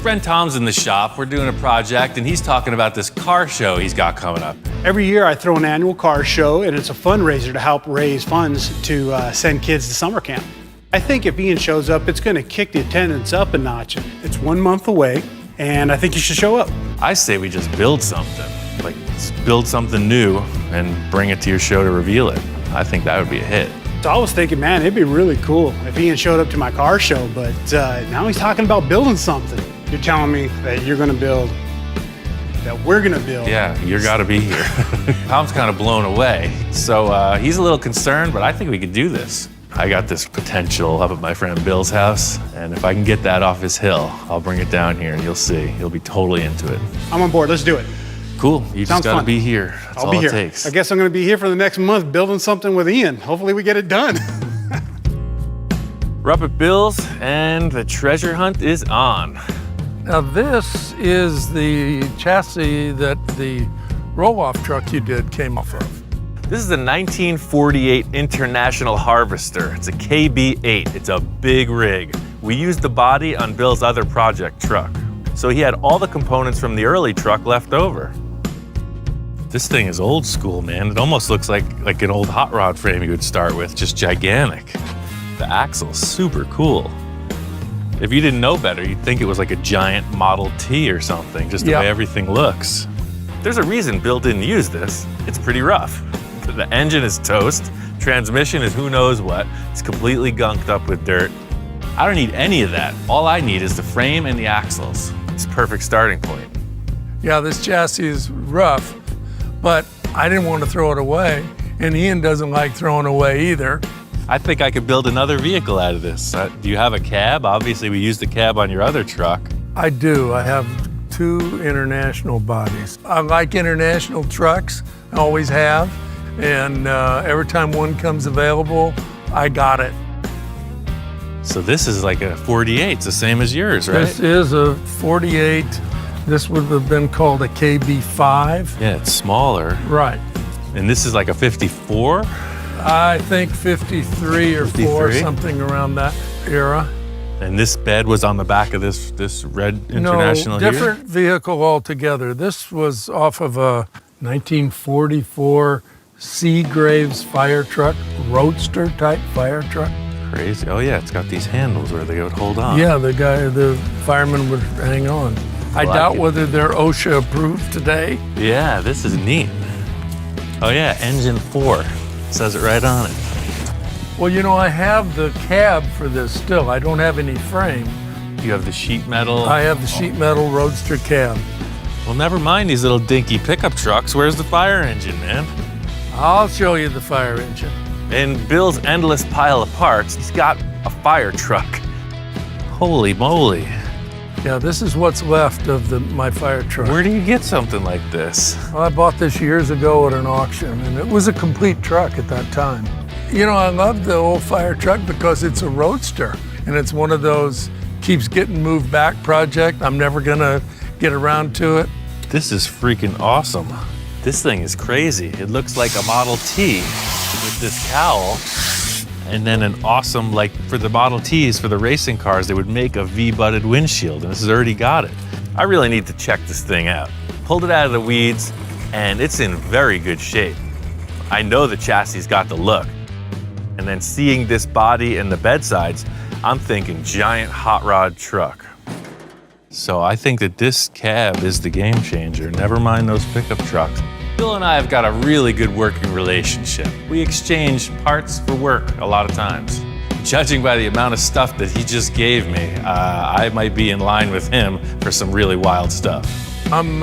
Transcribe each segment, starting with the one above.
friend Tom's in the shop. We're doing a project, and he's talking about this car show he's got coming up. Every year I throw an annual car show, and it's a fundraiser to help raise funds to send kids to summer camp. I think if Ian shows up, it's going to kick the attendance up a notch. It's 1 month away, and I think you should show up. I say we just build something. Like, build something new and bring it to your show to reveal it. I think that would be a hit. So I was thinking, man, it'd be really cool if Ian showed up to my car show, but now he's talking about building something. You're telling me that you're going to build, that we're going to build. Yeah, you got to be here. Tom's kind of blown away. So he's a little concerned, but I think we could do this. I got this potential up at my friend Bill's house, and if I can get that off his hill, I'll bring it down here and you'll see. He'll be totally into it. I'm on board. Let's do it. Cool. You just got to be here. That's all it takes. I guess I'm going to be here for the next month building something with Ian. Hopefully we get it done. We're up at Bill's, and the treasure hunt is on. Now this is the chassis that the roll-off truck you did came off of. This is a 1948 International Harvester. It's a KB8. It's a big rig. We used the body on Bill's other project truck. So he had all the components from the early truck left over. This thing is old school, man. It almost looks like an old hot rod frame you would start with, just gigantic. The axle's super cool. If you didn't know better, you'd think it was like a giant Model T or something, just the way everything looks. There's a reason Bill didn't use this. It's pretty rough. The engine is toast, transmission is who knows what. It's completely gunked up with dirt. I don't need any of that. All I need is the frame and the axles. It's a perfect starting point. Yeah, this chassis is rough, but I didn't want to throw it away, and Ian doesn't like throwing away either. I think I could build another vehicle out of this. Do you have a cab? Obviously, we used the cab on your other truck. I do. I have 2 international bodies. I like international trucks, I always have, and every time one comes available, I got it. So this is like a 48, it's the same as yours, right? This is a 48. This would have been called a KB5. Yeah, it's smaller. Right. And this is like a 54? I think 53 or 4, something around that era. And this bed was on the back of this red International No, different vehicle altogether. This was off of a 1944 Seagraves fire truck, roadster type fire truck. Crazy. Oh yeah, it's got these handles where they would hold on. Yeah, the fireman would hang on. I doubt whether they're OSHA approved today. Yeah, this is neat. Oh yeah, engine 4. Says it right on it. Well, you know, I have the cab for this still. I don't have any frame. You have the sheet metal? I have the sheet metal roadster cab. Well, never mind these little dinky pickup trucks. Where's the fire engine, man? I'll show you the fire engine. In Bill's endless pile of parts, he's got a fire truck. Holy moly. Yeah, this is what's left of my fire truck. Where do you get something like this? Well, I bought this years ago at an auction, and it was a complete truck at that time. You know, I love the old fire truck because it's a roadster, and it's one of those keeps getting moved back project. I'm never gonna get around to it. This is freaking awesome. This thing is crazy. It looks like a Model T with this cowl, and then an awesome, like for the Model Ts, for the racing cars, they would make a V-butted windshield, and this has already got it. I really need to check this thing out. Pulled it out of the weeds, and it's in very good shape. I know the chassis got the look. And then seeing this body and the bedsides, I'm thinking giant hot rod truck. So I think that this cab is the game changer. Never mind those pickup trucks. Bill and I have got a really good working relationship. We exchange parts for work a lot of times. Judging by the amount of stuff that he just gave me, I might be in line with him for some really wild stuff. I'm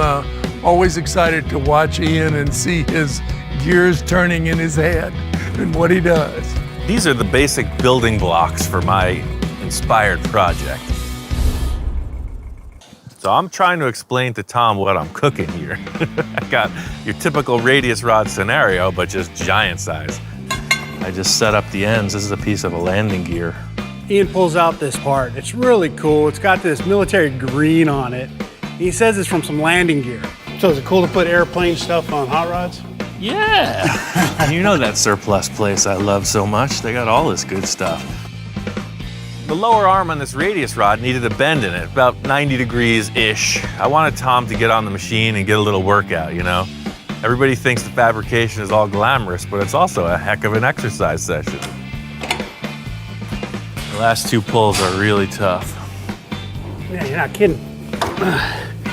always excited to watch Ian and see his gears turning in his head and what he does. These are the basic building blocks for my inspired project. So I'm trying to explain to Tom what I'm cooking here. I got your typical radius rod scenario, but just giant size. I just set up the ends. This is a piece of a landing gear. Ian pulls out this part. It's really cool. It's got this military green on it. He says it's from some landing gear. So is it cool to put airplane stuff on hot rods? Yeah. You know that surplus place I love so much. They got all this good stuff. The lower arm on this radius rod needed a bend in it, about 90 degrees-ish. I wanted Tom to get on the machine and get a little workout, you know? Everybody thinks the fabrication is all glamorous, but it's also a heck of an exercise session. The last 2 pulls are really tough. Yeah, you're not kidding.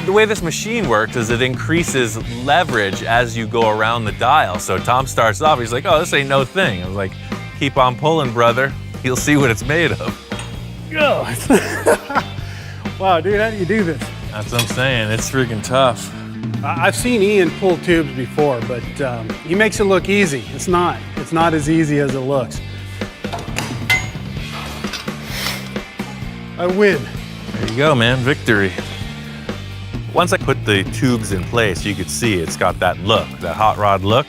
The way this machine works is it increases leverage as you go around the dial. So Tom starts off, he's like, oh, this ain't no thing. I was like, keep on pulling, brother. You'll see what it's made of. Wow, dude, how do you do this? That's what I'm saying, it's freaking tough. I've seen Ian pull tubes before, but he makes it look easy. It's not. It's not as easy as it looks. I win. There you go, man, victory. Once I put the tubes in place, you could see it's got that look, that hot rod look.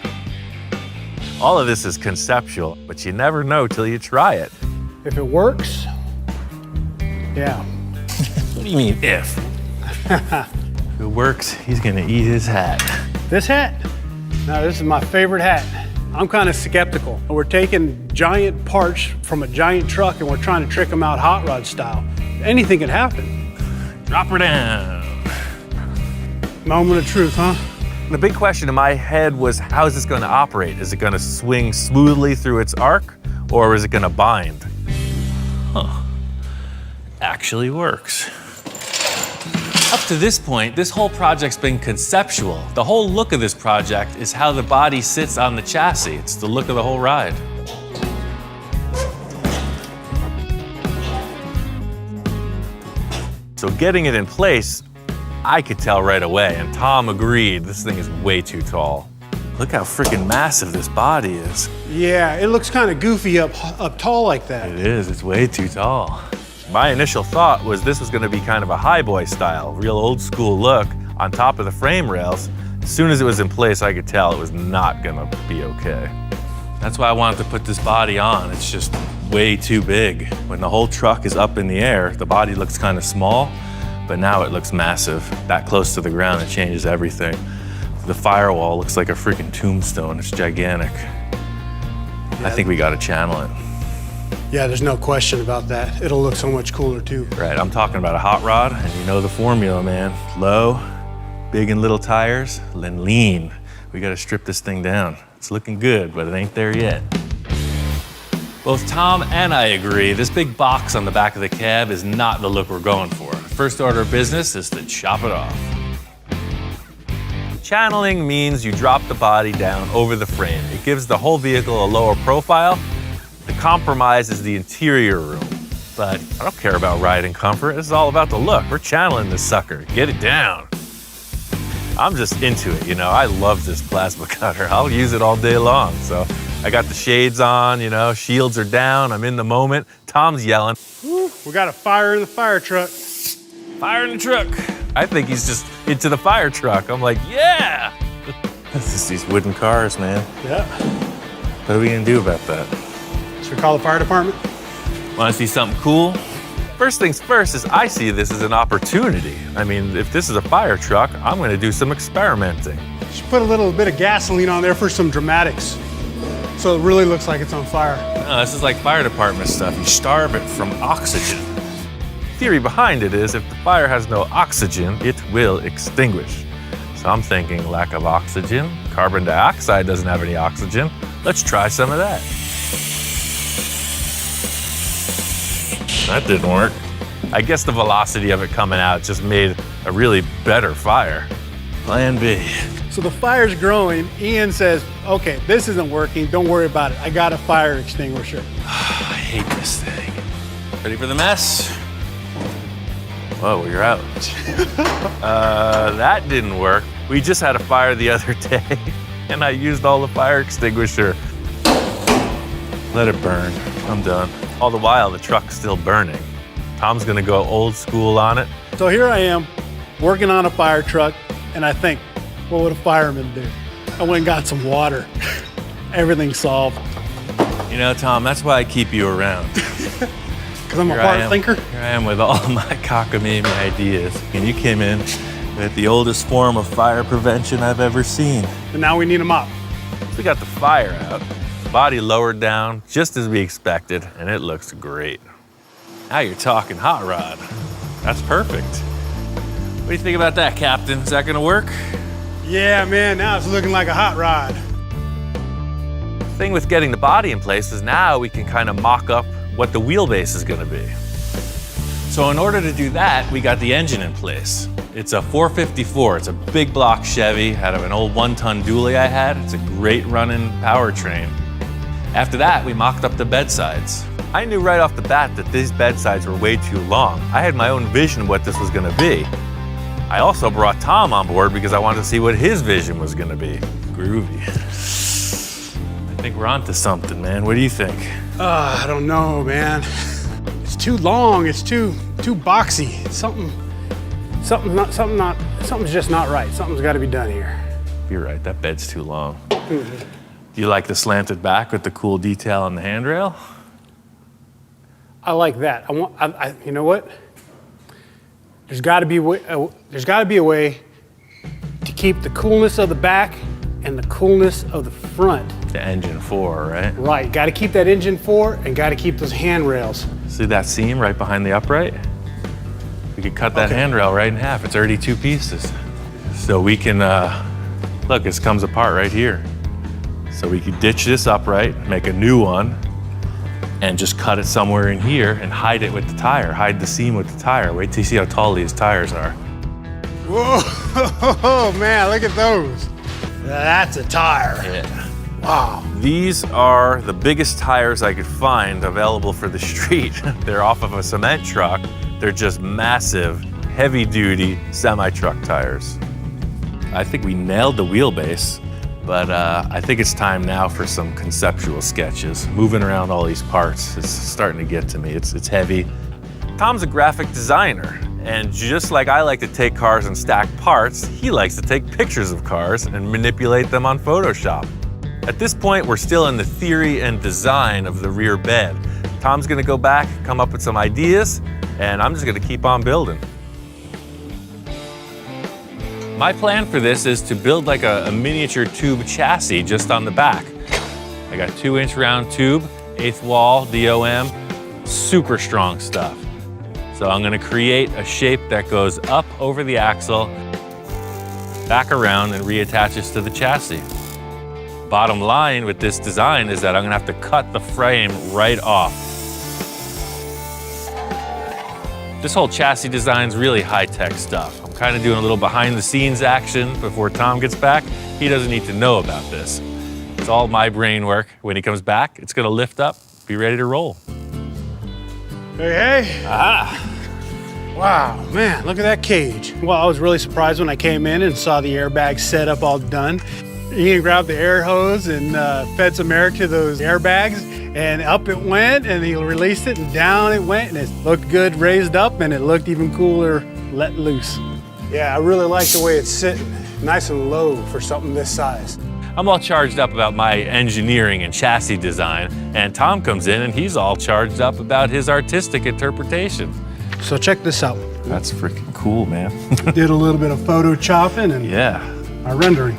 All of this is conceptual, but you never know till you try it. If it works, yeah. What do you mean, if? If it works, he's gonna eat his hat. This hat? Now, this is my favorite hat. I'm kind of skeptical. We're taking giant parts from a giant truck and we're trying to trick them out hot rod style. Anything can happen. Drop her down. Moment of truth, huh? The big question in my head was, how is this gonna operate? Is it gonna swing smoothly through its arc, or is it gonna bind? Huh. Actually works. Up to this point, this whole project's been conceptual. The whole look of this project is how the body sits on the chassis. It's the look of the whole ride. So getting it in place, I could tell right away, and Tom agreed, this thing is way too tall. Look how freaking massive this body is. Yeah, it looks kind of goofy up tall like that. It is, it's way too tall. My initial thought was this was gonna be kind of a highboy style, real old school look on top of the frame rails. As soon as it was in place, I could tell it was not gonna be okay. That's why I wanted to put this body on. It's just way too big. When the whole truck is up in the air, the body looks kind of small, but now it looks massive. That close to the ground, it changes everything. The firewall looks like a freaking tombstone. It's gigantic. I think we gotta channel it. Yeah, there's no question about that. It'll look so much cooler too. Right, I'm talking about a hot rod, and you know the formula, man. Low, big and little tires, then lean. We gotta strip this thing down. It's looking good, but it ain't there yet. Both Tom and I agree, this big box on the back of the cab is not the look we're going for. The first order of business is to chop it off. Channeling means you drop the body down over the frame. It gives the whole vehicle a lower profile. The compromise is the interior room. But I don't care about riding comfort. This is all about the look. We're channeling this sucker. Get it down. I'm just into it, you know. I love this plasma cutter. I'll use it all day long. So I got the shades on, you know, shields are down. I'm in the moment. Tom's yelling. Woo, we got a fire in the fire truck. Fire in the truck. I think he's just into the fire truck. I'm like, yeah. This is these wooden cars, man. Yeah. What are we gonna do about that? Should we call the fire department? Wanna see something cool? First things first is I see this as an opportunity. I mean, if this is a fire truck, I'm gonna do some experimenting. Should put a little bit of gasoline on there for some dramatics. So it really looks like it's on fire. No, this is like fire department stuff. You starve it from oxygen. The theory behind it is if the fire has no oxygen, it will extinguish. So I'm thinking lack of oxygen, carbon dioxide doesn't have any oxygen. Let's try some of that. That didn't work. I guess the velocity of it coming out just made a really better fire. Plan B. So the fire's growing. Ian says, okay, this isn't working. Don't worry about it. I got a fire extinguisher. I hate this thing. Ready for the mess? Whoa, you're out. That didn't work. We just had a fire the other day and I used all the fire extinguisher. Let it burn. I'm done. All the while, the truck's still burning. Tom's gonna go old school on it. So here I am, working on a fire truck, and I think, what would a fireman do? I went and got some water. Everything's solved. You know, Tom, that's why I keep you around. Because I'm a hard thinker? Here I am with all my cockamamie ideas. And you came in with the oldest form of fire prevention I've ever seen. And now we need a mop. We got the fire out, body lowered down, just as we expected, and it looks great. Now you're talking hot rod. That's perfect. What do you think about that, Captain? Is that gonna work? Yeah, man, now it's looking like a hot rod. The thing with getting the body in place is now we can kind of mock up what the wheelbase is gonna be. So in order to do that, we got the engine in place. It's a 454, it's a big block Chevy out of an old 1-ton dually I had. It's a great running powertrain. After that, we mocked up the bedsides. I knew right off the bat that these bedsides were way too long. I had my own vision of what this was gonna be. I also brought Tom on board because I wanted to see what his vision was gonna be. Groovy. I think we're onto something, man. What do you think? I don't know, man. It's too long, it's too boxy. Something's just not right. Something's gotta be done here. You're right, that bed's too long. Do you like the slanted back with the cool detail on the handrail? I like that. You know what? There's got to be a way to keep the coolness of the back and the coolness of the front. The engine 4, right? Right. Got to keep that engine 4 and got to keep those handrails. See that seam right behind the upright? We could cut that handrail right in half. It's already 2 pieces. So we can, look, this comes apart right here. So we could ditch this upright, make a new one, and just cut it somewhere in here and hide it with the tire, hide the seam with the tire. Wait till you see how tall these tires are. Whoa, man, look at those. That's a tire. Yeah. Wow. These are the biggest tires I could find available for the street. They're off of a cement truck. They're just massive, heavy-duty semi-truck tires. I think we nailed the wheelbase. But I think it's time now for some conceptual sketches. Moving around all these parts is starting to get to me. It's heavy. Tom's a graphic designer, and just like I like to take cars and stack parts, he likes to take pictures of cars and manipulate them on Photoshop. At this point, we're still in the theory and design of the rear bed. Tom's gonna go back, come up with some ideas, and I'm just gonna keep on building. My plan for this is to build like a miniature tube chassis just on the back. I got 2-inch round tube, 1/8 wall, DOM, super strong stuff. So I'm gonna create a shape that goes up over the axle, back around and reattaches to the chassis. Bottom line with this design is that I'm gonna have to cut the frame right off. This whole chassis design is really high-tech stuff. I'm kind of doing a little behind-the-scenes action before Tom gets back. He doesn't need to know about this. It's all my brain work. When he comes back, it's gonna lift up, be ready to roll. Hey, hey. Ah, Wow, man, look at that cage. Well, I was really surprised when I came in and saw the airbag set up all done. Ian grabbed the air hose and fed some air to those airbags, and up it went, and he released it, and down it went, and it looked good raised up, and it looked even cooler let loose. Yeah, I really like the way it's sitting, nice and low for something this size. I'm all charged up about my engineering and chassis design, and Tom comes in and he's all charged up about his artistic interpretation. So check this out. That's freaking cool, man. Did a little bit of photo chopping and Yeah, my rendering.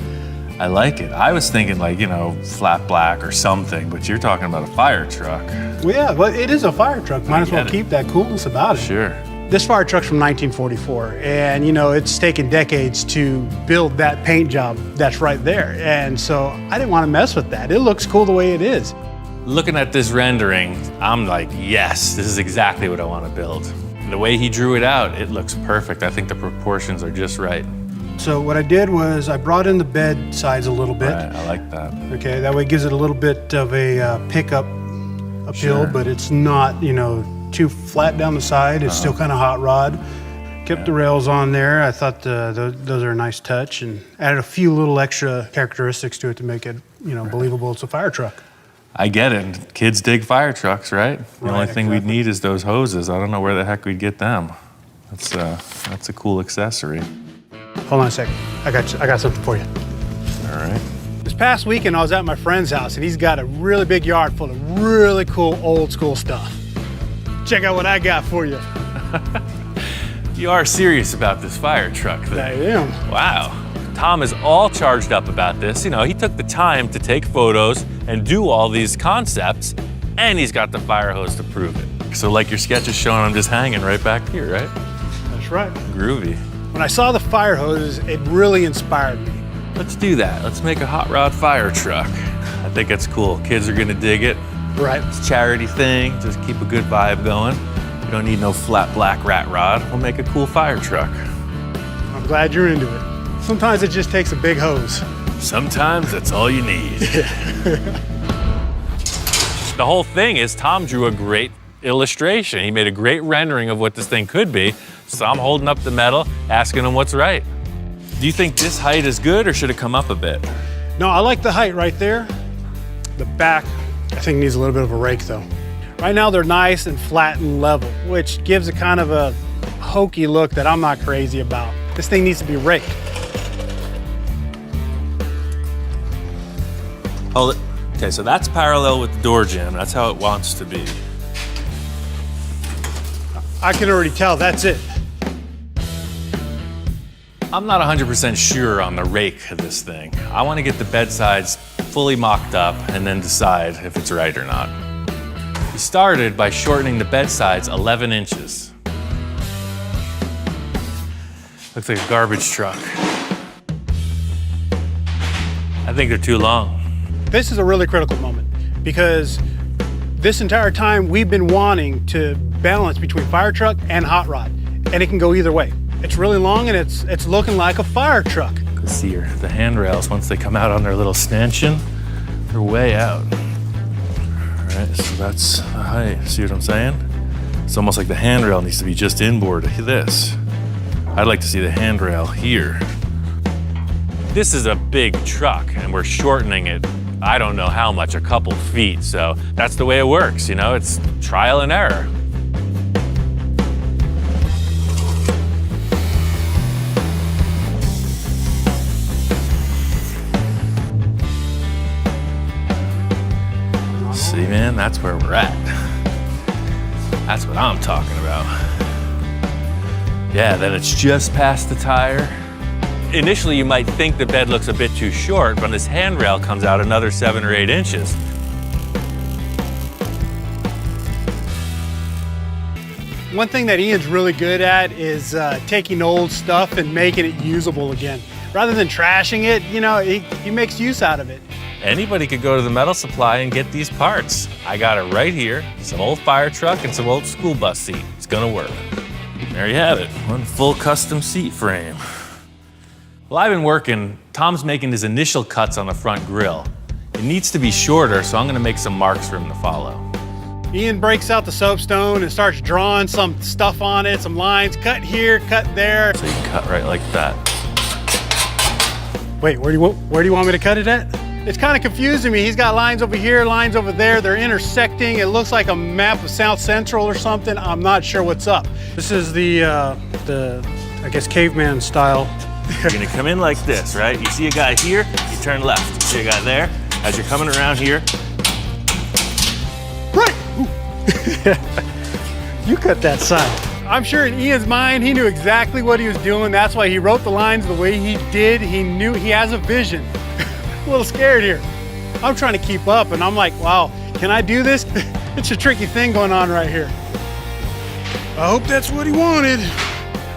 I like it. I was thinking like, you know, flat black or something, but you're talking about a fire truck. Well, yeah, but it is a fire truck. Might as well get it. keep that coolness about it. Sure. This fire truck's from 1944, and you know, it's taken decades to build that paint job that's right there. And so I didn't want to mess with that. It looks cool the way it is. Looking at this rendering, I'm like, yes, this is exactly what I want to build. The way he drew it out, it looks perfect. I think the proportions are just right. So what I did was I brought in the bed sides a little bit. Right, I like that. Okay, that way it gives it a little bit of a pickup uphill, Sure. but it's not, you know, too flat down the side. It's still kind of hot rod. Kept the rails on there. I thought those are a nice touch, and added a few little extra characteristics to it to make it, you know, believable it's a fire truck. I get it. Kids dig fire trucks, right? The Right, only thing we'd exactly. need is those hoses. I don't know where the heck we'd get them. That's a cool accessory. Hold on a second. I got something for you. All right. This past weekend, I was at my friend's house, and he's got a really big yard full of really cool old school stuff. Check out what I got for you. You are serious about this fire truck, I then. am. Wow. Tom is all charged up about this. You know, he took the time to take photos and do all these concepts, and he's got the fire hose to prove it. truck. So like your sketch is showing, I'm just hanging right back here, right? That's right. Groovy. When I saw the fire hoses, it really inspired me. Let's do that. Let's make a hot rod fire truck. I think that's cool. Kids are gonna dig it. Right. It's a charity thing. Just keep a good vibe going. You don't need no flat black rat rod. We'll make a cool fire truck. I'm glad you're into it. Sometimes it just takes a big hose. Sometimes that's all you need. The whole thing is Tom drew a great illustration. He made a great rendering of what this thing could be. So I'm holding up the metal, asking him what's right. Do you think this height is good or should it come up a bit? No, I like the height right there. The back, I think needs a little bit of a rake though. Right now they're nice and flat and level, which gives a kind of a hokey look that I'm not crazy about. This thing needs to be raked. Hold it. Okay, so that's parallel with the door jamb. That's how it wants to be. I can already tell that's it. I'm not 100% sure on the rake of this thing. I want to get the bed sides fully mocked up and then decide if it's right or not. We started by shortening the bed sides 11 inches. Looks like a garbage truck. I think they're too long. This is a really critical moment because this entire time we've been wanting to balance between fire truck and hot rod, and it can go either way. It's really long and it's looking like a fire truck. See here, the handrails, once they come out on their little stanchion, they're way out. All right, so that's the height. See what I'm saying? It's almost like the handrail needs to be just inboard of this. I'd like to see the handrail here. This is a big truck and we're shortening it, I don't know how much, a couple feet. So that's the way it works, you know, it's trial and error. See, man, that's where we're at. That's what I'm talking about. Yeah, then it's just past the tire. Initially, you might think the bed looks a bit too short, but this handrail comes out another 7 or 8 inches. One thing that Ian's really good at is taking old stuff and making it usable again. Rather than trashing it, you know, he makes use out of it. Anybody could go to the metal supply and get these parts. I got it right here. Some old fire truck and some old school bus seat. It's gonna work. There you have it, one full custom seat frame. Well, I've been working, Tom's making his initial cuts on the front grille. It needs to be shorter, so I'm gonna make some marks for him to follow. Ian breaks out the soapstone and starts drawing some stuff on it, some lines, cut here, cut there. So you can cut right like that. Wait, where do you want me to cut it at? It's kind of confusing me. He's got lines over here, lines over there. They're intersecting. It looks like a map of South Central or something. I'm not sure what's up. This is the I guess, caveman style. You're gonna come in like this, right? You see a guy here, you turn left. You see a guy there. As you're coming around here. Right! You cut that side. I'm sure in Ian's mind, he knew exactly what he was doing. That's why he wrote the lines the way he did. He knew he has a vision. A little scared here. I'm trying to keep up and I'm like, wow, can I do this? It's a tricky thing going on right here. I hope that's what he wanted.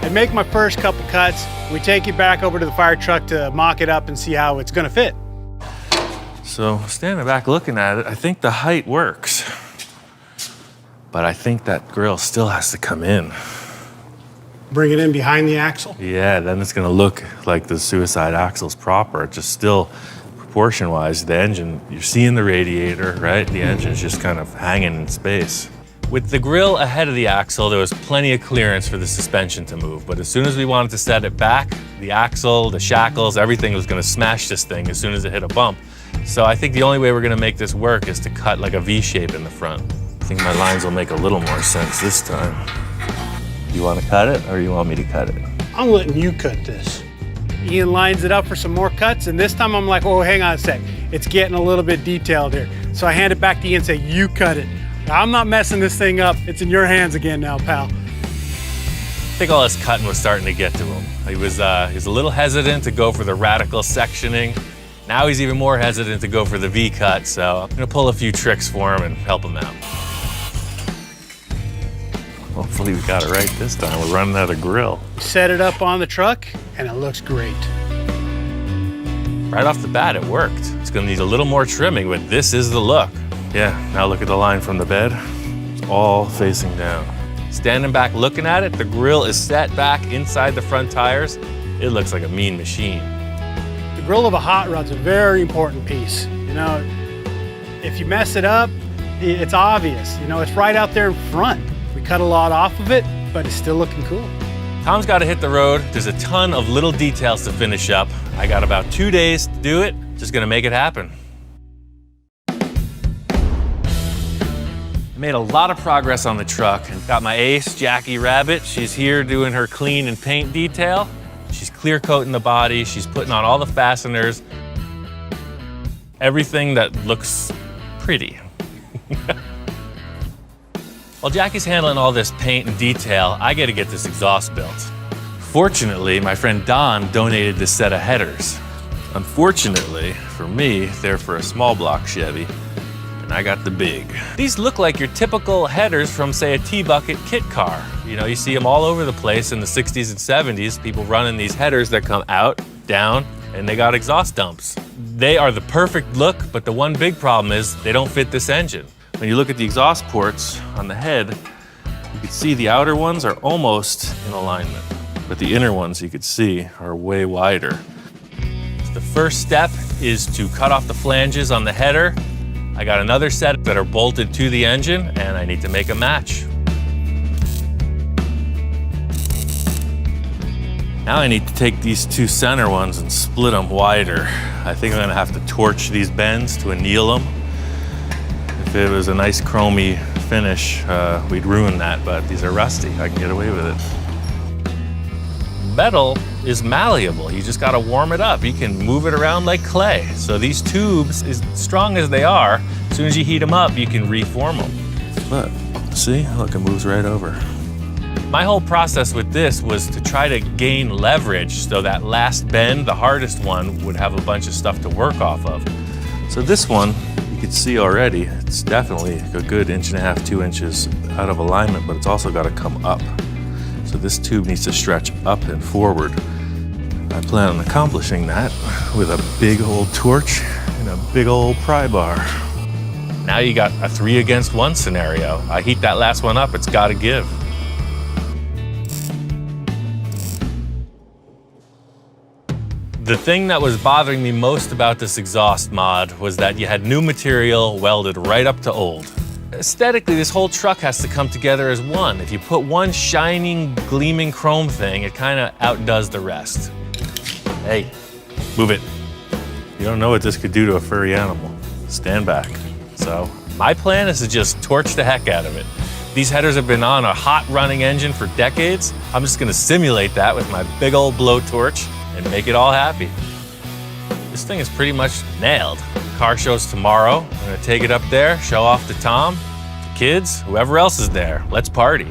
I make my first couple cuts. We take it back over to the fire truck to mock it up and see how it's gonna fit. So standing back looking at it, I think the height works. But I think that grill still has to come in. Bring it in behind the axle. Yeah, then it's gonna look like the suicide axle's proper. Just still, proportion-wise, the engine, you're seeing the radiator, right? The engine's just kind of hanging in space. With the grill ahead of the axle, there was plenty of clearance for the suspension to move. But as soon as we wanted to set it back, the axle, the shackles, everything was gonna smash this thing as soon as it hit a bump. So I think the only way we're gonna make this work is to cut like a V shape in the front. I think my lines will make a little more sense this time. You want to cut it or you want me to cut it? I'm letting you cut this. Ian lines it up for some more cuts, and this time I'm like, oh, hang on a sec. It's getting a little bit detailed here. So I hand it back to Ian and say, you cut it. I'm not messing this thing up. It's in your hands again now, pal. I think all this cutting was starting to get to him. He was a little hesitant to go for the radical sectioning. Now he's even more hesitant to go for the V cut, so I'm gonna pull a few tricks for him and help him out. Hopefully we got it right this time. We're running out of grill. Set it up on the truck, and it looks great. Right off the bat, it worked. It's gonna need a little more trimming, but this is the look. Yeah, now look at the line from the bed. It's all facing down. Standing back looking at it, the grill is set back inside the front tires. It looks like a mean machine. The grill of a hot rod's a very important piece. You know, if you mess it up, it's obvious. You know, it's right out there in front. We cut a lot off of it, but it's still looking cool. Tom's got to hit the road. There's a ton of little details to finish up. I got about 2 days to do it. Just gonna make it happen. I made a lot of progress on the truck and got my ace, Jackie Rabbit. She's here doing her clean and paint detail. She's clear coating the body. She's putting on all the fasteners. Everything that looks pretty. While Jackie's handling all this paint and detail, I get to get this exhaust built. Fortunately, my friend Don donated this set of headers. Unfortunately, for me, they're for a small block Chevy, and I got the big. These look like your typical headers from, say, a T-bucket kit car. You know, you see them all over the place in the 60s and 70s, people running these headers that come out, down, and they got exhaust dumps. They are the perfect look, but the one big problem is they don't fit this engine. When you look at the exhaust ports on the head, you can see the outer ones are almost in alignment, but the inner ones you could see are way wider. The first step is to cut off the flanges on the header. I got another set that are bolted to the engine, and I need to make a match. Now I need to take these two center ones and split them wider. I think I'm gonna have to torch these bends to anneal them. If it was a nice chromy finish, we'd ruin that, but these are rusty. I can get away with it. Metal is malleable. You just gotta warm it up. You can move it around like clay. So these tubes, as strong as they are, as soon as you heat them up, you can reform them. But see, look, it moves right over. My whole process with this was to try to gain leverage so that last bend, the hardest one, would have a bunch of stuff to work off of. So this one, you can see already, it's definitely a good 1.5 to 2 inches out of alignment, but it's also got to come up. So this tube needs to stretch up and forward. I plan on accomplishing that with a big old torch and a big old pry bar. Now you got a 3 against 1 scenario. I heat that last one up, it's got to give. The thing that was bothering me most about this exhaust mod was that you had new material welded right up to old. Aesthetically, this whole truck has to come together as one. If you put one shining, gleaming chrome thing, it kind of outdoes the rest. Hey, move it. You don't know what this could do to a furry animal. Stand back. So, my plan is to just torch the heck out of it. These headers have been on a hot running engine for decades. I'm just gonna simulate that with my big old blowtorch and make it all happy. This thing is pretty much nailed. Car show's tomorrow. I'm gonna take it up there, show off to Tom, the kids, whoever else is there. Let's party.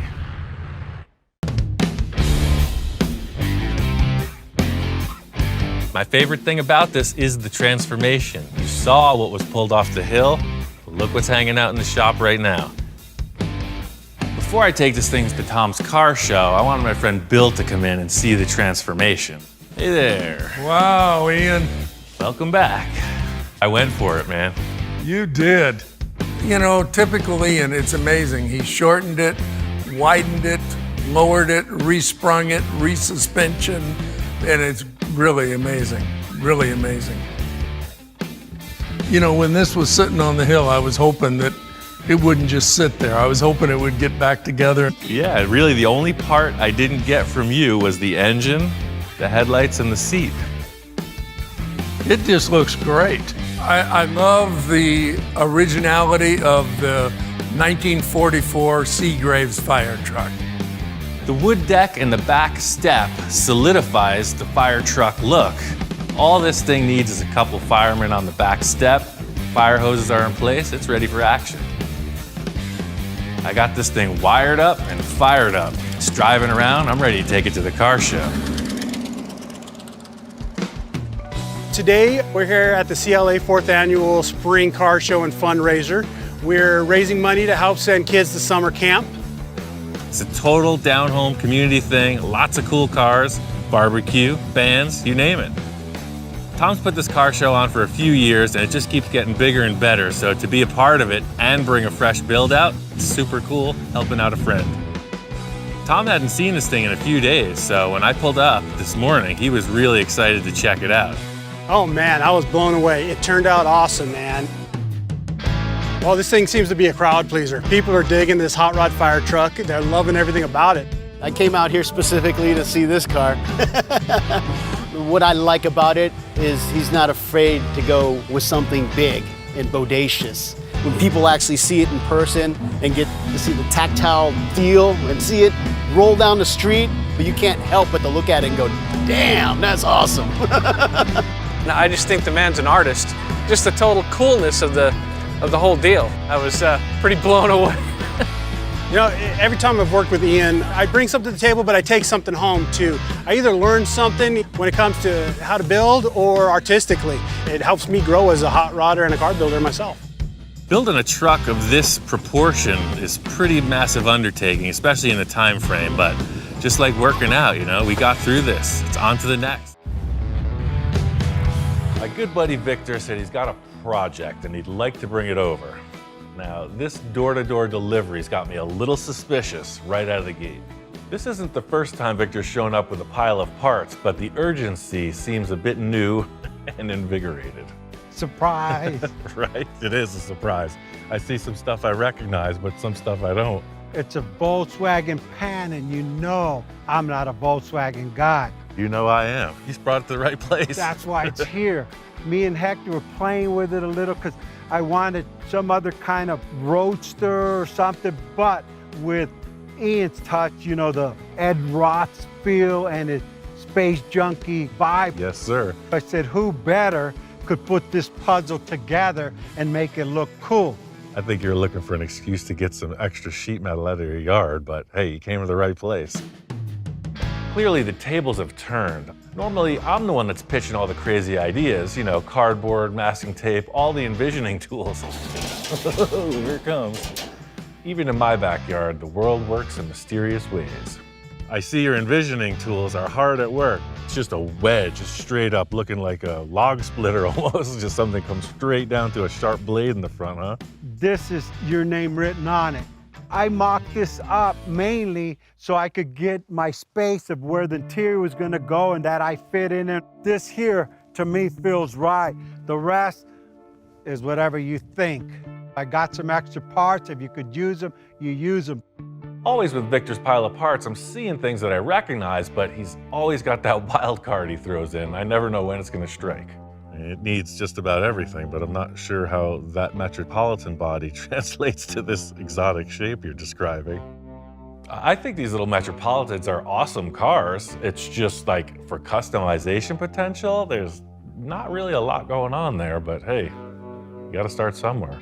My favorite thing about this is the transformation. You saw what was pulled off the hill. Look what's hanging out in the shop right now. Before I take this thing to Tom's car show, I wanted my friend Bill to come in and see the transformation. Hey there. Wow, Ian. Welcome back. I went for it, man. You did. You know, typical Ian, it's amazing. He shortened it, widened it, lowered it, resprung it, resuspension, and it's really amazing, really amazing. You know, when this was sitting on the hill, I was hoping that it wouldn't just sit there. I was hoping it would get back together. Yeah, really the only part I didn't get from you was the engine, the headlights, and the seat. It just looks great. I love the originality of the 1944 Seagraves fire truck. The wood deck and the back step solidifies the fire truck look. All this thing needs is a couple firemen on the back step. Fire hoses are in place, it's ready for action. I got this thing wired up and fired up. It's driving around, I'm ready to take it to the car show. Today, we're here at the CLA 4th Annual Spring Car Show and Fundraiser. We're raising money to help send kids to summer camp. It's a total down-home community thing, lots of cool cars, barbecue, bands, you name it. Tom's put this car show on for a few years and it just keeps getting bigger and better, so to be a part of it and bring a fresh build out, it's super cool, helping out a friend. Tom hadn't seen this thing in a few days, so when I pulled up this morning, he was really excited to check it out. Oh man, I was blown away. It turned out awesome, man. Well, this thing seems to be a crowd pleaser. People are digging this hot rod fire truck. They're loving everything about it. I came out here specifically to see this car. What I like about it is he's not afraid to go with something big and bodacious. When people actually see it in person and get to see the tactile feel and see it roll down the street, but you can't help but to look at it and go, damn, that's awesome. I just think the man's an artist. Just the total coolness of the whole deal. I was pretty blown away. You know, every time I've worked with Ian, I bring something to the table, but I take something home too. I either learn something when it comes to how to build or artistically. It helps me grow as a hot rodder and a car builder myself. Building a truck of this proportion is pretty massive undertaking, especially in the time frame, but just like working out, you know, we got through this. It's on to the next. My good buddy Victor said he's got a project and he'd like to bring it over. Now, this door-to-door delivery's got me a little suspicious right out of the gate. This isn't the first time Victor's shown up with a pile of parts, but the urgency seems a bit new and invigorated. Surprise. Right? It is a surprise. I see some stuff I recognize, but some stuff I don't. It's a Volkswagen pan, and you know I'm not a Volkswagen guy. You know I am. He's brought it to the right place. That's why it's here. Me and Hector were playing with it a little because I wanted some other kind of roadster or something, but with Ian's touch, you know, the Ed Roth feel and his space junkie vibe. Yes, sir. I said, who better could put this puzzle together and make it look cool? I think you're looking for an excuse to get some extra sheet metal out of your yard, but hey, you came to the right place. Clearly, the tables have turned. Normally, I'm the one that's pitching all the crazy ideas, you know, cardboard, masking tape, all the envisioning tools. Here it comes. Even in my backyard, the world works in mysterious ways. I see your envisioning tools are hard at work. It's just a wedge, just straight up, looking like a log splitter almost. Just something comes straight down to a sharp blade in the front, huh? This is your name written on it. I mocked this up mainly so I could get my space of where the interior was gonna go and that I fit in it. This here, to me, feels right. The rest is whatever you think. I got some extra parts. If you could use them, you use them. Always with Victor's pile of parts, I'm seeing things that I recognize, but he's always got that wild card he throws in. I never know when it's gonna strike. It needs just about everything, but I'm not sure how that metropolitan body translates to this exotic shape you're describing. I think these little Metropolitans are awesome cars. It's just like for customization potential, there's not really a lot going on there, but hey, you gotta start somewhere.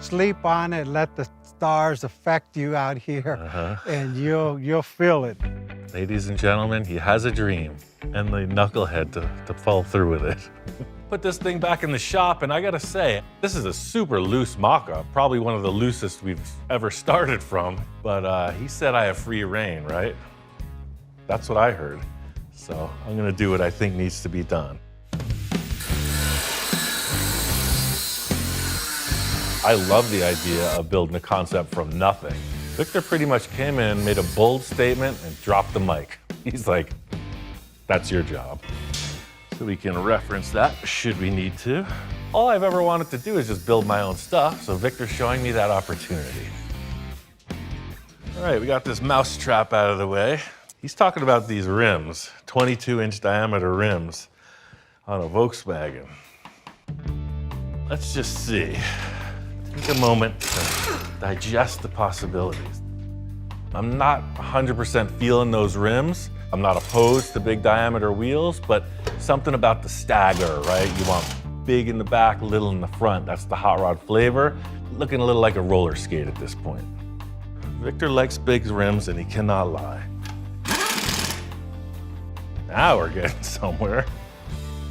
Sleep on it, let the stars affect you out here, and you'll feel it. Ladies and gentlemen, he has a dream, and the knucklehead to fall through with it. Put this thing back in the shop, and I gotta say, this is a super loose mock-up, probably one of the loosest we've ever started from, but he said I have free reign, right? That's what I heard. So I'm gonna do what I think needs to be done. I love the idea of building a concept from nothing. Victor pretty much came in, made a bold statement, and dropped the mic. He's like, that's your job. So we can reference that should we need to. All I've ever wanted to do is just build my own stuff, so Victor's showing me that opportunity. All right, we got this mouse trap out of the way. He's talking about these rims, 22-inch diameter rims on a Volkswagen. Let's just see. Take a moment to digest the possibilities. I'm not 100% feeling those rims. I'm not opposed to big diameter wheels, but something about the stagger, right? You want big in the back, little in the front. That's the hot rod flavor. Looking a little like a roller skate at this point. Victor likes big rims and he cannot lie. Now we're getting somewhere.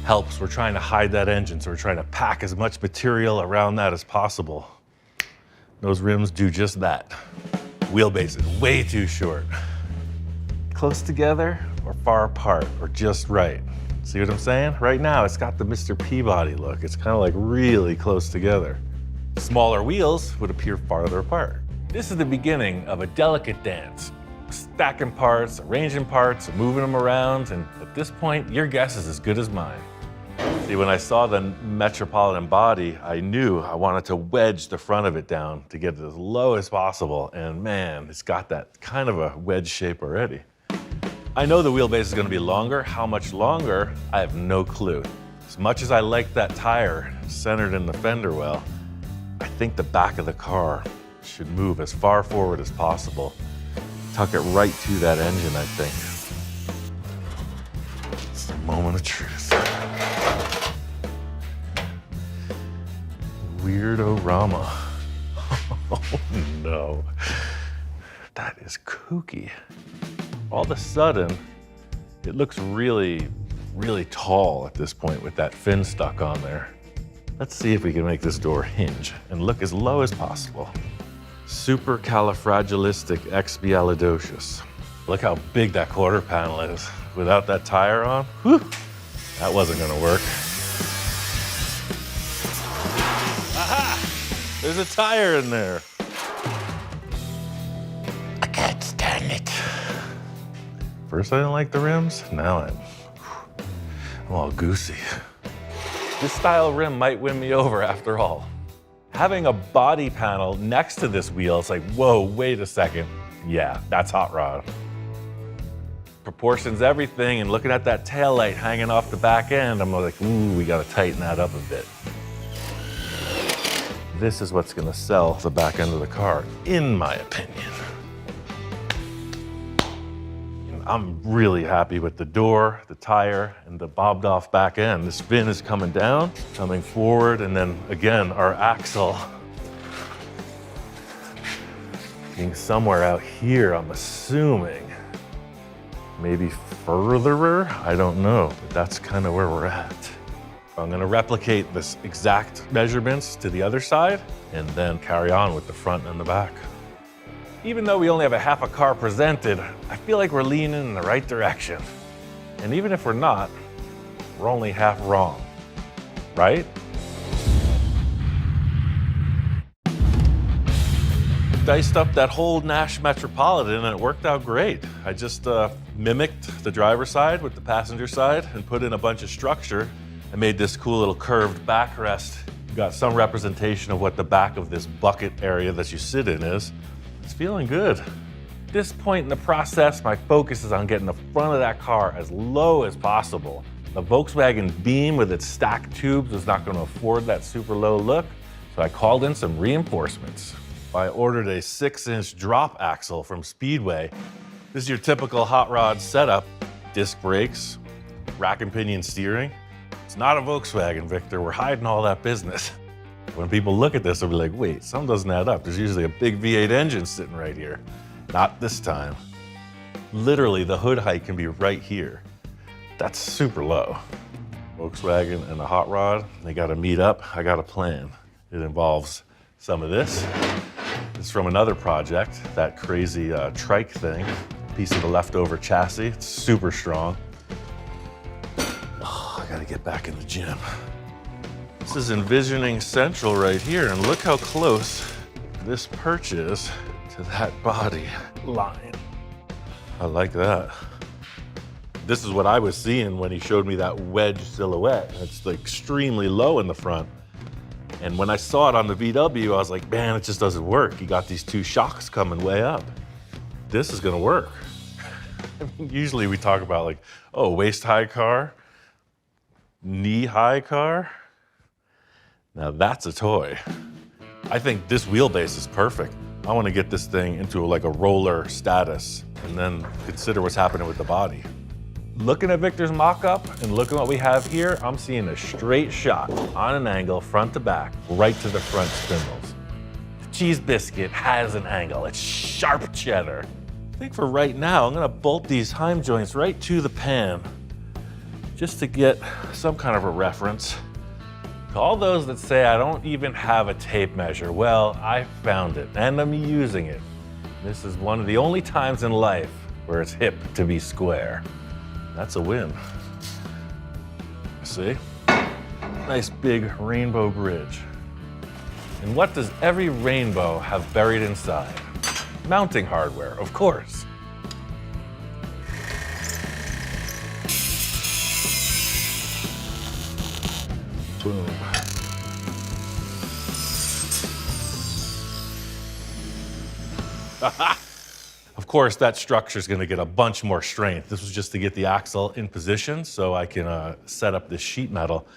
Helps, we're trying to hide that engine, so we're trying to pack as much material around that as possible. Those rims do just that. Wheelbase is way too short. Close together or far apart or just right. See what I'm saying? Right now, it's got the Mr. Peabody look. It's kind of like really close together. Smaller wheels would appear farther apart. This is the beginning of a delicate dance. Stacking parts, arranging parts, moving them around, and at this point, your guess is as good as mine. See, when I saw the Metropolitan body, I knew I wanted to wedge the front of it down to get it as low as possible, and man, it's got that kind of a wedge shape already. I know the wheelbase is going to be longer. How much longer? I have no clue. As much as I like that tire centered in the fender well, I think the back of the car should move as far forward as possible. Tuck it right to that engine, I think. It's the moment of truth. Weirdo-rama. Oh no. That is kooky. All of a sudden, it looks really, really tall at this point with that fin stuck on there. Let's see if we can make this door hinge and look as low as possible. Supercalifragilisticexpialidocious. Look how big that quarter panel is. Without that tire on, whew, that wasn't gonna work. Aha! There's a tire in there. I can't stand it. First I didn't like the rims, now I'm all goosey. This style rim might win me over after all. Having a body panel next to this wheel, it's like, whoa, wait a second. Yeah, that's hot rod. Proportions everything, and looking at that taillight hanging off the back end, I'm like, ooh, we gotta tighten that up a bit. This is what's gonna sell the back end of the car, in my opinion. I'm really happy with the door, the tire, and the bobbed off back end. This fin is coming down, coming forward, and then again, our axle being somewhere out here, I'm assuming. Maybe furtherer, I don't know, but that's kind of where we're at. I'm gonna replicate this exact measurements to the other side and then carry on with the front and the back. Even though we only have a half a car presented, I feel like we're leaning in the right direction. And even if we're not, we're only half wrong, right? Diced up that whole Nash Metropolitan and it worked out great. I just mimicked the driver's side with the passenger side and put in a bunch of structure. I made this cool little curved backrest. You got some representation of what the back of this bucket area that you sit in is. It's feeling good. At this point in the process, my focus is on getting the front of that car as low as possible. The Volkswagen Beam with its stacked tubes was not going to afford that super low look, so I called in some reinforcements. I ordered a 6-inch drop axle from Speedway. This is your typical hot rod setup. Disc brakes, rack and pinion steering. It's not a Volkswagen, Victor. We're hiding all that business. When people look at this, they'll be like, wait, something doesn't add up. There's usually a big V8 engine sitting right here. Not this time. Literally, the hood height can be right here. That's super low. Volkswagen and the hot rod, they gotta meet up. I got a plan. It involves some of this. It's from another project, that crazy trike thing. Piece of the leftover chassis, it's super strong. Oh, I gotta get back in the gym. This is envisioning central right here, and look how close this perch is to that body line. I like that. This is what I was seeing when he showed me that wedge silhouette. It's like extremely low in the front. And when I saw it on the VW, I was like, man, it just doesn't work. You got these two shocks coming way up. This is gonna work. I mean, usually we talk about like, oh, waist-high car, knee-high car. Now that's a toy. I think this wheelbase is perfect. I want to get this thing into like a roller status and then consider what's happening with the body. Looking at Victor's mock-up and looking at what we have here, I'm seeing a straight shot on an angle, front to back, right to the front spindles. The cheese biscuit has an angle. It's sharp cheddar. I think for right now, I'm gonna bolt these heim joints right to the pan just to get some kind of a reference. To all those that say I don't even have a tape measure, well, I found it and I'm using it. This is one of the only times in life where it's hip to be square. That's a win. See? Nice big rainbow bridge. And what does every rainbow have buried inside? Mounting hardware, of course. Boom. Of course, that structure is going to get a bunch more strength. This was just to get the axle in position so I can set up this sheet metal.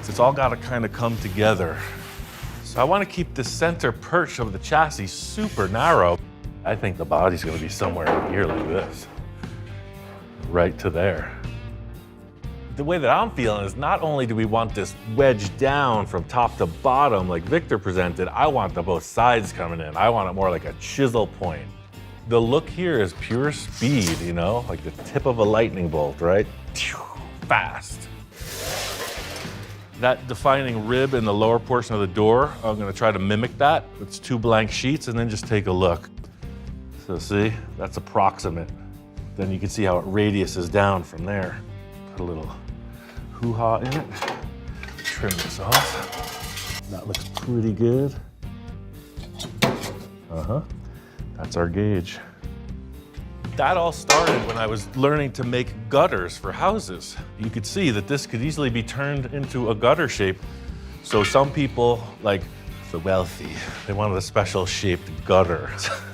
So it's all got to kind of come together. So I want to keep the center perch of the chassis super narrow. I think the body's going to be somewhere in here like this, right to there. The way that I'm feeling is not only do we want this wedged down from top to bottom like Victor presented, I want the both sides coming in. I want it more like a chisel point. The look here is pure speed, you know, like the tip of a lightning bolt, right? Fast. That defining rib in the lower portion of the door, I'm gonna try to mimic that. It's 2 blank sheets and then just take a look. So see, that's approximate. Then you can see how it radiuses down from there. Put a little hoo-ha in it. Trim this off. That looks pretty good. That's our gauge. That all started when I was learning to make gutters for houses. You could see that this could easily be turned into a gutter shape. So some people, like the wealthy, they wanted a special shaped gutter.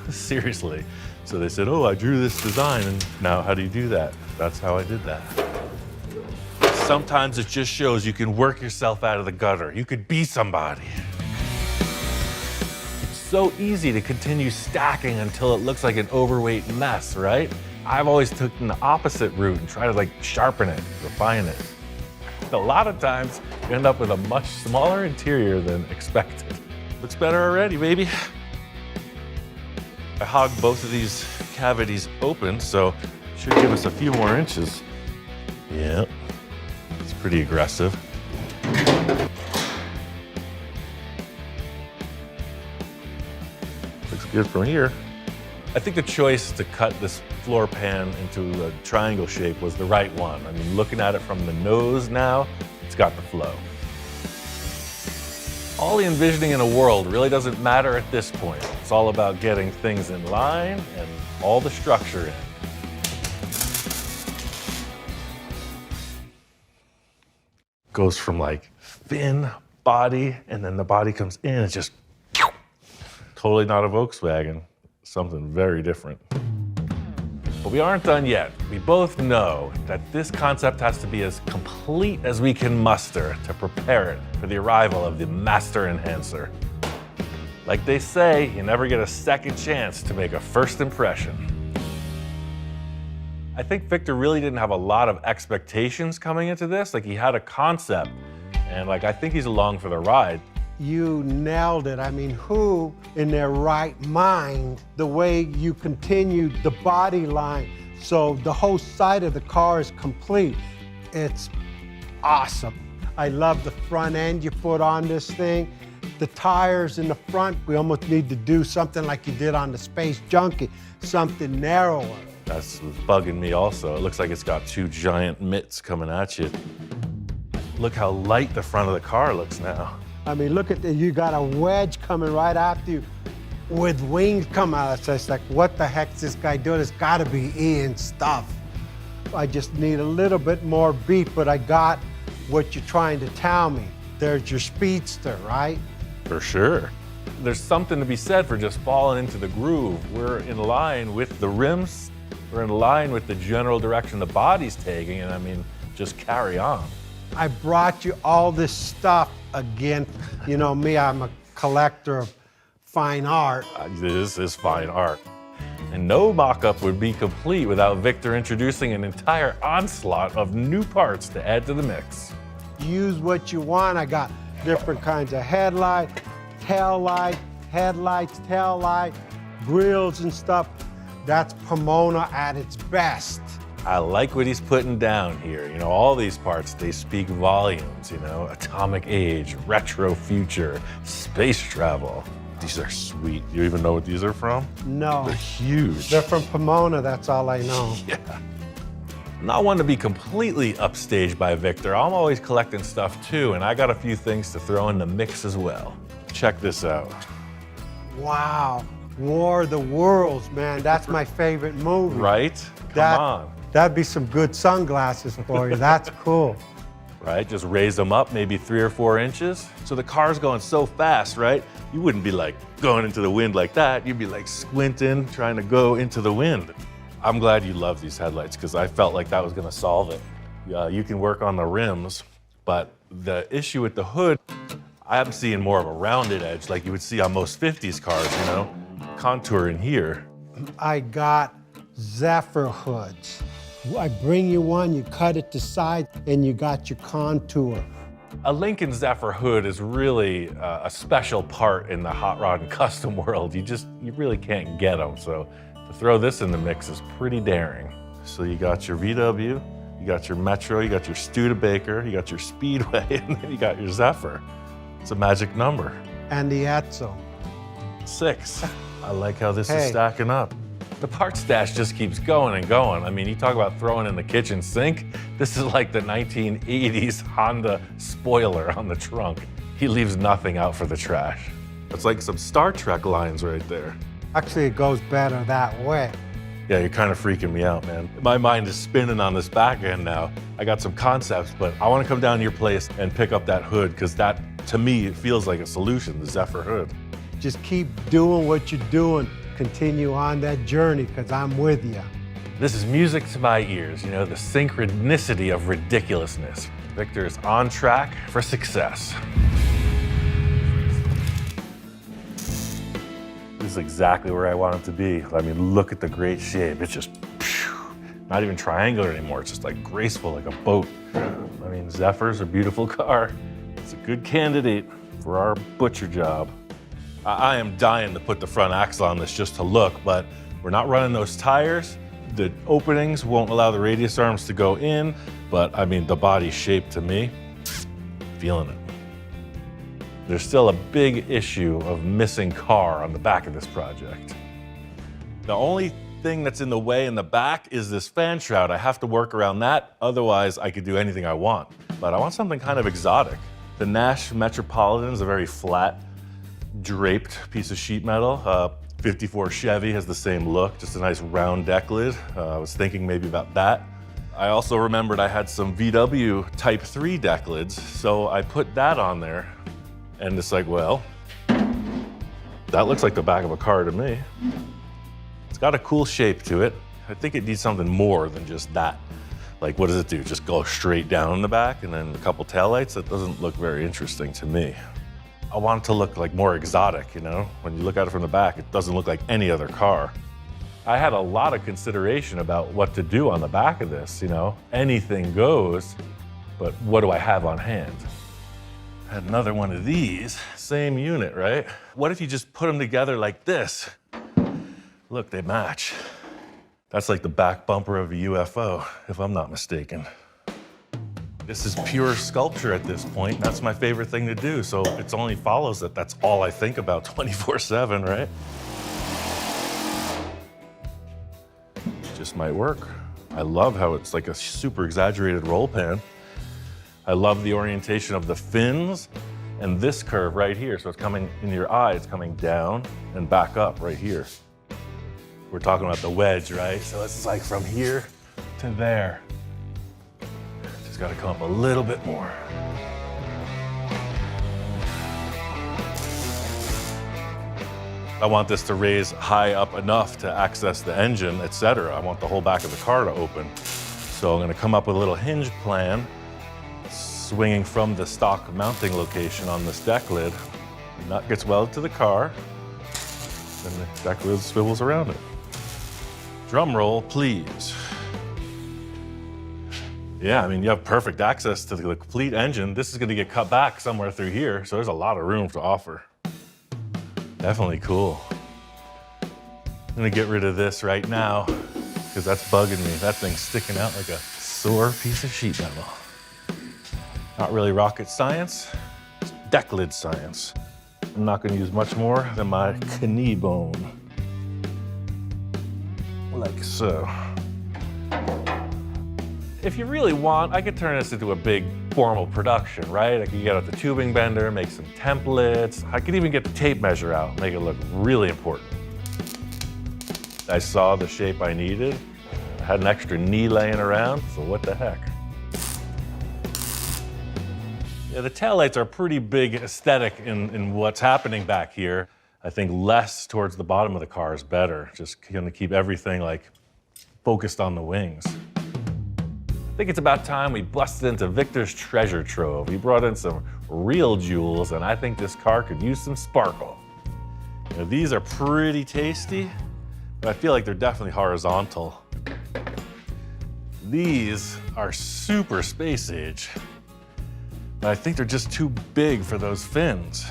Seriously. So they said, oh, I drew this design, and now how do you do that? That's how I did that. Sometimes it just shows you can work yourself out of the gutter. You could be somebody. So easy to continue stacking until it looks like an overweight mess, right? I've always taken the opposite route and tried to like sharpen it, refine it. A lot of times you end up with a much smaller interior than expected. Looks better already, baby. I hogged both of these cavities open, so it should give us a few more inches. Yep, it's pretty aggressive. Looks good from here. I think the choice to cut this floor pan into a triangle shape was the right one. I mean, looking at it from the nose now, it's got the flow. All the envisioning in a world really doesn't matter at this point. It's all about getting things in line and all the structure in. Goes from like thin body, and then the body comes in, it's just totally not a Volkswagen, something very different. But we aren't done yet. We both know that this concept has to be as complete as we can muster to prepare it for the arrival of the master enhancer. Like they say, you never get a second chance to make a first impression. I think Victor really didn't have a lot of expectations coming into this. Like, he had a concept, and like I think he's along for the ride. You nailed it. I mean, who in their right mind, the way you continued the body line, so the whole side of the car is complete. It's awesome. I love the front end you put on this thing. The tires in the front, we almost need to do something like you did on the Space Junkie, something narrower. That's what's bugging me also. It looks like it's got 2 giant mitts coming at you. Look how light the front of the car looks now. I mean, look at that, you got a wedge coming right after you with wings coming out. So it's like, what the heck's this guy doing? It's gotta be Ian stuff. I just need a little bit more beat, but I got what you're trying to tell me. There's your speedster, right? For sure. There's something to be said for just falling into the groove. We're in line with the rims. We're in line with the general direction the body's taking, and I mean, just carry on. I brought you all this stuff again. You know me, I'm a collector of fine art. This is fine art. And no mock-up would be complete without Victor introducing an entire onslaught of new parts to add to the mix. Use what you want. I got different kinds of headlight, tail light, headlights, tail light, grills and stuff. That's Pomona at its best. I like what he's putting down here. You know, all these parts, they speak volumes, you know, atomic age, retro future, space travel. These are sweet. You even know what these are from? No. They're huge. They're from Pomona, that's all I know. Yeah. Not one to be completely upstaged by Victor. I'm always collecting stuff too, and I got a few things to throw in the mix as well. Check this out. Wow. War of the Worlds, man. That's my favorite movie. Right? Come on. That'd be some good sunglasses for you. That's cool. Right? Just raise them up maybe 3 or 4 inches. So the car's going so fast, right? You wouldn't be like going into the wind like that. You'd be like squinting, trying to go into the wind. I'm glad you love these headlights because I felt like that was gonna solve it. You can work on the rims, but the issue with the hood, I'm seeing more of a rounded edge like you would see on most 50s cars, you know? Contour in here. I got Zephyr hoods. I bring you one, you cut it to size, and you got your contour. A Lincoln Zephyr hood is really a special part in the hot rod and custom world. You really can't get them. So to throw this in the mix is pretty daring. So you got your VW, you got your Metro, you got your Studebaker, you got your Speedway, and then you got your Zephyr. It's a magic number. And the Edsel. 6. I like how this is stacking up. The parts stash just keeps going and going. I mean, you talk about throwing in the kitchen sink. This is like the 1980s Honda spoiler on the trunk. He leaves nothing out for the trash. It's like some Star Trek lines right there. Actually, it goes better that way. Yeah, you're kind of freaking me out, man. My mind is spinning on this back end now. I got some concepts, but I want to come down to your place and pick up that hood because that, to me, it feels like a solution, the Zephyr hood. Just keep doing what you're doing. Continue on that journey, because I'm with you. This is music to my ears, you know, the synchronicity of ridiculousness. Victor is on track for success. This is exactly where I want it to be. I mean, look at the great shape. It's just, not even triangular anymore. It's just like graceful, like a boat. I mean, Zephyr's a beautiful car. It's a good candidate for our butcher job. I am dying to put the front axle on this just to look, but we're not running those tires. The openings won't allow the radius arms to go in, but I mean, the body shape to me, feeling it. There's still a big issue of missing car on the back of this project. The only thing that's in the way in the back is this fan shroud. I have to work around that, otherwise I could do anything I want. But I want something kind of exotic. The Nash Metropolitan is a very flat, draped piece of sheet metal. 54 Chevy has the same look, just a nice round deck lid. I was thinking maybe about that. I also remembered I had some VW Type 3 deck lids, so I put that on there. And it's like, well, that looks like the back of a car to me. It's got a cool shape to it. I think it needs something more than just that. Like, what does it do? Just go straight down in the back and then a couple taillights? That doesn't look very interesting to me. I want it to look like more exotic, you know? When you look at it from the back, it doesn't look like any other car. I had a lot of consideration about what to do on the back of this, you know? Anything goes, but what do I have on hand? I had another one of these, same unit, right? What if you just put them together like this? Look, they match. That's like the back bumper of a UFO, if I'm not mistaken. This is pure sculpture at this point. That's my favorite thing to do. So it only follows that that's all I think about 24/7, right? Just might work. I love how it's like a super exaggerated roll pan. I love the orientation of the fins and this curve right here. So it's coming in your eye, it's coming down and back up right here. We're talking about the wedge, right? So this is like from here to there. Just gotta come up a little bit more. I want this to raise high up enough to access the engine, etc. I want the whole back of the car to open. So I'm gonna come up with a little hinge plan, swinging from the stock mounting location on this deck lid. The nut gets welded to the car, and the deck lid swivels around it. Drum roll, please. Yeah, I mean, you have perfect access to the complete engine. This is gonna get cut back somewhere through here, so there's a lot of room to offer. Definitely cool. I'm gonna get rid of this right now, because that's bugging me. That thing's sticking out like a sore piece of sheet metal. Not really rocket science, it's deck lid science. I'm not gonna use much more than my knee bone. Like so. If you really want, I could turn this into a big formal production, right? I could get out the tubing bender, make some templates. I could even get the tape measure out, make it look really important. I saw the shape I needed. I had an extra knee laying around, so what the heck? Yeah, the taillights are a pretty big aesthetic in what's happening back here. I think less towards the bottom of the car is better. Just gonna keep everything like focused on the wings. I think it's about time we busted into Victor's treasure trove. He brought in some real jewels, and I think this car could use some sparkle. You know, these are pretty tasty, but I feel like they're definitely horizontal. These are super space age, but I think they're just too big for those fins.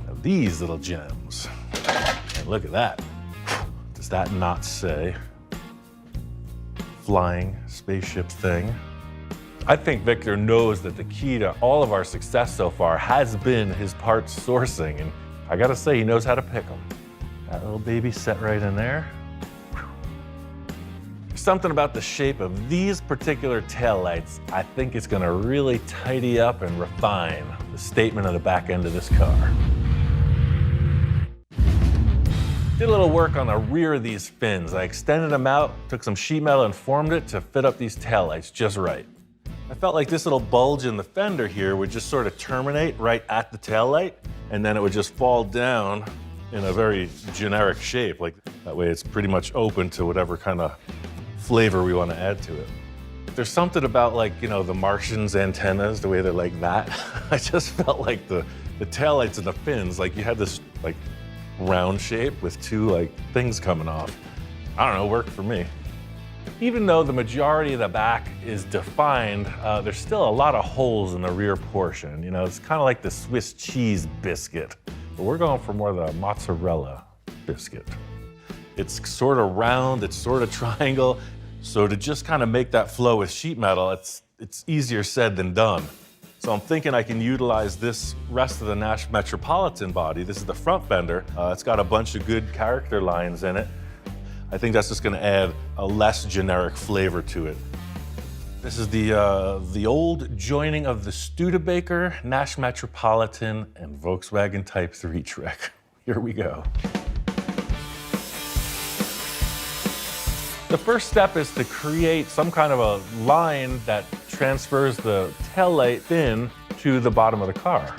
Now, these little gems, and look at that. Does that not say flying spaceship thing? I think Victor knows that the key to all of our success so far has been his parts sourcing, and I gotta say, he knows how to pick them. That little baby set right in there. Something about the shape of these particular taillights, I think it's gonna really tidy up and refine the statement of the back end of this car. Did a little work on the rear of these fins. I extended them out, took some sheet metal and formed it to fit up these taillights just right. I felt like this little bulge in the fender here would just sort of terminate right at the taillight, and then it would just fall down in a very generic shape. Like that way it's pretty much open to whatever kind of flavor we want to add to it. There's something about, like, you know, the Martian's antennas, the way they're like that. I just felt like the taillights and the fins, like you had this like round shape with two like things coming off. I don't know, worked for me. Even though the majority of the back is defined, there's still a lot of holes in the rear portion. You know, it's kind of like the Swiss cheese biscuit, but we're going for more the mozzarella biscuit. It's sort of round, it's sort of triangle. So to just kind of make that flow with sheet metal, it's easier said than done. So I'm thinking I can utilize this rest of the Nash Metropolitan body. This is the front fender. It's got a bunch of good character lines in it. I think that's just gonna add a less generic flavor to it. This is the old joining of the Studebaker, Nash Metropolitan, and Volkswagen Type 3 trick. Here we go. The first step is to create some kind of a line that transfers the taillight fin to the bottom of the car.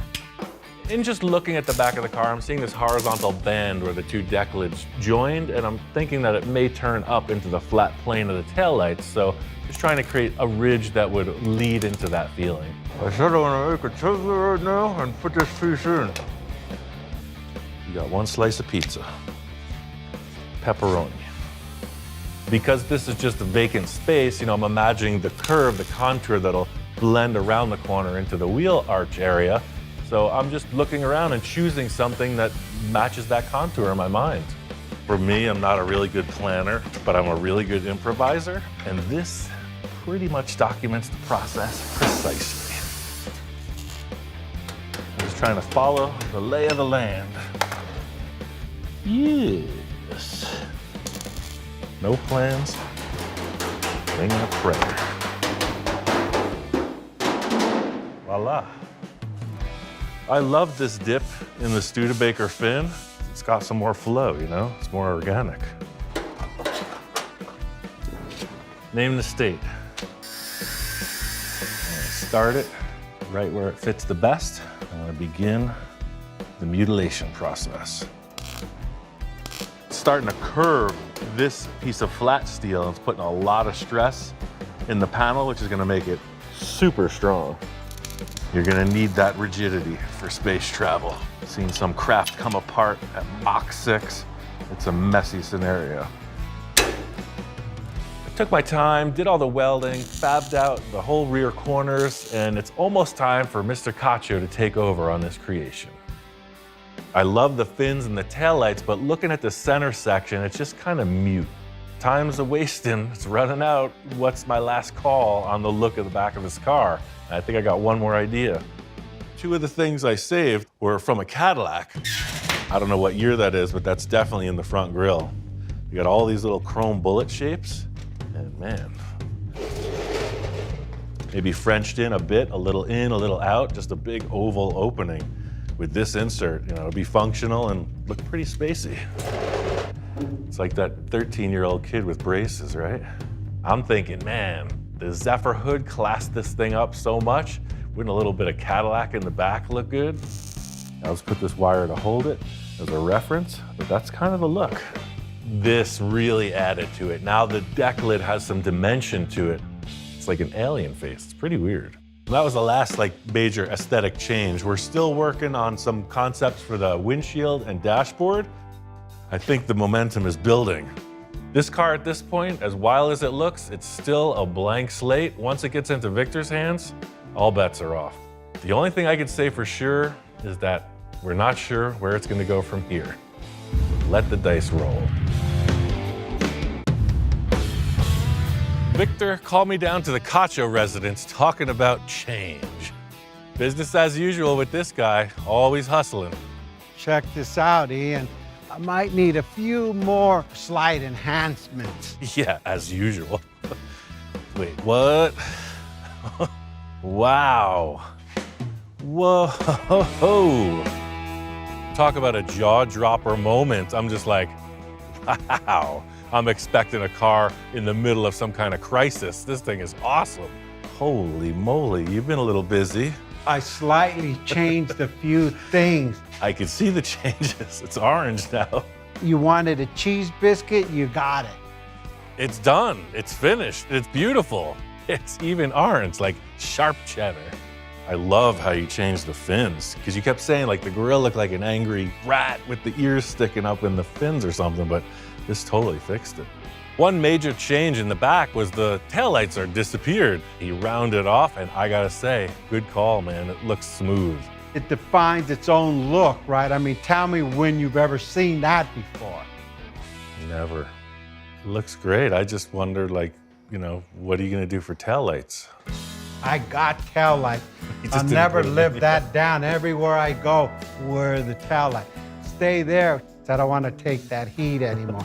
In just looking at the back of the car, I'm seeing this horizontal band where the two deck lids joined, and I'm thinking that it may turn up into the flat plane of the taillights, so just trying to create a ridge that would lead into that feeling. I said I want to make a Tesla right now and put this piece in. You got one slice of pizza. Pepperoni. Because this is just a vacant space, you know, I'm imagining the curve, the contour that'll blend around the corner into the wheel arch area. So I'm just looking around and choosing something that matches that contour in my mind. For me, I'm not a really good planner, but I'm a really good improviser. And this pretty much documents the process precisely. I'm just trying to follow the lay of the land. Yes. No plans, wing and a prayer. Voila. I love this dip in the Studebaker fin. It's got some more flow, you know? It's more organic. Name the state. I'm gonna start it right where it fits the best. I'm gonna begin the mutilation process. Starting to curve this piece of flat steel. It's putting a lot of stress in the panel, which is gonna make it super strong. You're gonna need that rigidity for space travel. Seen some craft come apart at Mach 6. It's a messy scenario. I took my time, did all the welding, fabbed out the whole rear corners, and it's almost time for Mr. Cacio to take over on this creation. I love the fins and the taillights, but looking at the center section, it's just kind of mute. Time's a-wasting, it's running out. What's my last call on the look of the back of this car? I think I got one more idea. Two of the things I saved were from a Cadillac. I don't know what year that is, but that's definitely in the front grille. You got all these little chrome bullet shapes, and man, maybe Frenched in a bit, a little out, just a big oval opening. With this insert, you know, it'll be functional and look pretty spacey. It's like that 13-year-old kid with braces, right? I'm thinking, man, the Zephyr hood classed this thing up so much. Wouldn't a little bit of Cadillac in the back look good? Now let's put this wire to hold it as a reference, but that's kind of the look. This really added to it. Now the deck lid has some dimension to it. It's like an alien face. It's pretty weird. That was the last major aesthetic change. We're still working on some concepts for the windshield and dashboard. I think the momentum is building. This car at this point, as wild as it looks, it's still a blank slate. Once it gets into Victor's hands, all bets are off. The only thing I can say for sure is that we're not sure where it's gonna go from here. Let the dice roll. Victor called me down to the Cacho residence talking about change. Business as usual with this guy, always hustling. Check this out, Ian. I might need a few more slight enhancements. Yeah, as usual. Wait, what? Wow. Whoa. Talk about a jaw-dropper moment. I'm just like, wow. I'm expecting a car in the middle of some kind of crisis. This thing is awesome. Holy moly, you've been a little busy. I slightly changed a few things. I can see the changes. It's orange now. You wanted a cheese biscuit, you got it. It's done. It's finished. It's beautiful. It's even orange, like sharp cheddar. I love how you changed the fins, because you kept saying like the grill looked like an angry rat with the ears sticking up in the fins or something, but this totally fixed it. One major change in the back was the taillights are disappeared. He rounded off, and I gotta say, good call, man. It looks smooth. It defines its own look, right? I mean, tell me when you've ever seen that before. Never. It looks great. I just wondered, like, you know, what are you gonna do for taillights? I got taillights. You just I'll didn't never put it live in. that down. Everywhere I go, where the taillight. Stay there. I don't want to take that heat anymore.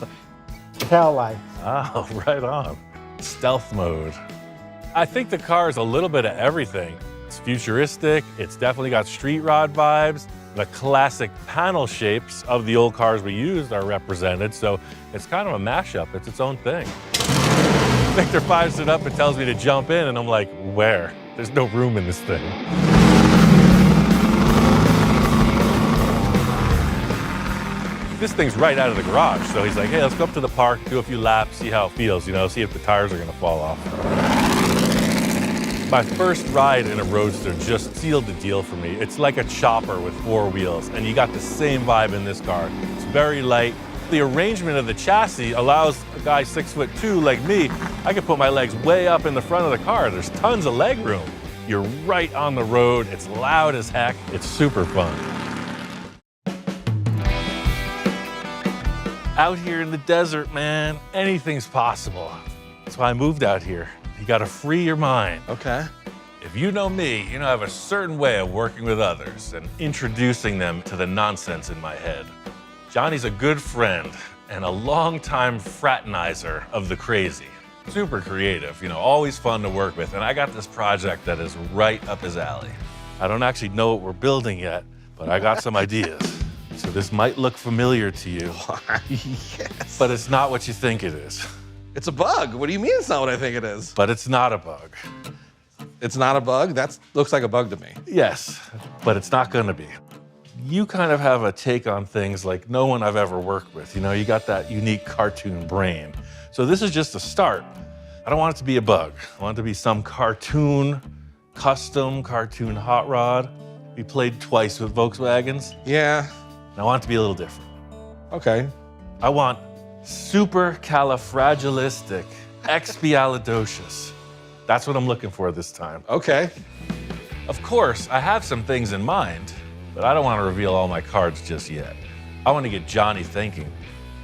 Taillights. Oh, right on. Stealth mode. I think the car is a little bit of everything. It's futuristic. It's definitely got street rod vibes. The classic panel shapes of the old cars we used are represented, so it's kind of a mashup. It's its own thing. Victor fires it up and tells me to jump in, and I'm like, where? There's no room in this thing. This thing's right out of the garage, so he's like, hey, let's go up to the park, do a few laps, see how it feels, you know, see if the tires are gonna fall off. My first ride in a Roadster just sealed the deal for me. It's like a chopper with 4 wheels, and you got the same vibe in this car. It's very light. The arrangement of the chassis allows a guy 6'2" like me, I can put my legs way up in the front of the car. There's tons of leg room. You're right on the road. It's loud as heck. It's super fun. Out here in the desert, man, anything's possible. That's why I moved out here. You gotta free your mind. Okay. If you know me, you know I have a certain way of working with others and introducing them to the nonsense in my head. Johnny's a good friend and a longtime fraternizer of the crazy. Super creative, you know, always fun to work with. And I got this project that is right up his alley. I don't actually know what we're building yet, but I got some ideas. So this might look familiar to you, Yes. but it's not what you think it is. It's a bug. What do you mean it's not what I think it is? But it's not a bug. It's not a bug? That looks like a bug to me. Yes, but it's not gonna be. You kind of have a take on things like no one I've ever worked with. You know, you got that unique cartoon brain. So this is just a start. I don't want it to be a bug. I want it to be some cartoon, custom cartoon hot rod. We played twice with Volkswagens, Yeah. and I want it to be a little different. Okay. I want supercalifragilistic expialidocious. That's what I'm looking for this time. Okay. Of course, I have some things in mind, but I don't want to reveal all my cards just yet. I want to get Johnny thinking.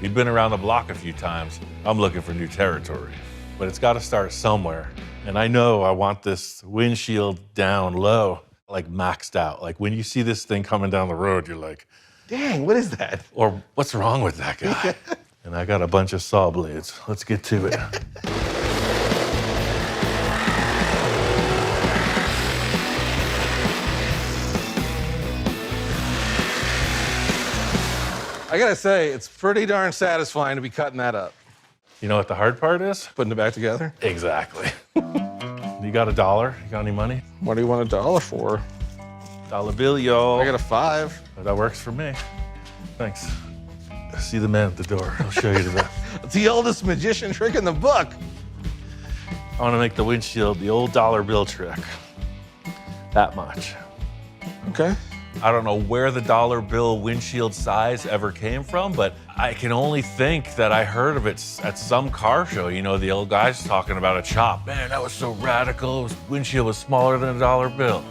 We've been around the block a few times. I'm looking for new territory, but it's got to start somewhere. And I know I want this windshield down low. like maxed out. Like when you see this thing coming down the road, you're like, Dang, what is that? or what's wrong with that guy? And I got a bunch of saw blades. Let's get to it. I gotta say, it's pretty darn satisfying to be cutting that up. You know what the hard part is? Putting it back together. Exactly. You got $1? You got any money? What do you want $1 for? Dollar bill, yo. I got a 5. That works for me. Thanks. See the man at the door. I'll show you the. It's the oldest magician trick in the book. I want to make the windshield the old dollar bill trick. That much. Okay. I don't know where the dollar bill windshield size ever came from, but I can only think that I heard of it at some car show. You know, the old guys talking about a chop. Man, that was so radical. His windshield was smaller than a dollar bill.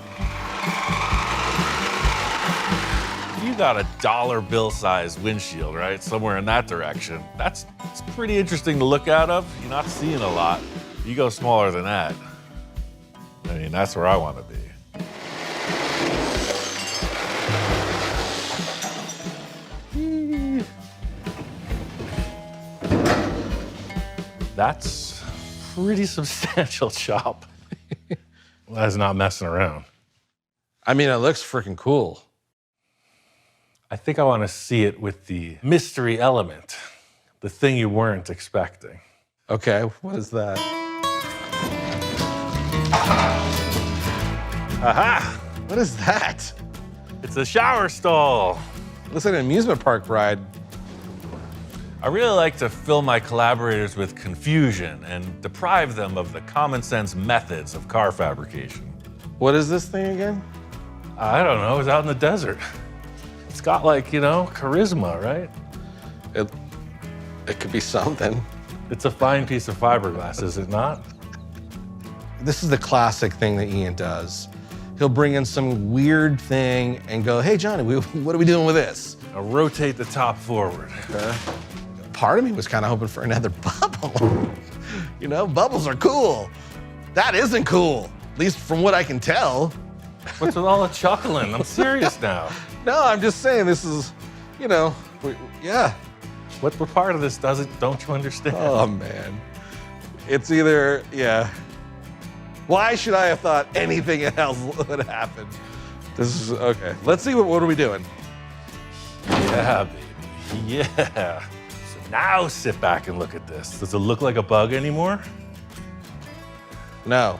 You got a dollar bill size windshield, right? Somewhere in that direction. It's pretty interesting to look out of. You're not seeing a lot. You go smaller than that. I mean, that's where I want to be. That's pretty substantial chop. That's not messing around. I mean, it looks freaking cool. I think I want to see it with the mystery element, the thing you weren't expecting. Okay, what is that? Aha! What is that? It's a shower stall. Looks like an amusement park ride. I really like to fill my collaborators with confusion and deprive them of the common sense methods of car fabrication. What is this thing again? I don't know, it's out in the desert. It's got like, you know, charisma, right? It could be something. It's a fine piece of fiberglass, is it not? This is the classic thing that Ian does. He'll bring in some weird thing and go, hey, Johnny, what are we doing with this? I'll rotate the top forward. Okay. Part of me was kind of hoping for another bubble. You know, bubbles are cool. That isn't cool, at least from what I can tell. What's with all the chuckling? I'm serious now. No, I'm just saying this is, you know, yeah. What part of this don't you understand? Oh, man. It's either, yeah. Why should I have thought anything else would happen? This is, okay. Let's see, what are we doing? Yeah, baby, yeah. So now sit back and look at this. Does it look like a bug anymore? No.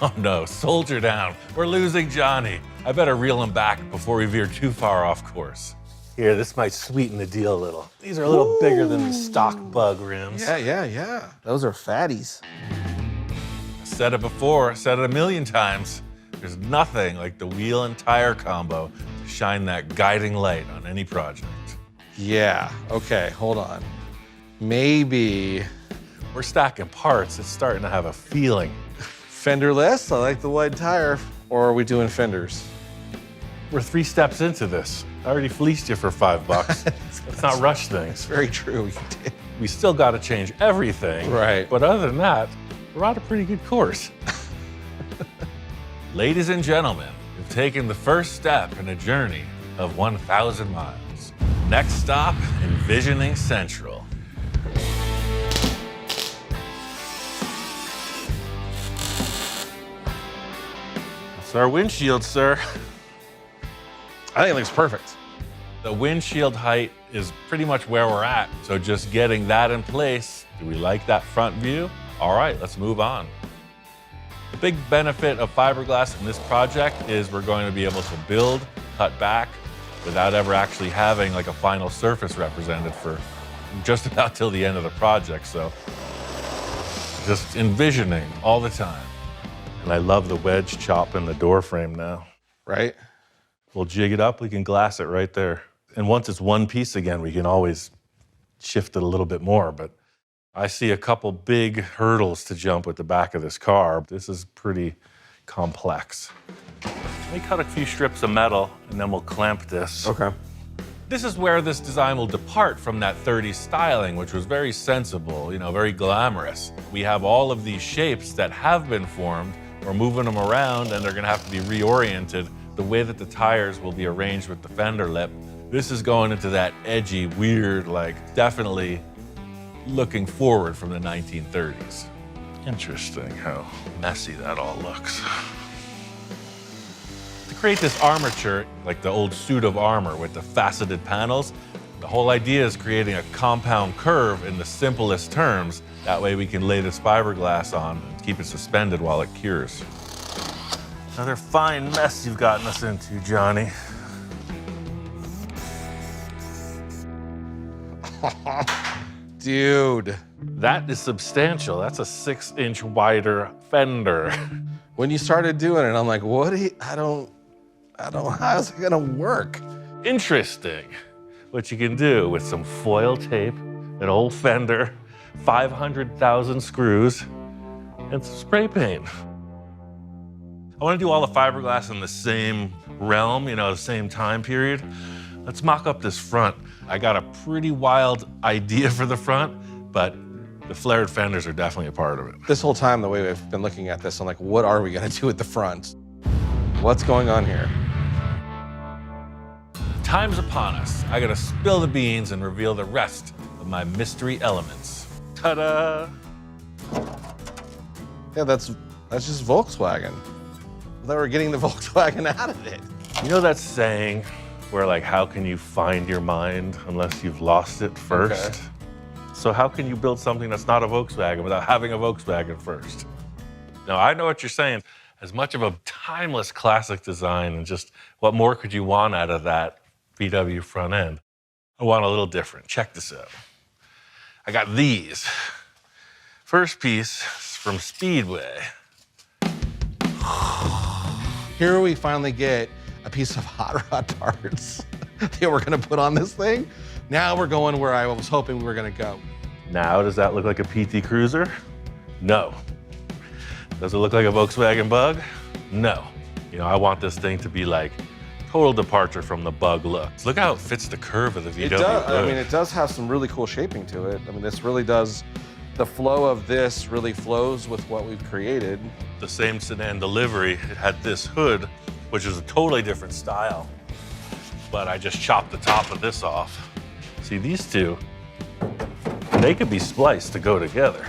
Oh no, soldier down. We're losing Johnny. I better reel him back before we veer too far off course. Here, this might sweeten the deal a little. These are a little bigger than the stock bug rims. Yeah. Those are fatties. I said it before, I said it a million times. There's nothing like the wheel and tire combo to shine that guiding light on any project. Yeah, okay, hold on. Maybe We're stacking parts. It's starting to have a feeling. fenderless, I like the wide tire. Or are we doing fenders? We're 3 steps into this. I already fleeced you for $5. Let's not rush things. Very true, you did. We still got to change everything. Right. But other than that, we're on a pretty good course. Ladies and gentlemen, we've taken the first step in a journey of 1,000 miles. Next stop, Envisioning Central. That's our windshield, sir. I think it looks perfect. The windshield height is pretty much where we're at. So just getting that in place. Do we like that front view? All right, let's move on. The big benefit of fiberglass in this project is we're going to be able to build, cut back, without ever actually having like a final surface represented for just about till the end of the project. So just envisioning all the time. And I love the wedge chop in the door frame now. Right? We'll jig it up, we can glass it right there. And once it's one piece again, we can always shift it a little bit more. But I see a couple big hurdles to jump with the back of this car. This is pretty complex. Let me cut a few strips of metal and then we'll clamp this. Okay. This is where this design will depart from that 30s styling, which was very sensible, you know, very glamorous. We have all of these shapes that have been formed We're moving them around and they're gonna have to be reoriented. The way that the tires will be arranged with the fender lip. This is going into that edgy, weird, like definitely looking forward from the 1930s. Interesting how messy that all looks. To create this armature, like the old suit of armor with the faceted panels, the whole idea is creating a compound curve in the simplest terms. That way we can lay this fiberglass on and keep it suspended while it cures. Another fine mess you've gotten us into, Johnny. Dude. That is substantial. That's a 6-inch wider fender. When you started doing it, I'm like, what do you, I don't, how's it gonna work? Interesting. What you can do with some foil tape, an old fender, 500,000 screws, and some spray paint. I want to do all the fiberglass in the same realm, you know, the same time period. Let's mock up this front. I got a pretty wild idea for the front, but the flared fenders are definitely a part of it. This whole time, the way we've been looking at this, I'm like, what are we gonna do at the front? What's going on here? Time's upon us. I gotta spill the beans and reveal the rest of my mystery elements. Ta-da! Yeah, that's just Volkswagen. I thought we were getting the Volkswagen out of it. You know that saying where like, how can you find your mind unless you've lost it first? Okay. So how can you build something that's not a Volkswagen without having a Volkswagen first? Now, I know what you're saying. As much of a timeless classic design and just what more could you want out of that VW front end? I want a little different. Check this out. I got these. First piece is from Speedway. Here we finally get a piece of hot rod parts that we're gonna put on this thing. Now we're going where I was hoping we were gonna go. Now, does that look like a PT Cruiser? No. Does it look like a Volkswagen Bug? No. You know, I want this thing to be like total departure from the Bug look. Look how it fits the curve of the VW. It does. I hood. mean, it does have some really cool shaping to it. I mean, this really does. The flow of this really flows with what we've created. The same sedan delivery, it had this hood, which is a totally different style. But I just chopped the top of this off. See, these two, they could be spliced to go together.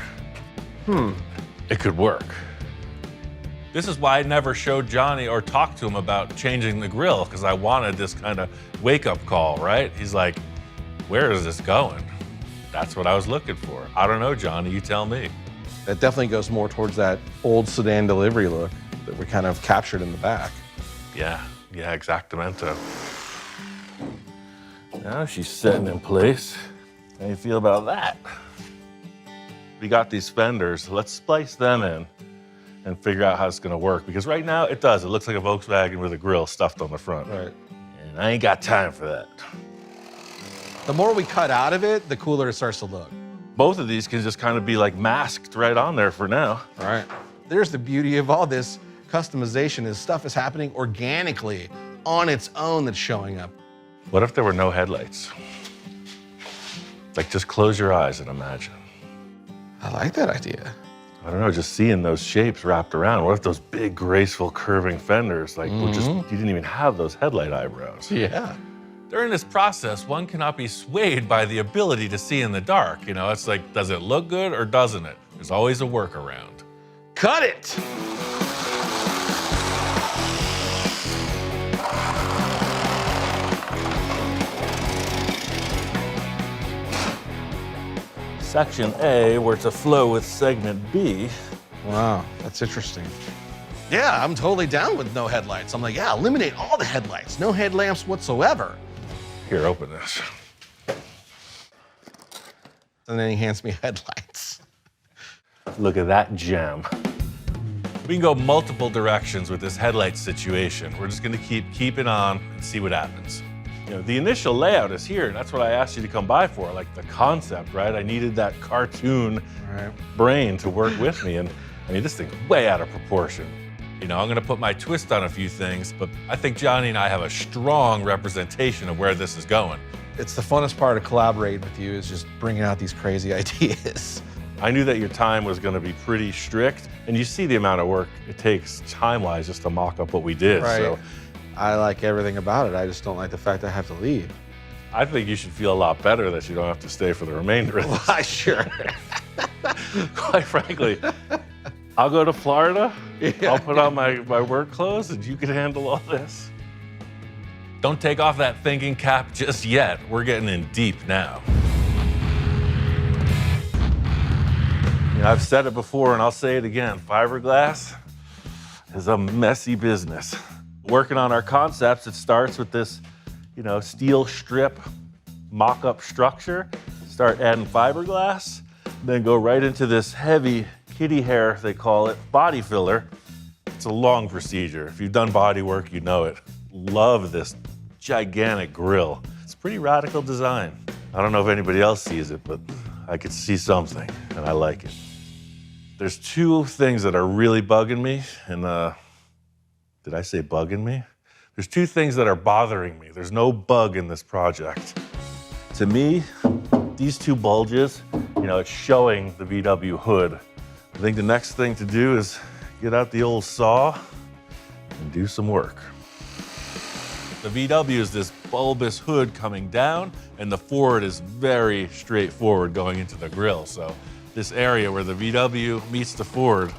It could work. This is why I never showed Johnny or talked to him about changing the grill, because I wanted this kind of wake-up call, right? He's like, where is this going? That's what I was looking for. I don't know, Johnny, you tell me. That definitely goes more towards that old sedan delivery look that we kind of captured in the back. Yeah, exactamento. Now she's setting in place. How do you feel about that? We got these fenders, let's splice them in and figure out how it's gonna work. Because right now it does. It looks like a Volkswagen with a grill stuffed on the front. Right. And I ain't got time for that. The more we cut out of it, the cooler it starts to look. Both of these can just kind of be like masked right on there for now. All right. There's the beauty of all this customization is stuff is happening organically on its own that's showing up. What if there were no headlights? Like just close your eyes and imagine. I like that idea. I don't know, just seeing those shapes wrapped around. What if those big, graceful, curving fenders, like, were just, you didn't even have those headlight eyebrows. Yeah. During this process, one cannot be swayed by the ability to see in the dark. You know, it's like, does it look good or doesn't it? There's always a workaround. Cut it! Section A, where to flow with segment B. Wow, that's interesting. Yeah, I'm totally down with no headlights. I'm like, yeah, eliminate all the headlights. No headlamps whatsoever. Here, open this. And then he hands me headlights. Look at that gem. We can go multiple directions with this headlight situation. We're just gonna keep it on and see what happens. You know, the initial layout is here, and that's what I asked you to come by for, like the concept, right? I needed that cartoon brain to work with me, and I mean, this thing's way out of proportion. You know, I'm gonna put my twist on a few things, but I think Johnny and I have a strong representation of where this is going. It's the funnest part of collaborating with you is just bringing out these crazy ideas. I knew that your time was going to be pretty strict, and you see the amount of work it takes time-wise just to mock up what we did. Right. So I like everything about it. I just don't like the fact I have to leave. I think you should feel a lot better that you don't have to stay for the remainder of this. Why, sure. Quite frankly, I'll go to Florida, Yeah. I'll put on my work clothes, and you can handle all this. Don't take off that thinking cap just yet. We're getting in deep now. You know, I've said it before, and I'll say it again. Fiberglass is a messy business. Working on our concepts, it starts with this, you know, steel strip mock-up structure. Start adding fiberglass, then go right into this heavy kitty hair, they call it, body filler. It's a long procedure. If you've done body work, you know it. Love this gigantic grill. It's a pretty radical design. I don't know if anybody else sees it, but I could see something, and I like it. There's two things that are really bugging me, and did I say bugging me? There's two things that are bothering me. There's no bug in this project. To me, these two bulges, you know, it's showing the VW hood. I think the next thing to do is get out the old saw and do some work. The VW is this bulbous hood coming down, and the Ford is very straightforward going into the grille. So this area where the VW meets the Ford,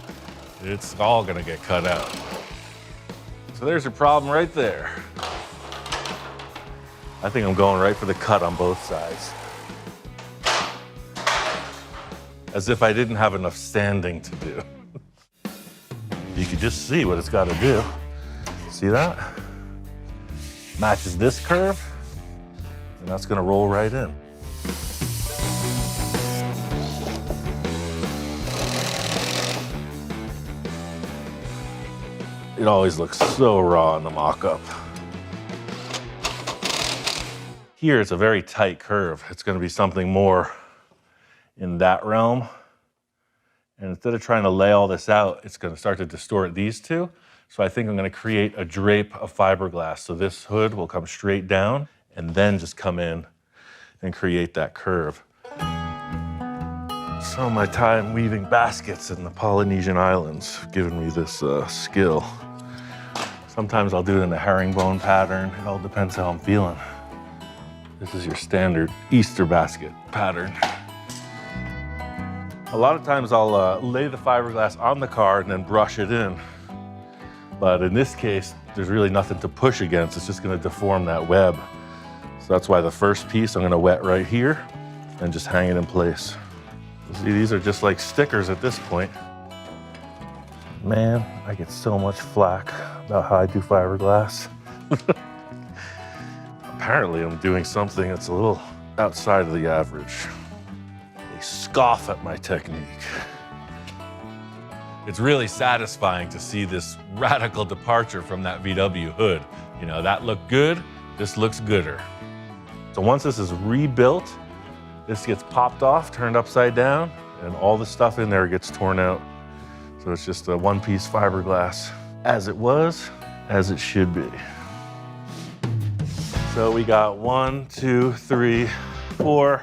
it's all gonna get cut out. So there's your problem right there. I think I'm going right for the cut on both sides. As if I didn't have enough sanding to do. You can just see what it's got to do. See that? Matches this curve, and that's going to roll right in. It always looks so raw in the mock-up. Here, it's a very tight curve. It's going to be something more in that realm. And instead of trying to lay all this out, it's going to start to distort these two. So I think I'm going to create a drape of fiberglass. So this hood will come straight down and then just come in and create that curve. So my time weaving baskets in the Polynesian Islands have given me this skill. Sometimes I'll do it in a herringbone pattern. It all depends how I'm feeling. This is your standard Easter basket pattern. A lot of times I'll lay the fiberglass on the car and then brush it in. But in this case, there's really nothing to push against. It's just gonna deform that web. So that's why the first piece I'm gonna wet right here and just hang it in place. See, these are just like stickers at this point. Man, I get so much flack about how I do fiberglass. Apparently I'm doing something that's a little outside of the average. They scoff at my technique. It's really satisfying to see this radical departure from that VW hood. You know, that looked good, this looks gooder. So once this is rebuilt, this gets popped off, turned upside down, and all the stuff in there gets torn out. So it's just a one-piece fiberglass, as it was, as it should be. So we got 1, 2, 3, 4,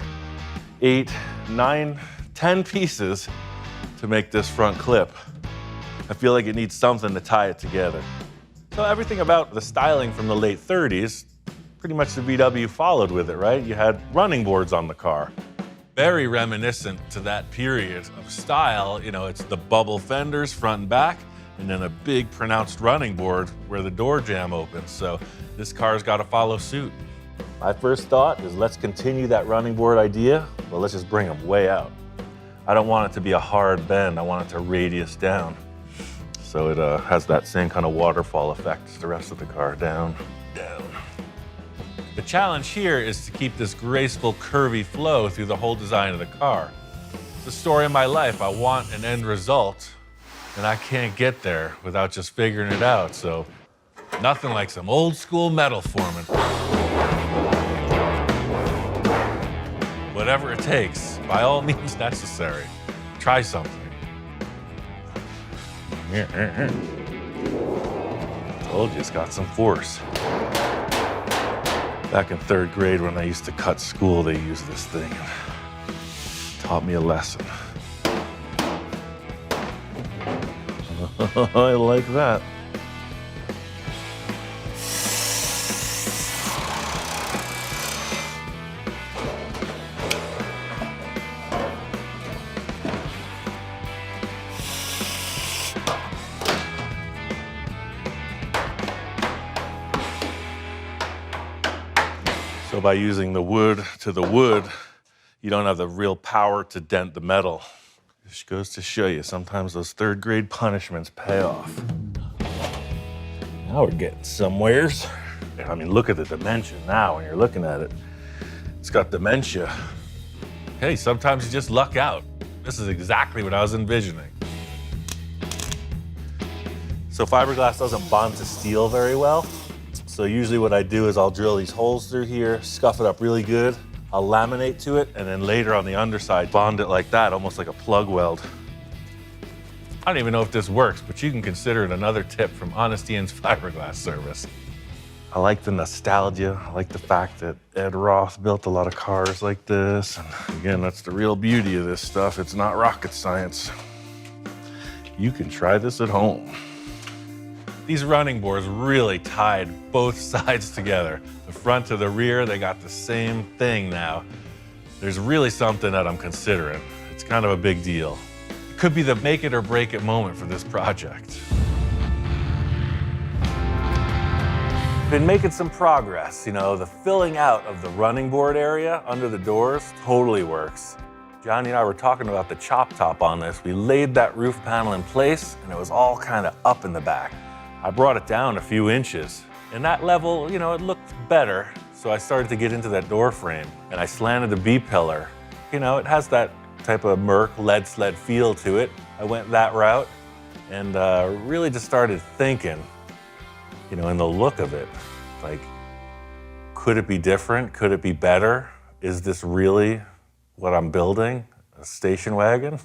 8, 9, 10 pieces to make this front clip. I feel like it needs something to tie it together. So everything about the styling from the late 30s, pretty much the VW followed with it, right? You had running boards on the car. Very reminiscent to that period of style. You know, it's the bubble fenders front and back, and then a big pronounced running board where the door jamb opens. So this car's got to follow suit. My first thought is let's continue that running board idea, but let's just bring them way out. I don't want it to be a hard bend. I want it to radius down. So it has that same kind of waterfall effect as the rest of the car, down, down. The challenge here is to keep this graceful, curvy flow through the whole design of the car. It's the story of my life. I want an end result, and I can't get there without just figuring it out. So nothing like some old school metal forming. Whatever it takes, by all means necessary. Try something. Told you it's got some force. Back in 3rd grade when I used to cut school, they used this thing and taught me a lesson. I like that. So by using the wood to the wood, you don't have the real power to dent the metal. Just goes to show you, sometimes those third grade punishments pay off. Now we're getting somewheres. I mean, look at the dimension now when you're looking at it. It's got dementia. Hey, sometimes you just luck out. This is exactly what I was envisioning. So fiberglass doesn't bond to steel very well. So usually what I do is I'll drill these holes through here, scuff it up really good. I'll laminate to it, and then later on the underside, bond it like that, almost like a plug weld. I don't even know if this works, but you can consider it another tip from Honest Ian's fiberglass service. I like the nostalgia. I like the fact that Ed Roth built a lot of cars like this. And again, that's the real beauty of this stuff. It's not rocket science. You can try this at home. These running boards really tied both sides together. The front to the rear, they got the same thing now. There's really something that I'm considering. It's kind of a big deal. It could be the make it or break it moment for this project. Been making some progress, you know, the filling out of the running board area under the doors totally works. Johnny and I were talking about the chop top on this. We laid that roof panel in place and it was all kind of up in the back. I brought it down a few inches. And that level, you know, it looked better. So I started to get into that door frame and I slanted the B-pillar. You know, it has that type of Merc lead sled feel to it. I went that route and really just started thinking, you know, in the look of it, like, could it be different? Could it be better? Is this really what I'm building? A station wagon?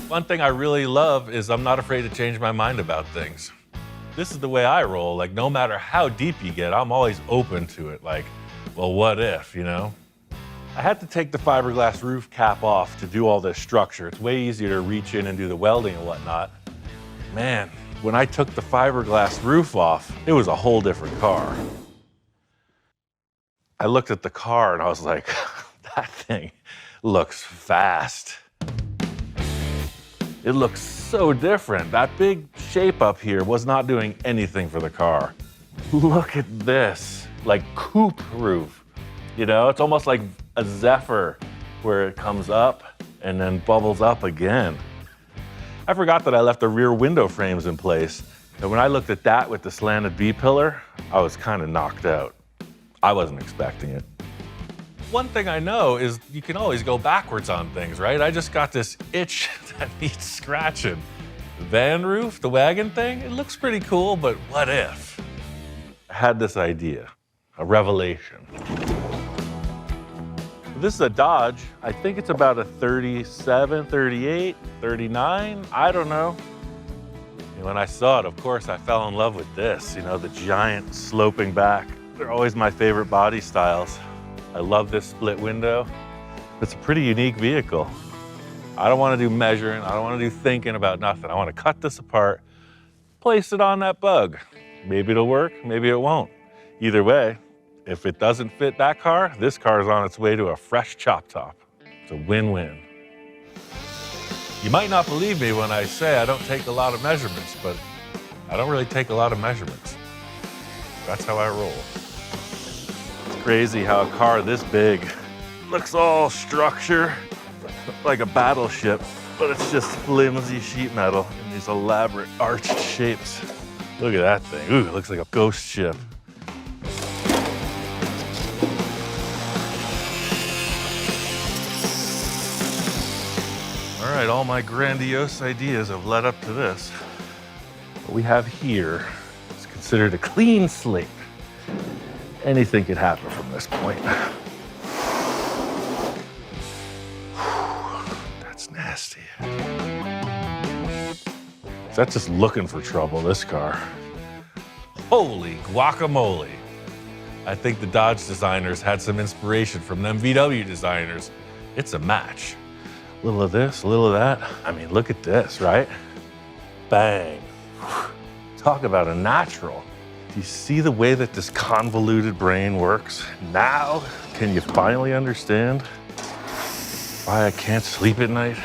One thing I really love is I'm not afraid to change my mind about things. This is the way I roll. Like, no matter how deep you get, I'm always open to it. Like, well, what if, you know? I had to take the fiberglass roof cap off to do all this structure. It's way easier to reach in and do the welding and whatnot. Man, when I took the fiberglass roof off, it was a whole different car. I looked at the car and I was like, that thing looks fast. It looks so different. That big shape up here was not doing anything for the car. Look at this, like coupe roof. You know, it's almost like a Zephyr where it comes up and then bubbles up again. I forgot that I left the rear window frames in place. And when I looked at that with the slanted B-pillar, I was kind of knocked out. I wasn't expecting it. One thing I know is you can always go backwards on things, right? I just got this itch that needs scratching. The van roof, the wagon thing, it looks pretty cool, but what if? I had this idea, a revelation. This is a Dodge. I think it's about a 37, 38, 39, I don't know. And when I saw it, of course, I fell in love with this, you know, the giant sloping back. They're always my favorite body styles. I love this split window. It's a pretty unique vehicle. I don't want to do measuring. I don't want to do thinking about nothing. I want to cut this apart, place it on that bug. Maybe it'll work, maybe it won't. Either way, if it doesn't fit that car, this car is on its way to a fresh chop top. It's a win-win. You might not believe me when I say I don't take a lot of measurements, but I don't really take a lot of measurements. That's how I roll. It's crazy how a car this big looks all structure, like a battleship, but it's just flimsy sheet metal in these elaborate arched shapes. Look at that thing. Ooh, it looks like a ghost ship. All right, all my grandiose ideas have led up to this. What we have here is considered a clean slate. Anything could happen from this point. That's nasty. That's just looking for trouble, this car. Holy guacamole. I think the Dodge designers had some inspiration from them VW designers. It's a match. A little of this, a little of that. I mean, look at this, right? Bang. Talk about a natural. Do you see the way that this convoluted brain works? Now, can you finally understand why I can't sleep at night?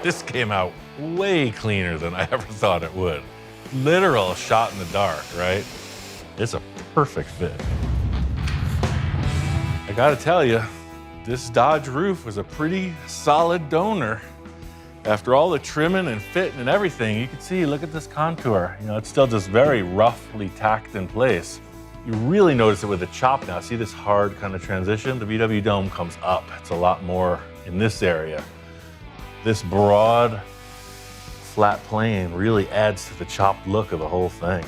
This came out way cleaner than I ever thought it would. Literal shot in the dark, right? It's a perfect fit. I gotta tell you, this Dodge roof was a pretty solid donor. After all the trimming and fitting and everything, you can see, look at this contour. You know, it's still just very roughly tacked in place. You really notice it with the chop now. See this hard kind of transition? The VW dome comes up. It's a lot more in this area. This broad, flat plane really adds to the chopped look of the whole thing.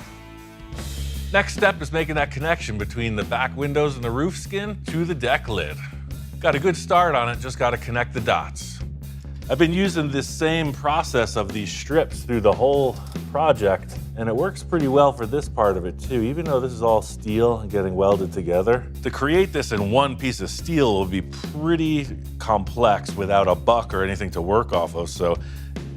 Next step is making that connection between the back windows and the roof skin to the deck lid. Got a good start on it, just got to connect the dots. I've been using this same process of these strips through the whole project, and it works pretty well for this part of it too, even though this is all steel and getting welded together. To create this in one piece of steel will be pretty complex without a buck or anything to work off of, so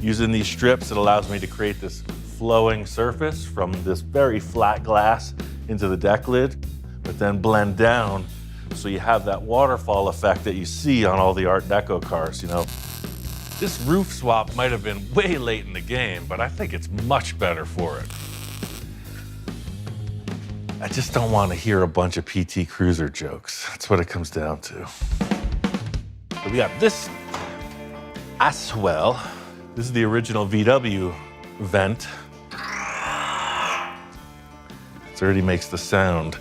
using these strips, it allows me to create this flowing surface from this very flat glass into the deck lid, but then blend down so you have that waterfall effect that you see on all the Art Deco cars, you know. This roof swap might have been way late in the game, but I think it's much better for it. I just don't want to hear a bunch of PT Cruiser jokes. That's what it comes down to. So we got this as well. This is the original VW vent. It already makes the sound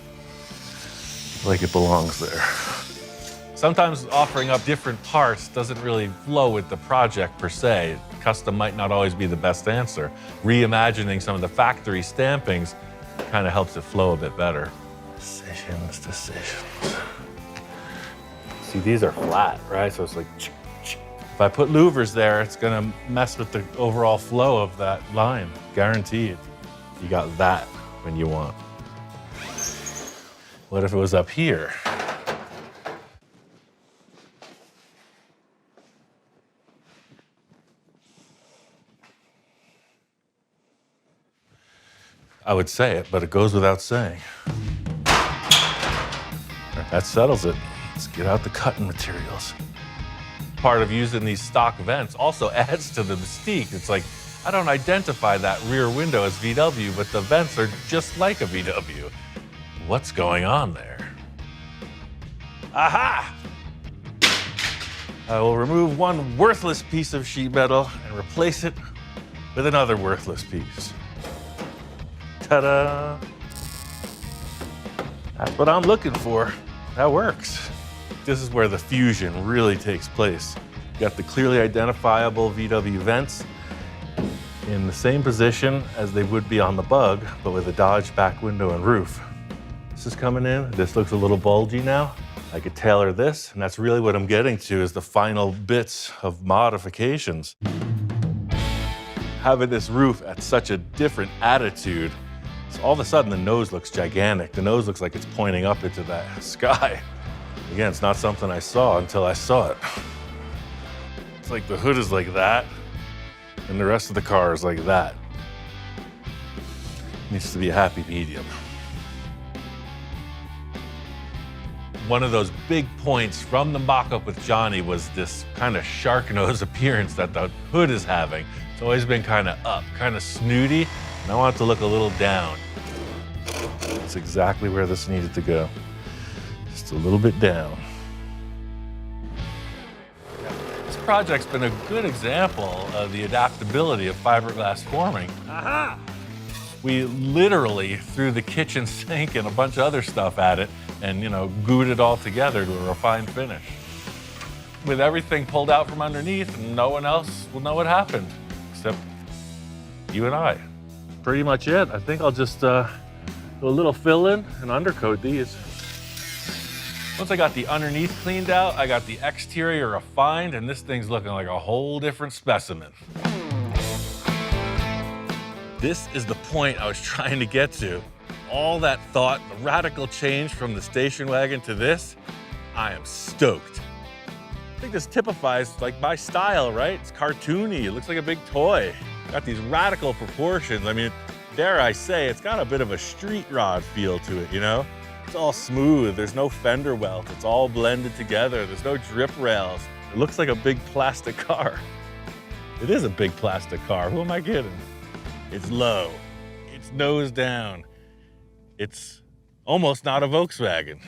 like it belongs there. Sometimes offering up different parts doesn't really flow with the project per se. Custom might not always be the best answer. Reimagining some of the factory stampings kind of helps it flow a bit better. Decisions. See, these are flat, right? So it's like, if I put louvers there, it's gonna mess with the overall flow of that line, guaranteed. You got that when you want. What if it was up here? I would say it, but it goes without saying. That settles it. Let's get out the cutting materials. Part of using these stock vents also adds to the mystique. It's like, I don't identify that rear window as VW, but the vents are just like a VW. What's going on there? Aha! I will remove one worthless piece of sheet metal and replace it with another worthless piece. Ta-da! That's what I'm looking for. That works. This is where the fusion really takes place. You got the clearly identifiable VW vents in the same position as they would be on the Bug, but with a Dodge back window and roof. This is coming in. This looks a little bulgy now. I could tailor this, and that's really what I'm getting to is the final bits of modifications. Having this roof at such a different attitude, so all of a sudden the nose looks gigantic. The nose looks like it's pointing up into that sky. Again, it's not something I saw until I saw it. It's like the hood is like that, and the rest of the car is like that. It needs to be a happy medium. One of those big points from the mock-up with Johnny was this kind of shark nose appearance that the hood is having. It's always been kind of up, kind of snooty, and I want it to look a little down. That's exactly where this needed to go. Just a little bit down. This project's been a good example of the adaptability of fiberglass forming. Aha! We literally threw the kitchen sink and a bunch of other stuff at it and, you know, glued it all together to a refined finish. With everything pulled out from underneath, no one else will know what happened, except you and I. Pretty much it. I think I'll just do a little fill-in and undercoat these. Once I got the underneath cleaned out, I got the exterior refined, and this thing's looking like a whole different specimen. This is the point I was trying to get to. All that thought, the radical change from the station wagon to this, I am stoked. I think this typifies like my style, right? It's cartoony, it looks like a big toy. Got these radical proportions. I mean, dare I say, it's got a bit of a street rod feel to it, you know? It's all smooth, there's no fender welt, it's all blended together, there's no drip rails. It looks like a big plastic car. It is a big plastic car, who am I kidding? It's low, it's nose down. It's almost not a Volkswagen.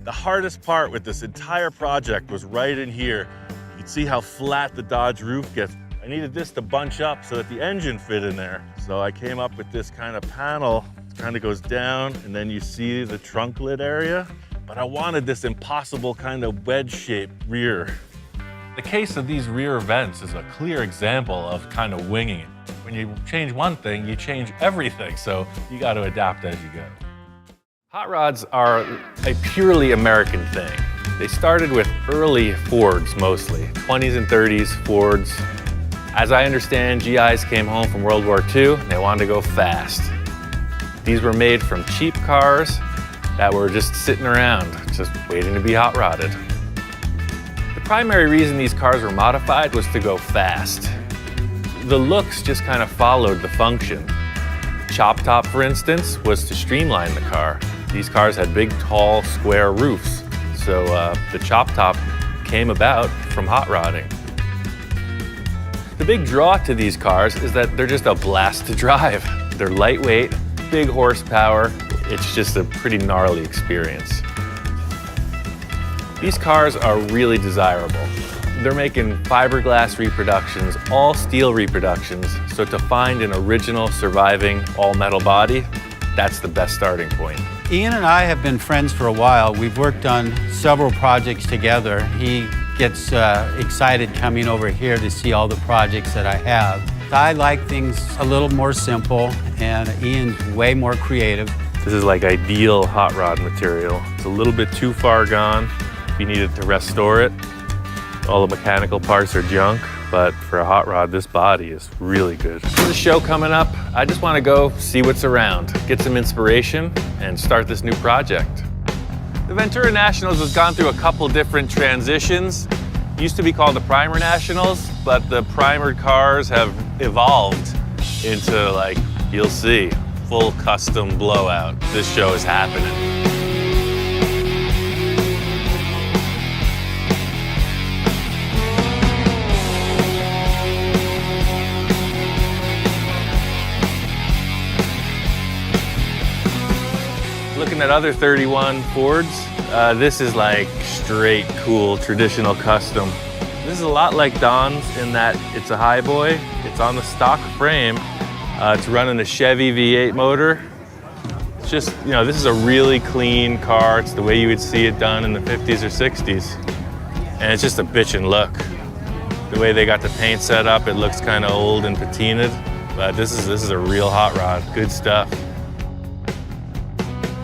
The hardest part with this entire project was right in here. You can see how flat the Dodge roof gets. I needed this to bunch up so that the engine fit in there. So I came up with this kind of panel. It kind of goes down and then you see the trunk lid area. But I wanted this impossible kind of wedge-shaped rear. The case of these rear vents is a clear example of kind of winging it. When you change one thing, you change everything. So you got to adapt as you go. Hot rods are a purely American thing. They started with early Fords mostly, 20s and 30s Fords. As I understand, GIs came home from World War II and they wanted to go fast. These were made from cheap cars that were just sitting around, just waiting to be hot rodded. The primary reason these cars were modified was to go fast. The looks just kind of followed the function. Chop top, for instance, was to streamline the car. These cars had big, tall, square roofs. So the chop top came about from hot rodding. The big draw to these cars is that they're just a blast to drive. They're lightweight, big horsepower. It's just a pretty gnarly experience. These cars are really desirable. They're making fiberglass reproductions, all steel reproductions. So to find an original surviving all metal body, that's the best starting point. Ian and I have been friends for a while. We've worked on several projects together. He gets excited coming over here to see all the projects that I have. I like things a little more simple, and Ian's way more creative. This is like ideal hot rod material. It's a little bit too far gone if you needed to restore it. All the mechanical parts are junk, but for a hot rod, this body is really good. For the show coming up, I just want to go see what's around, get some inspiration, and start this new project. The Ventura Nationals has gone through a couple different transitions. It used to be called the Primer Nationals, but the primered cars have evolved into, like, you'll see, full custom blowout. This show is happening. Looking at other 31 Fords, this is like straight cool traditional custom. This is a lot like Don's in that it's a highboy. It's on the stock frame. It's running a Chevy V8 motor. It's just, you know, this is a really clean car. It's the way you would see it done in the 50s or 60s. And it's just a bitchin' look. The way they got the paint set up, it looks kind of old and patinaed. But this is a real hot rod. Good stuff.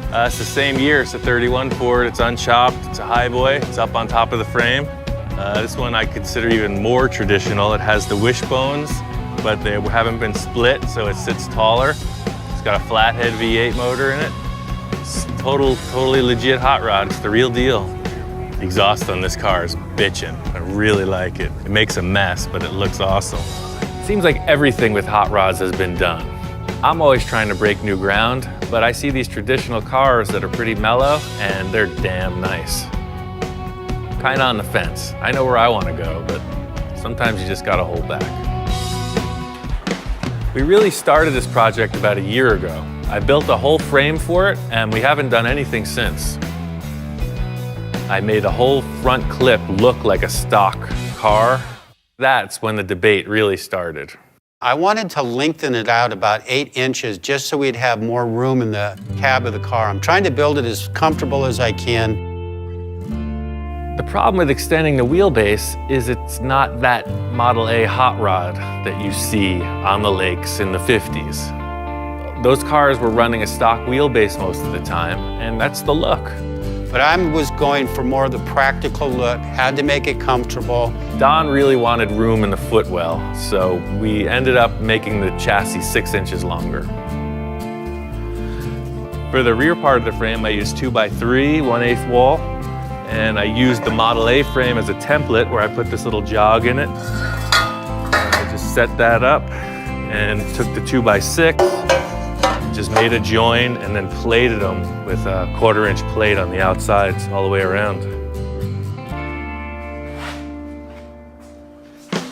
It's the same year. It's a 31 Ford. It's unchopped. It's a highboy. It's up on top of the frame. This one I consider even more traditional. It has the wishbones, but they haven't been split, so it sits taller. It's got a flathead V8 motor in it. It's totally legit hot rod. It's the real deal. The exhaust on this car is bitchin'. I really like it. It makes a mess, but it looks awesome. Seems like everything with hot rods has been done. I'm always trying to break new ground, but I see these traditional cars that are pretty mellow and they're damn nice. Kinda on the fence. I know where I want to go, but sometimes you just gotta hold back. We really started this project about a year ago. I built a whole frame for it and we haven't done anything since. I made a whole front clip look like a stock car. That's when the debate really started. I wanted to lengthen it out about 8 inches just so we'd have more room in the cab of the car. I'm trying to build it as comfortable as I can. The problem with extending the wheelbase is it's not that Model A hot rod that you see on the lakes in the 50s. Those cars were running a stock wheelbase most of the time, and that's the look. But I was going for more of the practical look, had to make it comfortable. Don really wanted room in the footwell, so we ended up making the chassis 6 inches longer. For the rear part of the frame, I used 2x3, 1/8 wall, and I used the Model A frame as a template where I put this little jog in it. And I just set that up, and took the 2x6, just made a join and then plated them with a 1/4-inch plate on the outsides all the way around.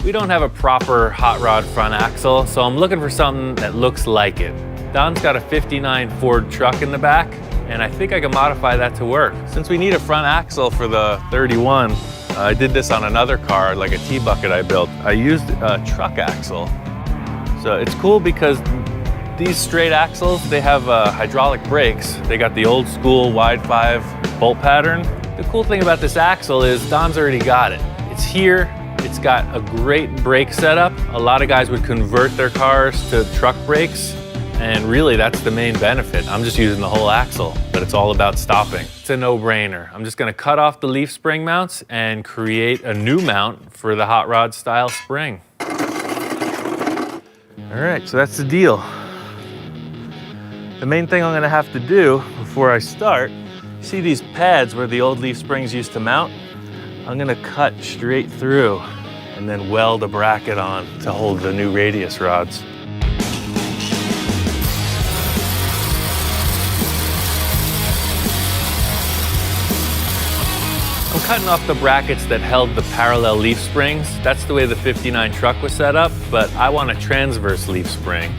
We don't have a proper hot rod front axle, so I'm looking for something that looks like it. Don's got a '59 Ford truck in the back, and I think I can modify that to work. Since we need a front axle for the 31, I did this on another car, like a T-bucket I built. I used a truck axle. So it's cool because these straight axles, they have hydraulic brakes. They got the old school wide 5 bolt pattern. The cool thing about this axle is Don's already got it. It's here, it's got a great brake setup. A lot of guys would convert their cars to truck brakes, and really that's the main benefit. I'm just using the whole axle, but it's all about stopping. It's a no-brainer. I'm just gonna cut off the leaf spring mounts and create a new mount for the hot rod style spring. All right, so that's the deal. The main thing I'm gonna have to do before I start, see these pads where the old leaf springs used to mount? I'm gonna cut straight through and then weld a bracket on to hold the new radius rods. I'm cutting off the brackets that held the parallel leaf springs. That's the way the '59 truck was set up, but I want a transverse leaf spring.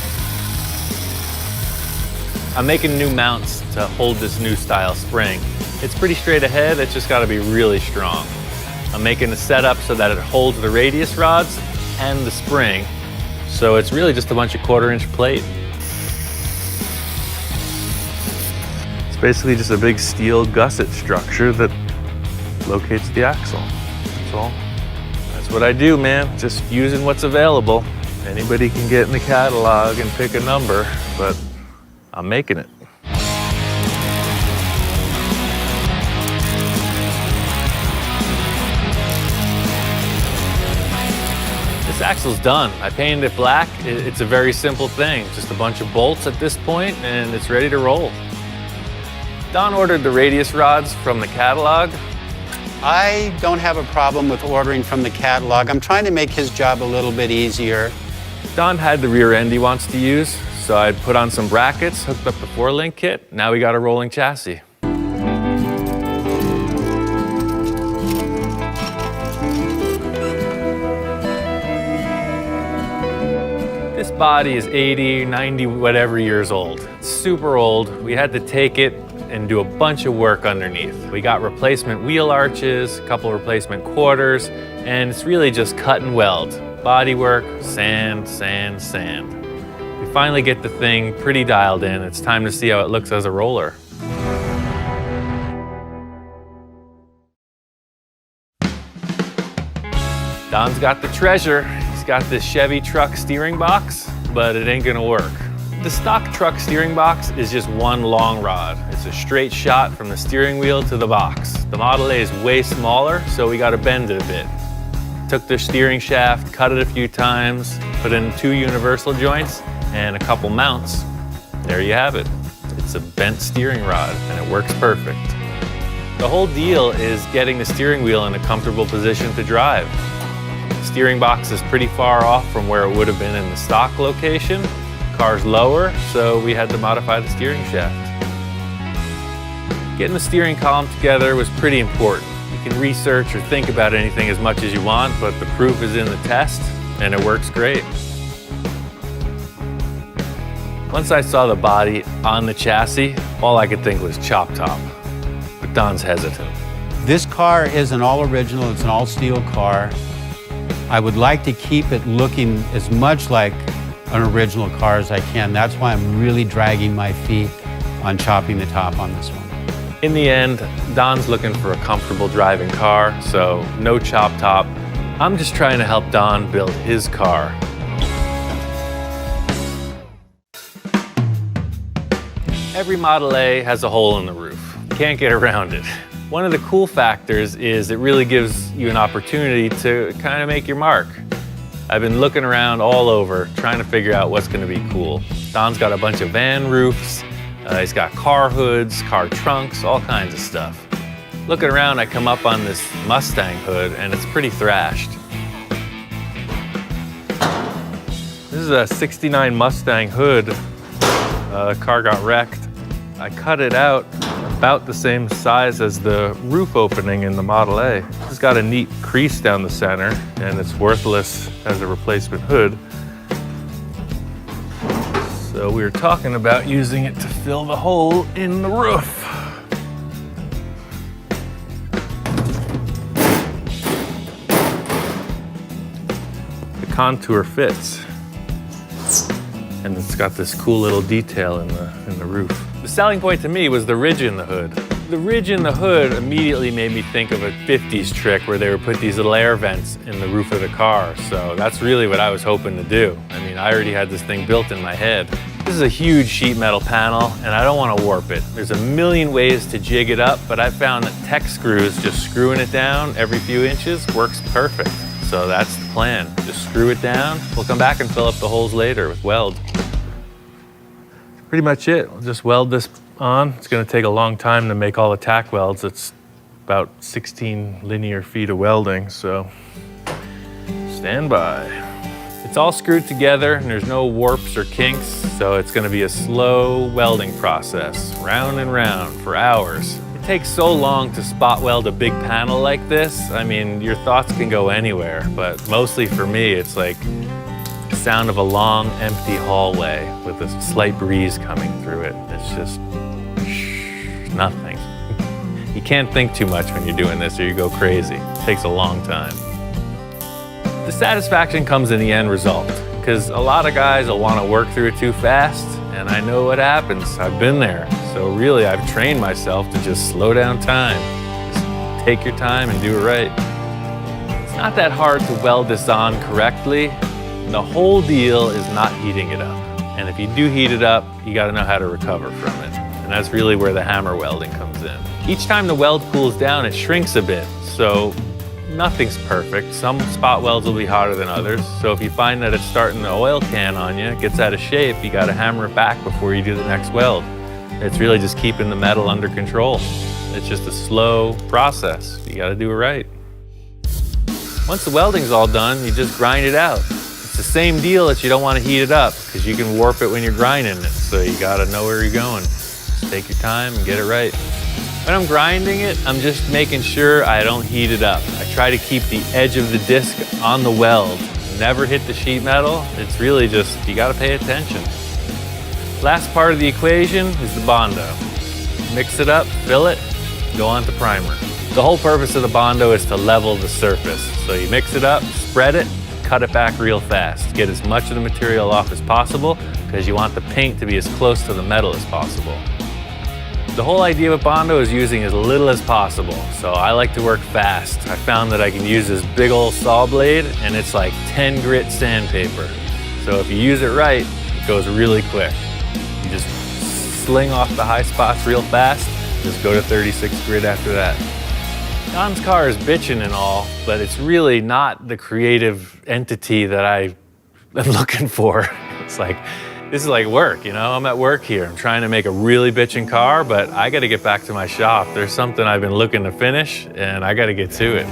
I'm making new mounts to hold this new style spring. It's pretty straight ahead, it's just gotta be really strong. I'm making the setup so that it holds the radius rods and the spring. So it's really just a bunch of 1/4-inch plate. It's basically just a big steel gusset structure that locates the axle. That's all. That's what I do, man. Just using what's available. Anybody can get in the catalog and pick a number, but I'm making it. This axle's done. I painted it black. It's a very simple thing. Just a bunch of bolts at this point and it's ready to roll. Don ordered the radius rods from the catalog. I don't have a problem with ordering from the catalog. I'm trying to make his job a little bit easier. Don had the rear end he wants to use, so I put on some brackets, hooked up the 4-link kit. Now we got a rolling chassis. This body is 80, 90, whatever years old. It's super old. We had to take it and do a bunch of work underneath. We got replacement wheel arches, a couple replacement quarters, and it's really just cut and weld. Body work, sand, sand, sand. We finally get the thing pretty dialed in. It's time to see how it looks as a roller. Don's got the treasure. He's got this Chevy truck steering box, but it ain't gonna work. The stock truck steering box is just one long rod. It's a straight shot from the steering wheel to the box. The Model A is way smaller, so we gotta bend it a bit. Took the steering shaft, cut it a few times, put in 2 universal joints and a couple mounts. There you have it. It's a bent steering rod and it works perfect. The whole deal is getting the steering wheel in a comfortable position to drive. The steering box is pretty far off from where it would have been in the stock location. Car's lower, so we had to modify the steering shaft. Getting the steering column together was pretty important. You can research or think about anything as much as you want, but the proof is in the test, and it works great. Once I saw the body on the chassis, all I could think was chop top. But Don's hesitant. This car is an all original, it's an all steel car. I would like to keep it looking as much like an original car as I can. That's why I'm really dragging my feet on chopping the top on this one. In the end, Don's looking for a comfortable driving car, so no chop top. I'm just trying to help Don build his car. Every Model A has a hole in the roof. Can't get around it. One of the cool factors is it really gives you an opportunity to kind of make your mark. I've been looking around all over, trying to figure out what's gonna be cool. Don's got a bunch of van roofs, he's got car hoods, car trunks, all kinds of stuff. Looking around, I come up on this Mustang hood, and it's pretty thrashed. This is a '69 Mustang hood. The car got wrecked. I cut it out about the same size as the roof opening in the Model A. It's got a neat crease down the center, and it's worthless as a replacement hood. So we were talking about using it to fill the hole in the roof. The contour fits. And it's got this cool little detail in the roof. The selling point to me was the ridge in the hood. The ridge in the hood immediately made me think of a 50s trick where they would put these little air vents in the roof of the car. So that's really what I was hoping to do. I mean, I already had this thing built in my head. This is a huge sheet metal panel, and I don't want to warp it. There's a million ways to jig it up, but I found that tech screws, just screwing it down every few inches, works perfect. So that's the plan. Just screw it down. We'll come back and fill up the holes later with weld. Pretty much it. We'll just weld this on. It's going to take a long time to make all the tack welds. It's about 16 linear feet of welding, so stand by. It's all screwed together and there's no warps or kinks, so it's going to be a slow welding process, round and round for hours. It takes so long to spot weld a big panel like this. I mean, your thoughts can go anywhere, but mostly for me, it's like the sound of a long, empty hallway with a slight breeze coming through it. It's just nothing. You can't think too much when you're doing this or you go crazy. It takes a long time. The satisfaction comes in the end result, because a lot of guys will want to work through it too fast, and I know what happens. I've been there. So really, I've trained myself to just slow down time. Just take your time and do it right. It's not that hard to weld this on correctly. The whole deal is not heating it up. And if you do heat it up, you got to know how to recover from it. And that's really where the hammer welding comes in. Each time the weld cools down, it shrinks a bit. So nothing's perfect. Some spot welds will be hotter than others. So if you find that it's starting to oil can on you, it gets out of shape, you got to hammer it back before you do the next weld. It's really just keeping the metal under control. It's just a slow process. You got to do it right. Once the welding's all done, you just grind it out. It's the same deal that you don't want to heat it up because you can warp it when you're grinding it. So you got to know where you're going. Just take your time and get it right. When I'm grinding it, I'm just making sure I don't heat it up. I try to keep the edge of the disc on the weld. Never hit the sheet metal. It's really just, you got to pay attention. Last part of the equation is the Bondo. Mix it up, fill it, go on to primer. The whole purpose of the Bondo is to level the surface. So you mix it up, spread it, cut it back real fast. Get as much of the material off as possible because you want the paint to be as close to the metal as possible. The whole idea with Bondo is using as little as possible. So I like to work fast. I found that I can use this big old saw blade and it's like 10 grit sandpaper. So if you use it right, it goes really quick. You just sling off the high spots real fast, just go to 36 grit after that. Don's car is bitchin' and all, but it's really not the creative entity that I am looking for. It's like, this is like work, you know? I'm at work here. I'm trying to make a really bitchin' car, but I gotta get back to my shop. There's something I've been looking to finish, and I gotta get to it.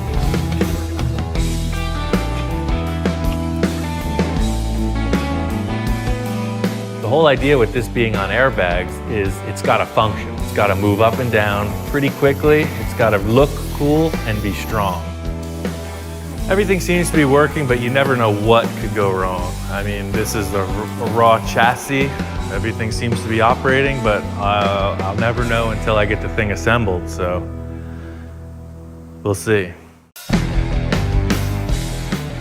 The whole idea with this being on airbags is it's gotta function. It's gotta move up and down pretty quickly. It's gotta look cool and be strong. Everything seems to be working, but you never know what could go wrong. I mean, this is a raw chassis. Everything seems to be operating, but I'll never know until I get the thing assembled, so we'll see.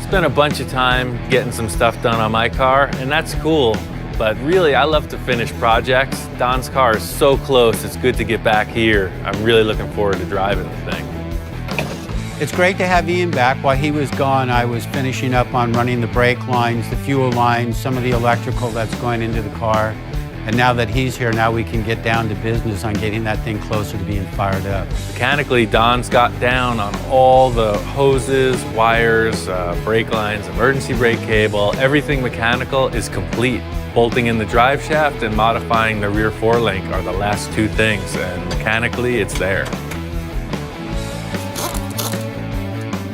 Spent a bunch of time getting some stuff done on my car, and that's cool. But really, I love to finish projects. Don's car is so close, it's good to get back here. I'm really looking forward to driving the thing. It's great to have Ian back. While he was gone, I was finishing up on running the brake lines, the fuel lines, some of the electrical that's going into the car. And now that he's here, now we can get down to business on getting that thing closer to being fired up. Mechanically, Don's got down on all the hoses, wires, brake lines, emergency brake cable. Everything mechanical is complete. Bolting in the drive shaft and modifying the rear forelink are the last two things, and mechanically, it's there.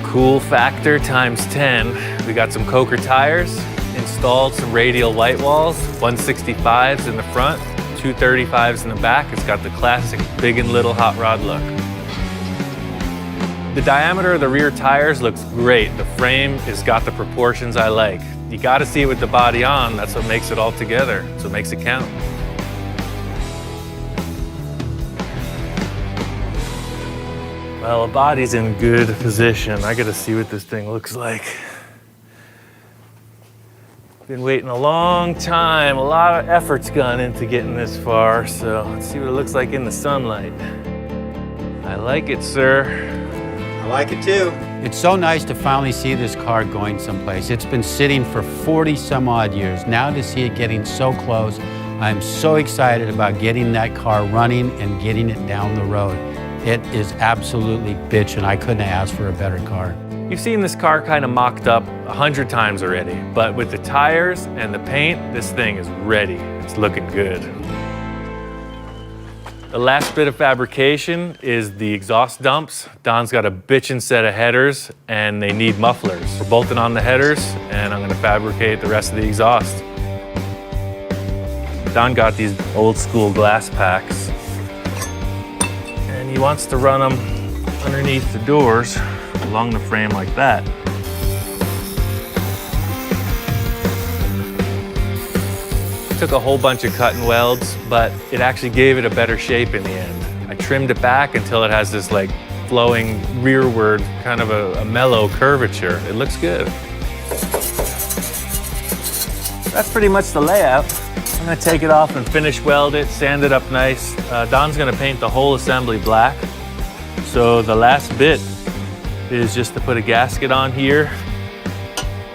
Cool factor times 10. We got some Coker tires installed some radial white walls, 165s in the front, 235s in the back. It's got the classic big and little hot rod look. The diameter of the rear tires looks great. The frame has got the proportions I like. You gotta see it with the body on. That's what makes it all together. That's what makes it count. Well, the body's in good position. I gotta see what this thing looks like. Been waiting a long time. A lot of effort's gone into getting this far, so let's see what it looks like in the sunlight. I like it, sir. I like it too. It's so nice to finally see this car going someplace. It's been sitting for 40 some odd years. Now to see it getting so close, I'm so excited about getting that car running and getting it down the road. It is absolutely bitchin'. I couldn't have asked for a better car. You've seen this car kind of mocked up 100 times already, but with the tires and the paint, this thing is ready. It's looking good. The last bit of fabrication is the exhaust dumps. Don's got a bitchin' set of headers and they need mufflers. We're bolting on the headers and I'm gonna fabricate the rest of the exhaust. Don got these old school glass packs and he wants to run them underneath the doors along the frame like that. Took a whole bunch of cut and welds, but it actually gave it a better shape in the end. I trimmed it back until it has this like flowing rearward, kind of a mellow curvature. It looks good. That's pretty much the layout. I'm gonna take it off and finish weld it, sand it up nice. Don's gonna paint the whole assembly black. So the last bit is just to put a gasket on here.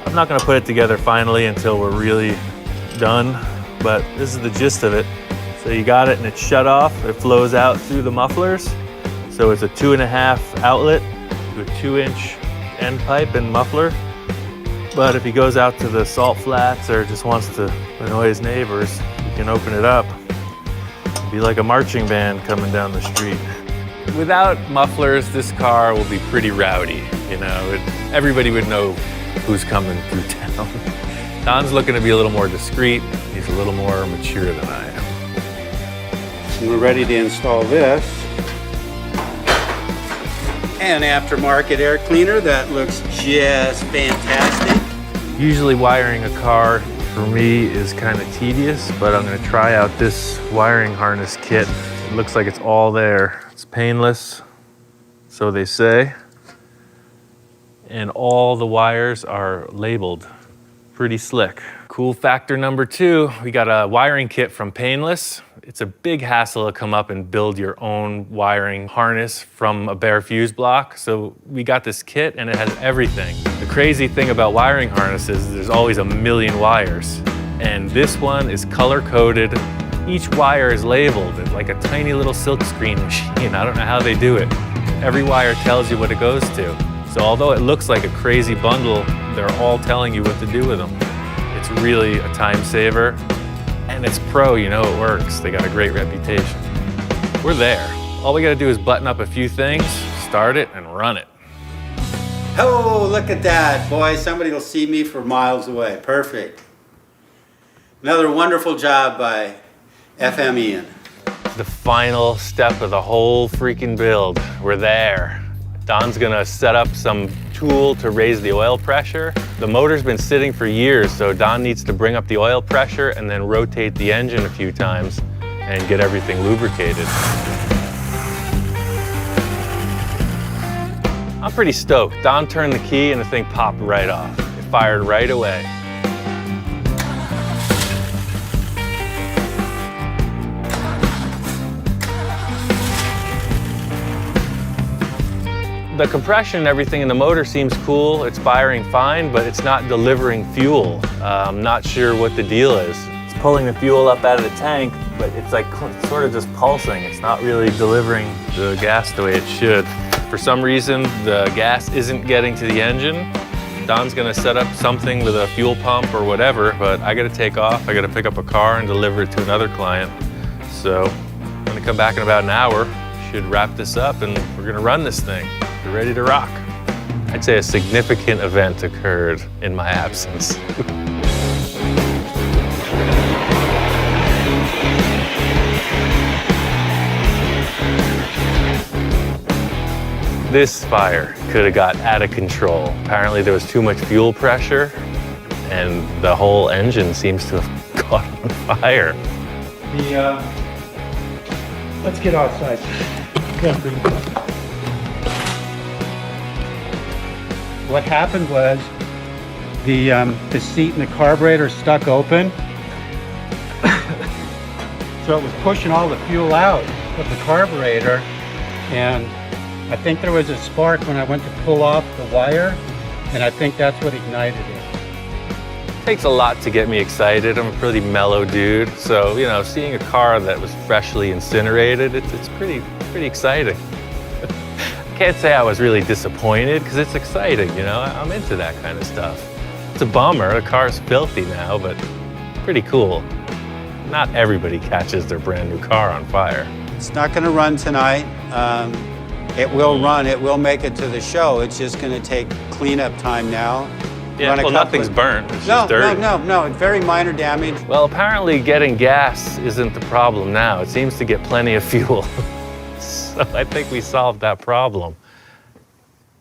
I'm not gonna put it together finally until we're really done, but this is the gist of it. So you got it and it's shut off. It flows out through the mufflers. So it's a 2.5 outlet to a 2-inch end pipe and muffler. But if he goes out to the salt flats or just wants to annoy his neighbors, he can open it up. It'd be like a marching band coming down the street. Without mufflers, this car will be pretty rowdy. You know, everybody would know who's coming through town. Don's looking to be a little more discreet. He's a little more mature than I am. We're ready to install this. An aftermarket air cleaner that looks just fantastic. Usually wiring a car for me is kind of tedious, but I'm gonna try out this wiring harness kit. It looks like it's all there. It's painless, so they say. And all the wires are labeled. Pretty slick. Cool factor number 2, we got a wiring kit from Painless. It's a big hassle to come up and build your own wiring harness from a bare fuse block. So we got this kit and it has everything. The crazy thing about wiring harnesses is there's always a million wires. And this one is color coded. Each wire is labeled. It's like a tiny little silk screen machine. I don't know how they do it. Every wire tells you what it goes to. So although it looks like a crazy bundle, they're all telling you what to do with them. It's really a time saver, and it's pro, you know it works. They got a great reputation. We're there. All we gotta do is button up a few things, start it, and run it. Oh, look at that. Boy, somebody will see me for miles away. Perfect. Another wonderful job by FM Ian. The final step of the whole freaking build. We're there. Don's gonna set up some tool to raise the oil pressure. The motor's been sitting for years, so Don needs to bring up the oil pressure and then rotate the engine a few times and get everything lubricated. I'm pretty stoked. Don turned the key and the thing popped right off. It fired right away. The compression and everything in the motor seems cool. It's firing fine, but it's not delivering fuel. I'm not sure what the deal is. It's pulling the fuel up out of the tank, but it's like sort of just pulsing. It's not really delivering the gas the way it should. For some reason, the gas isn't getting to the engine. Don's gonna set up something with a fuel pump or whatever, but I gotta take off. I gotta pick up a car and deliver it to another client. So I'm gonna come back in about an hour. Should wrap this up and we're gonna run this thing. We're ready to rock. I'd say a significant event occurred in my absence. This fire could have got out of control. Apparently there was too much fuel pressure and the whole engine seems to have caught on fire. Let's get outside. What happened was the seat in the carburetor stuck open. So it was pushing all the fuel out of the carburetor, and I think there was a spark when I went to pull off the wire, and I think that's what ignited it. It takes a lot to get me excited. I'm a pretty mellow dude, so you know, seeing a car that was freshly incinerated, it's pretty exciting. I can't say I was really disappointed because it's exciting, you know. I'm into that kind of stuff. It's a bummer. The car's filthy now, but pretty cool. Not everybody catches their brand new car on fire. It's not going to run tonight. It will run. It will make it to the show. It's just going to take cleanup time now. Yeah, well, nothing's burnt. It's just dirty. No. Very minor damage. Well, apparently getting gas isn't the problem now. It seems to get plenty of fuel. So I think we solved that problem.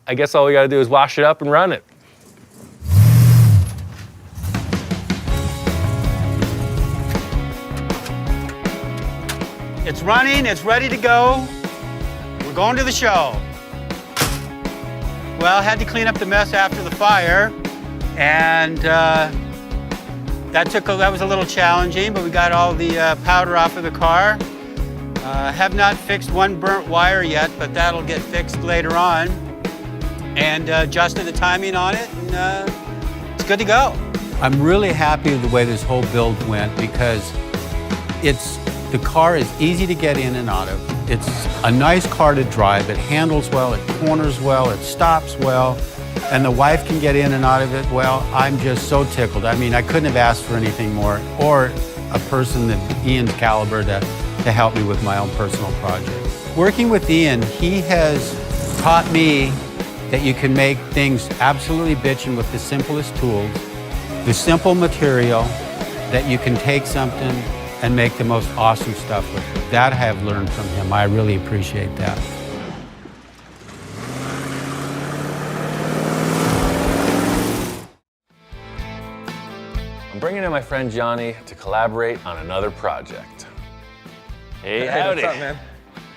I guess all we got to do is wash it up and run it. It's running, it's ready to go. We're going to the show. Well, had to clean up the mess after the fire, and that was a little challenging, but we got all the powder off of the car. Have not fixed one burnt wire yet, but that'll get fixed later on, and adjusted the timing on it, and it's good to go. I'm really happy with the way this whole build went because the car is easy to get in and out of. It's a nice car to drive. It handles well, it corners well, it stops well, and the wife can get in and out of it well. I'm just so tickled. I mean, I couldn't have asked for anything more, or a person of Ian's caliber to help me with my own personal project. Working with Ian, he has taught me that you can make things absolutely bitchin' with the simplest tools, the simple material, that you can take something and make the most awesome stuff with it. That I have learned from him. I really appreciate that. I'm bringing in my friend Johnny to collaborate on another project. Hey, howdy. What's up, man?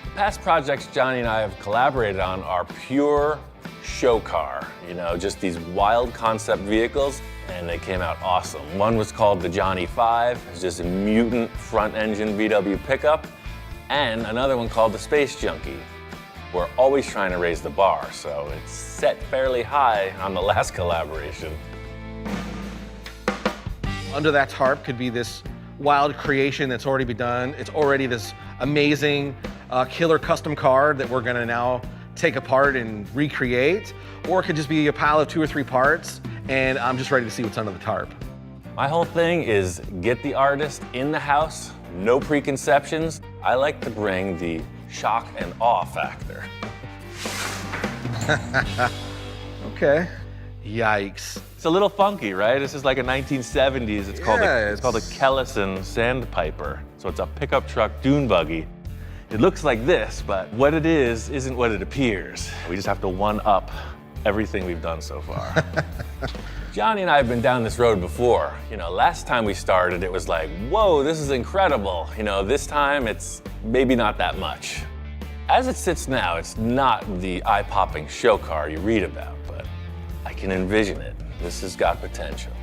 The past projects Johnny and I have collaborated on are pure show car. You know, just these wild concept vehicles, and they came out awesome. One was called the Johnny 5. It's just a mutant front engine VW pickup. And another one called the Space Junkie. We're always trying to raise the bar, so it's set fairly high on the last collaboration. Under that tarp could be this wild creation that's already been done. It's already this amazing killer custom car that we're gonna now take apart and recreate, or it could just be a pile of 2 or 3 parts, and I'm just ready to see what's under the tarp. My whole thing is get the artist in the house, no preconceptions. I like to bring the shock and awe factor. Okay. Yikes. It's a little funky, right? This is like a 1970s. It's called a Kellison Sandpiper. So it's a pickup truck dune buggy. It looks like this, but what it is isn't what it appears. We just have to one-up everything we've done so far. Johnny and I have been down this road before. You know, last time we started, it was like, whoa, this is incredible. You know, this time it's maybe not that much. As it sits now, it's not the eye-popping show car you read about, but I can envision it. This has got potential.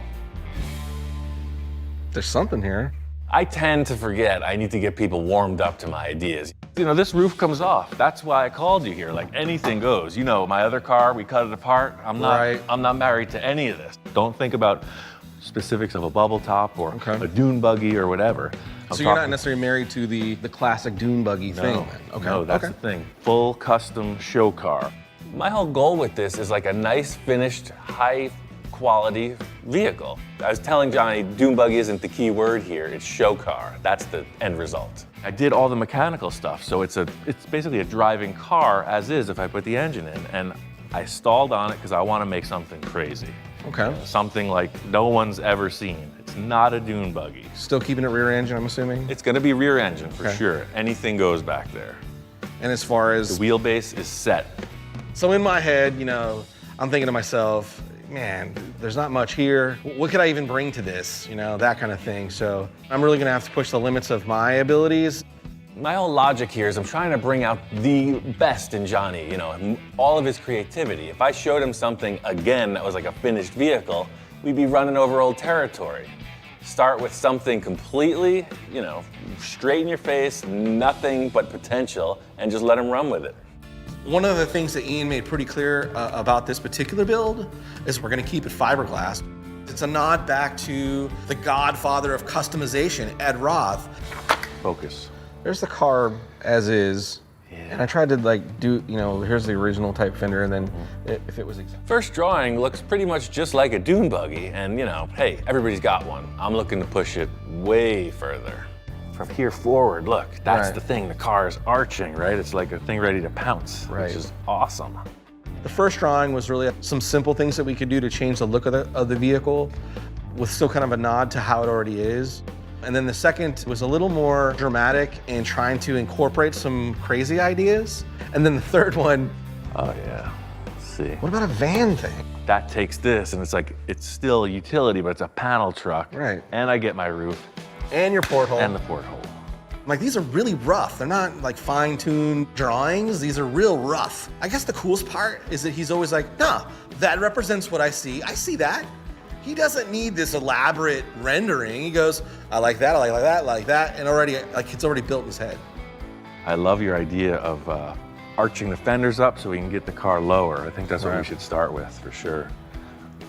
There's something here. I tend to forget I need to get people warmed up to my ideas. You know, this roof comes off. That's why I called you here. Like, anything goes. You know, my other car, we cut it apart. I'm not married to any of this. Don't think about specifics of a bubble top or a dune buggy or whatever. So you're not necessarily married to the classic dune buggy thing? Okay. No, that's the thing. Full custom show car. My whole goal with this is like a nice finished, high quality vehicle. I was telling Johnny, dune buggy isn't the key word here, it's show car. That's the end result. I did all the mechanical stuff, so it's basically a driving car as is if I put the engine in, and I stalled on it because I want to make something crazy. Okay. Something like no one's ever seen. It's not a dune buggy. Still keeping it rear engine, I'm assuming? It's going to be rear engine for sure. Anything goes back there. And as far as the wheelbase is set. So in my head, you know, I'm thinking to myself, man, there's not much here. What could I even bring to this? You know, that kind of thing. So I'm really gonna have to push the limits of my abilities. My whole logic here is I'm trying to bring out the best in Johnny, you know, all of his creativity. If I showed him something again that was like a finished vehicle, we'd be running over old territory. Start with something completely, you know, straight in your face, nothing but potential, and just let him run with it. One of the things that Ian made pretty clear about this particular build is we're gonna keep it fiberglass. It's a nod back to the godfather of customization, Ed Roth. Focus. There's the car as is, and I tried to like do, you know, here's the original type fender, and then if it was exact. First drawing looks pretty much just like a dune buggy, and you know, hey, everybody's got one. I'm looking to push it way further. From here forward, look, that's Right. the thing, the car is arching, right? It's like a thing ready to pounce, Right. which is awesome. The first drawing was really some simple things that we could do to change the look of the vehicle, with still kind of a nod to how it already is. And then the second was a little more dramatic and trying to incorporate some crazy ideas. And then the third one, Oh yeah, let's see. what about a van thing? That takes this, and it's like, it's still a utility, but it's a panel truck. Right. And I get my roof And your porthole. and the porthole. I'm like, these are really rough. They're not like fine-tuned drawings. These are real rough. I guess the coolest part is that he's always like, nah, that represents what I see. I see that. He doesn't need this elaborate rendering. He goes, I like that, I like that, I like that, and already, like, it's already built in his head. I love your idea of arching the fenders up so we can get the car lower. I think that's what we Right. should start with, for sure.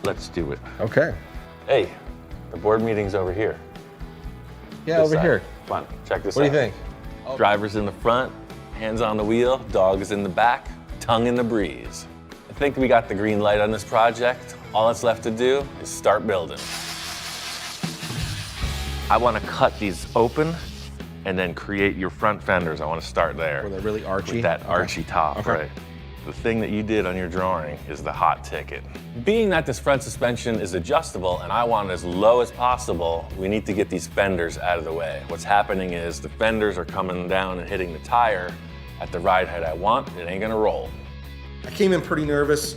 Let's do it. Okay. Hey, the board meeting's over here. Yeah, This over side. here. Come on, check this What out. do you think? Driver's in the front, hands on the wheel, dog is in the back, tongue in the breeze. I think we got the green light on this project. All that's left to do is start building. I want to cut these open and then create your front fenders. I want to start there. Were they really archy? With that archy top, Okay. right. The thing that you did on your drawing is the hot ticket. Being that this front suspension is adjustable and I want it as low as possible, we need to get these fenders out of the way. What's happening is the fenders are coming down and hitting the tire at the ride height I want. It ain't gonna roll. I came in pretty nervous,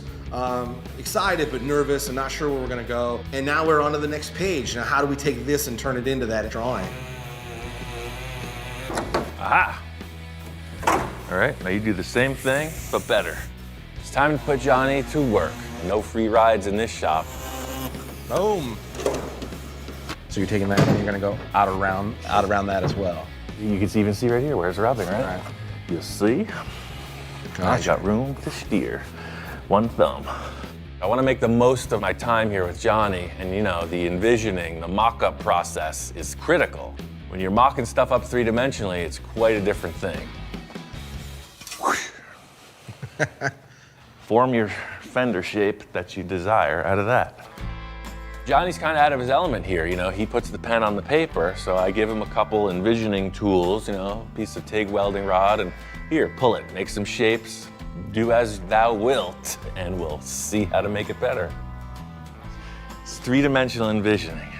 excited but nervous and not sure where we're gonna go. And now we're on to the next page. Now how do we take this and turn it into that drawing? Aha! All right, now you do the same thing, but better. It's time to put Johnny to work. No free rides in this shop. Boom. So you're taking that and you're gonna go out around that as well. You can even see right here where it's rubbing, right? Right. You'll see. I got room to steer. One thumb. I want to make the most of my time here with Johnny, and you know, the envisioning, the mock-up process is critical. When you're mocking stuff up three-dimensionally, it's quite a different thing. Form your fender shape that you desire out of that. Johnny's kind of out of his element here, you know, he puts the pen on the paper, so I give him a couple envisioning tools, you know, piece of TIG welding rod, and here, pull it, make some shapes, do as thou wilt, and we'll see how to make it better. It's three-dimensional envisioning.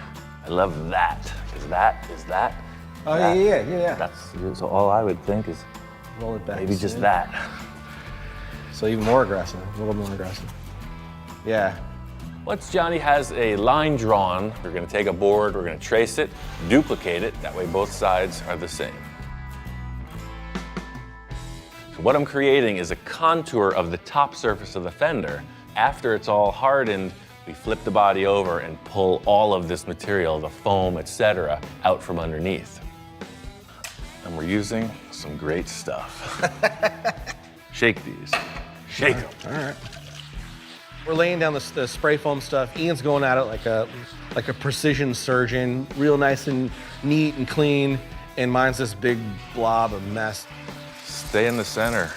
I love that, because that is that. Oh, that. yeah. That's all I would think is Roll it back. maybe just that. So even more aggressive, a little more aggressive. Yeah. Once Johnny has a line drawn, we're gonna take a board, we're gonna trace it, duplicate it, that way both sides are the same. So what I'm creating is a contour of the top surface of the fender. After it's all hardened, we flip the body over and pull all of this material, the foam, etc., out from underneath. And we're using some great stuff. Shake these. Shake them. All right. We're laying down the spray foam stuff. Ian's going at it like a precision surgeon, real nice and neat and clean. And mine's this big blob of mess. Stay in the center.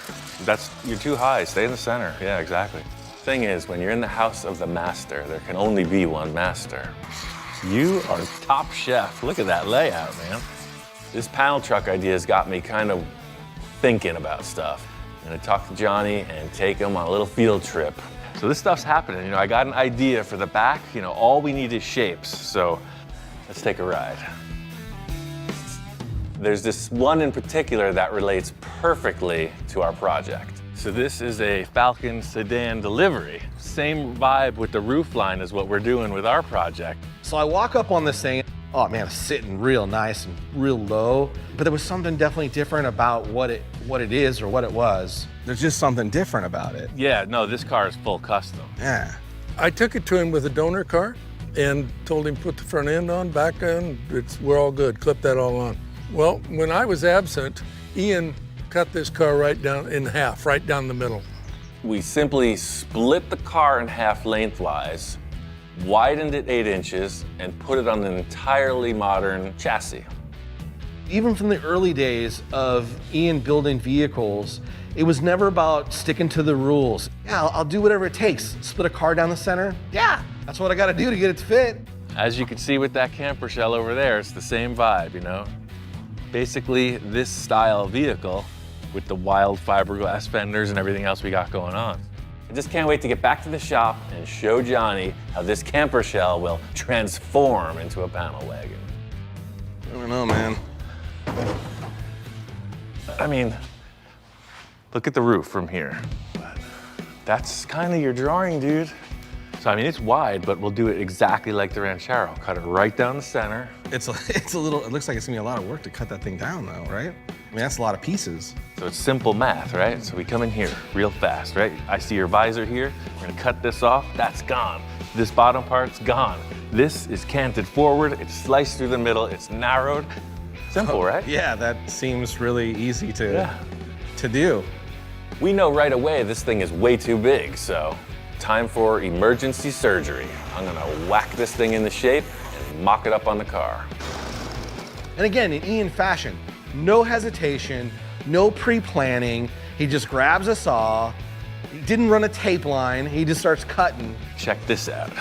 You're too high. Stay in the center. Yeah, exactly. Thing is, when you're in the house of the master, there can only be one master. You are top chef. Look at that layout, man. This panel truck idea has got me kind of thinking about stuff. I'm gonna talk to Johnny and take him on a little field trip. So this stuff's happening. You know, I got an idea for the back. You know, all we need is shapes. So let's take a ride. There's this one in particular that relates perfectly to our project. So this is a Falcon sedan delivery. Same vibe with the roof line as what we're doing with our project. So I walk up on this thing, oh man, it's sitting real nice and real low, but there was something definitely different about what it is or what it was. There's just something different about it. Yeah, no, this car is full custom. Yeah. I took it to him with a donor car and told him put the front end on, back end, we're all good, clip that all on. Well, when I was absent, Ian cut this car right down in half, right down the middle. We simply split the car in half lengthwise, widened it 8 inches, and put it on an entirely modern chassis. Even from the early days of Ian building vehicles, it was never about sticking to the rules. Yeah, I'll do whatever it takes. Split a car down the center? Yeah, that's what I gotta do to get it to fit. As you can see with that camper shell over there, it's the same vibe, you know? Basically, this style vehicle with the wild fiberglass fenders and everything else we got going on. I just can't wait to get back to the shop and show Johnny how this camper shell will transform into a panel wagon. I don't know, man. I mean, look at the roof from here. That's kind of your drawing, dude. So, I mean, it's wide, but we'll do it exactly like the Ranchero. Cut it right down the center. It's a little, it looks like it's gonna be a lot of work to cut that thing down though, right? I mean, that's a lot of pieces. So it's simple math, right? So we come in here real fast, right? I see your visor here. We're gonna cut this off, that's gone. This bottom part's gone. This is canted forward, it's sliced through the middle, it's narrowed. Simple, right? Yeah, that seems really easy to do. We know right away this thing is way too big, so time for emergency surgery. I'm gonna whack this thing into shape and mock it up on the car. And again, in Ian fashion, no hesitation, no pre-planning. He just grabs a saw. He didn't run a tape line. He just starts cutting. Check this out.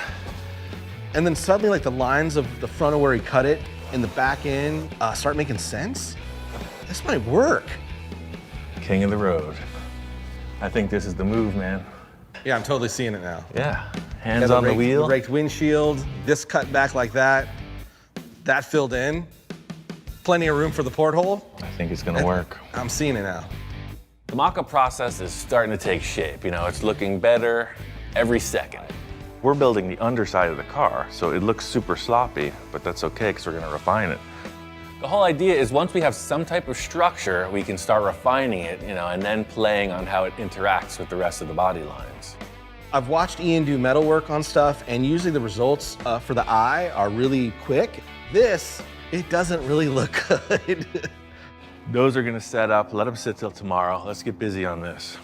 And then suddenly, like the lines of the front of where he cut it and the back end start making sense. This might work. King of the road. I think this is the move, man. Yeah, I'm totally seeing it now. Yeah, hands on the wheel. The raked windshield, this cut back like that, that filled in. Plenty of room for the porthole. I think it's gonna work. I'm seeing it now. The mock-up process is starting to take shape. You know, it's looking better every second. We're building the underside of the car, so it looks super sloppy, but that's okay because we're gonna refine it. The whole idea is once we have some type of structure, we can start refining it, you know, and then playing on how it interacts with the rest of the body lines. I've watched Ian do metal work on stuff, and usually the results for the eye are really quick. This, it doesn't really look good. Those are gonna set up, let them sit till tomorrow. Let's get busy on this.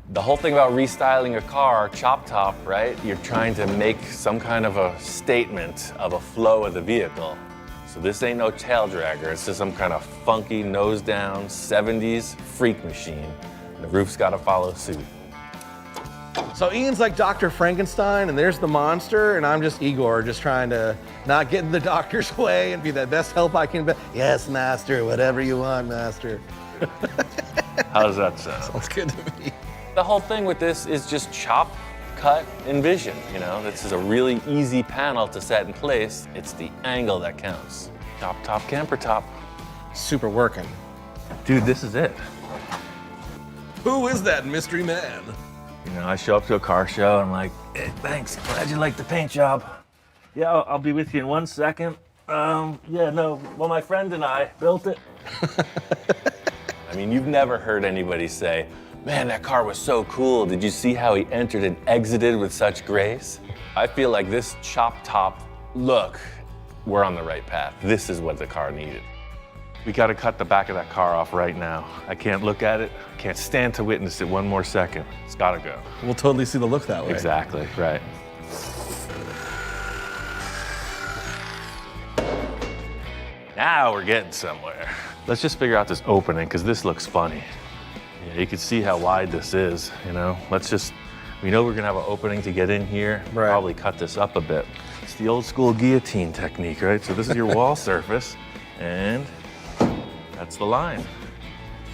The whole thing about restyling a car, chop top, right? You're trying to make some kind of a statement of a flow of the vehicle. So this ain't no tail dragger, it's just some kind of funky nose down 70s freak machine. The roof's gotta follow suit. So Ian's like Dr. Frankenstein, and there's the monster, and I'm just Igor, just trying to not get in the doctor's way and be the best help I can be. Yes, master, whatever you want, master. How does that sound? Sounds good to me. The whole thing with this is just chop, cut, envision, you know? This is a really easy panel to set in place. It's the angle that counts. Chop, top, camper top. Super working. Dude, this is it. Who is that mystery man? You know, I show up to a car show, I'm like, hey, thanks, glad you like the paint job. Yeah, I'll be with you in 1 second. Well, my friend and I built it. I mean, you've never heard anybody say, man, that car was so cool. Did you see how he entered and exited with such grace? I feel like this chop top look, we're on the right path. This is what the car needed. We gotta cut the back of that car off right now. I can't look at it. I can't stand to witness it one more second. It's gotta go. We'll totally see the look that way. Exactly, right. Now we're getting somewhere. Let's just figure out this opening, because this looks funny. Yeah, you can see how wide this is, you know? We know we're gonna have an opening to get in here. Right. Probably cut this up a bit. It's the old school guillotine technique, right? So this is your wall surface, and that's the line.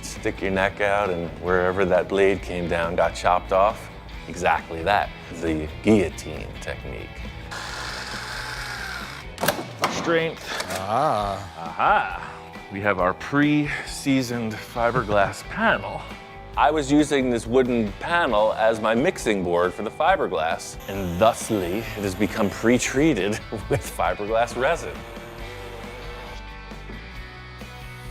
Stick your neck out, and wherever that blade came down got chopped off. Exactly that, the guillotine technique. Strength. Ah. Aha. We have our pre-seasoned fiberglass panel. I was using this wooden panel as my mixing board for the fiberglass, and thusly it has become pre-treated with fiberglass resin.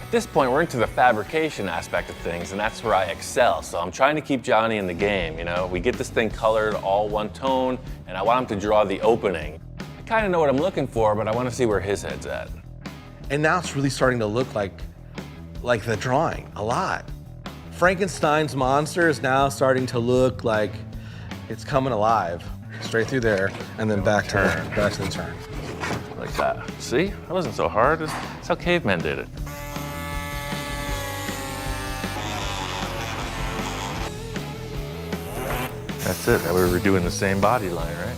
At this point, we're into the fabrication aspect of things, and that's where I excel. So I'm trying to keep Johnny in the game, you know? We get this thing colored all one tone, and I want him to draw the opening. I kind of know what I'm looking for, but I want to see where his head's at. And now it's really starting to look like the drawing a lot. Frankenstein's monster is now starting to look like it's coming alive. Straight through there, and then back to the turn. Like that. See? That wasn't so hard. That's how cavemen did it. That's it. We were doing the same body line, right?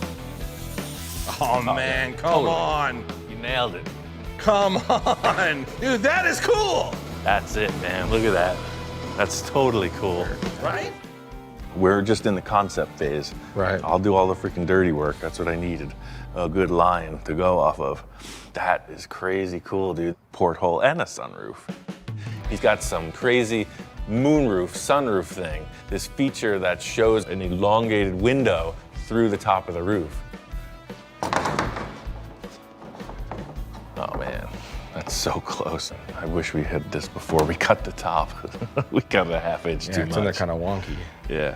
Oh man, come on. You nailed it. Come on. Dude, that is cool. That's it, man. Look at that. That's totally cool. Right? We're just in the concept phase. Right. I'll do all the freaking dirty work. That's what I needed. A good line to go off of. That is crazy cool, dude. Porthole and a sunroof. He's got some crazy moonroof, sunroof thing. This feature that shows an elongated window through the top of the roof. Oh man, that's so close. I wish we had this before we cut the top. We cut it a half inch too much. It's in there kind of wonky. Yeah,